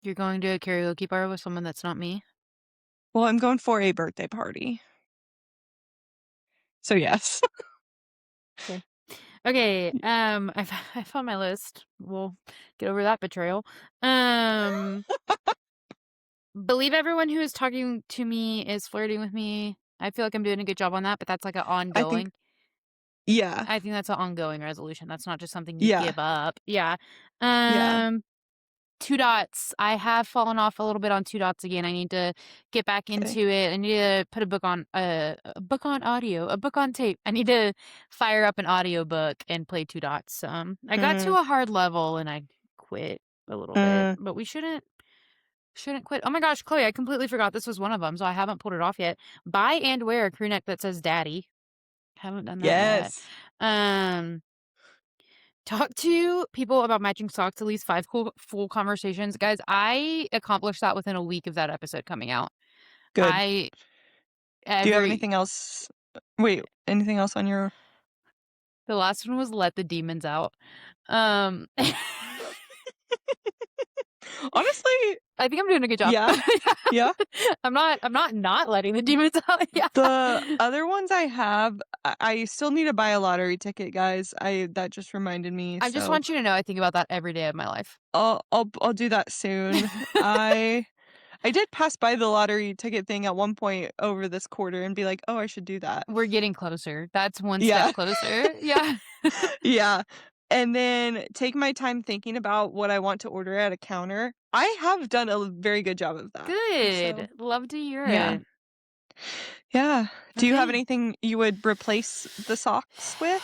[SPEAKER 2] you're going to a karaoke bar with someone that's not me?
[SPEAKER 1] Well, I'm going for a birthday party. So, yes.
[SPEAKER 2] Okay. Okay, I found my list. We'll get over that betrayal. Um, believe everyone who is talking to me is flirting with me. I feel like I'm doing a good job on that, but that's like an
[SPEAKER 1] I think
[SPEAKER 2] ongoing.
[SPEAKER 1] yeah.
[SPEAKER 2] I think that's an ongoing resolution. That's not just something you
[SPEAKER 1] Yeah.
[SPEAKER 2] give up. Yeah.
[SPEAKER 1] Yeah.
[SPEAKER 2] Um, 2 dots. I have fallen off a little bit on 2 dots again. I need to get back
[SPEAKER 1] Okay.
[SPEAKER 2] into it. I need to put a book on audio, a book on tape. I need to fire up an audiobook and play 2 dots. I got to
[SPEAKER 1] Mm,
[SPEAKER 2] a hard level and I quit a little bit,
[SPEAKER 1] mm.
[SPEAKER 2] but we shouldn't quit. Oh my gosh, Chloe, I completely forgot this was one of them, so I haven't pulled it off yet. Buy and wear a crew neck that says daddy. Haven't done that yet.
[SPEAKER 1] Yes.
[SPEAKER 2] Um Talk to people about matching socks, at least 5 cool full conversations. Guys, I accomplished that within a week of that episode coming out.
[SPEAKER 1] Good.
[SPEAKER 2] I
[SPEAKER 1] Do you have
[SPEAKER 2] every
[SPEAKER 1] anything else? Wait, anything else on your
[SPEAKER 2] The last one was let the demons out. Um
[SPEAKER 1] Honestly,
[SPEAKER 2] I think I'm doing a good job.
[SPEAKER 1] yeah. Yeah.
[SPEAKER 2] I'm not letting the demons out. Yeah.
[SPEAKER 1] The other ones I have, I still need to buy a lottery ticket, guys. That just reminded me,
[SPEAKER 2] I just
[SPEAKER 1] so
[SPEAKER 2] want you to know I think about that every day of my life.
[SPEAKER 1] I'll do that soon. I did pass by the lottery ticket thing at one point over this quarter and be like, "Oh, I should do that."
[SPEAKER 2] We're getting closer. That's one step
[SPEAKER 1] Yeah.
[SPEAKER 2] closer. Yeah.
[SPEAKER 1] Yeah. And then take my time thinking about what I want to order at a counter. I have done a very good job of that. So,
[SPEAKER 2] Good. Love to hear
[SPEAKER 1] yeah.
[SPEAKER 2] it.
[SPEAKER 1] Yeah. Do you have
[SPEAKER 2] Okay.
[SPEAKER 1] anything you would replace the socks with?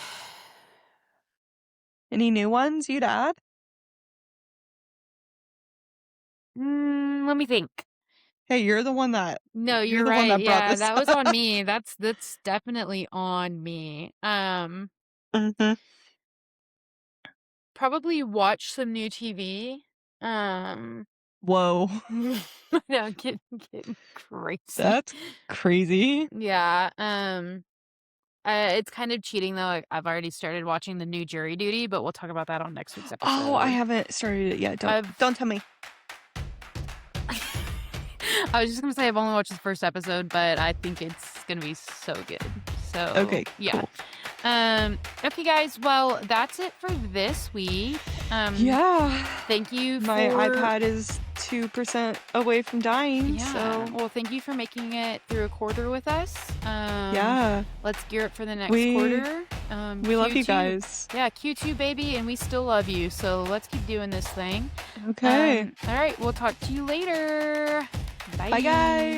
[SPEAKER 1] Any new ones you'd add?
[SPEAKER 2] Let me think.
[SPEAKER 1] Hey,
[SPEAKER 2] No,
[SPEAKER 1] you're
[SPEAKER 2] you're
[SPEAKER 1] the one
[SPEAKER 2] right.
[SPEAKER 1] that brought
[SPEAKER 2] Yeah,
[SPEAKER 1] this
[SPEAKER 2] that was on
[SPEAKER 1] up.
[SPEAKER 2] me. That's definitely on me.
[SPEAKER 1] Mhm.
[SPEAKER 2] Probably watch some new TV. Um,
[SPEAKER 1] Whoa.
[SPEAKER 2] no, getting crazy.
[SPEAKER 1] That's crazy.
[SPEAKER 2] Yeah. It's kind of cheating though. I've already started watching the new Jury Duty, but we'll talk about that on next week's
[SPEAKER 1] Oh, I
[SPEAKER 2] episode.
[SPEAKER 1] haven't started it yet. Don't
[SPEAKER 2] I've
[SPEAKER 1] don't tell me.
[SPEAKER 2] I was just gonna say I've only watched the first episode, but I think it's gonna be so good. So
[SPEAKER 1] Okay,
[SPEAKER 2] yeah.
[SPEAKER 1] cool.
[SPEAKER 2] Okay, guys. Well, that's it for this week.
[SPEAKER 1] Yeah.
[SPEAKER 2] Thank you
[SPEAKER 1] My
[SPEAKER 2] for
[SPEAKER 1] iPad is 2% away from dying,
[SPEAKER 2] yeah.
[SPEAKER 1] so
[SPEAKER 2] Well, thank you for making it through a quarter with us.
[SPEAKER 1] yeah.
[SPEAKER 2] Let's gear up for the next
[SPEAKER 1] We
[SPEAKER 2] quarter.
[SPEAKER 1] we love you
[SPEAKER 2] Q2.
[SPEAKER 1] guys.
[SPEAKER 2] Yeah, Q2 baby, and we still love you. So let's keep doing this thing.
[SPEAKER 1] Okay.
[SPEAKER 2] All right, we'll talk to you later.
[SPEAKER 1] Bye,
[SPEAKER 2] Bye.
[SPEAKER 1] guys.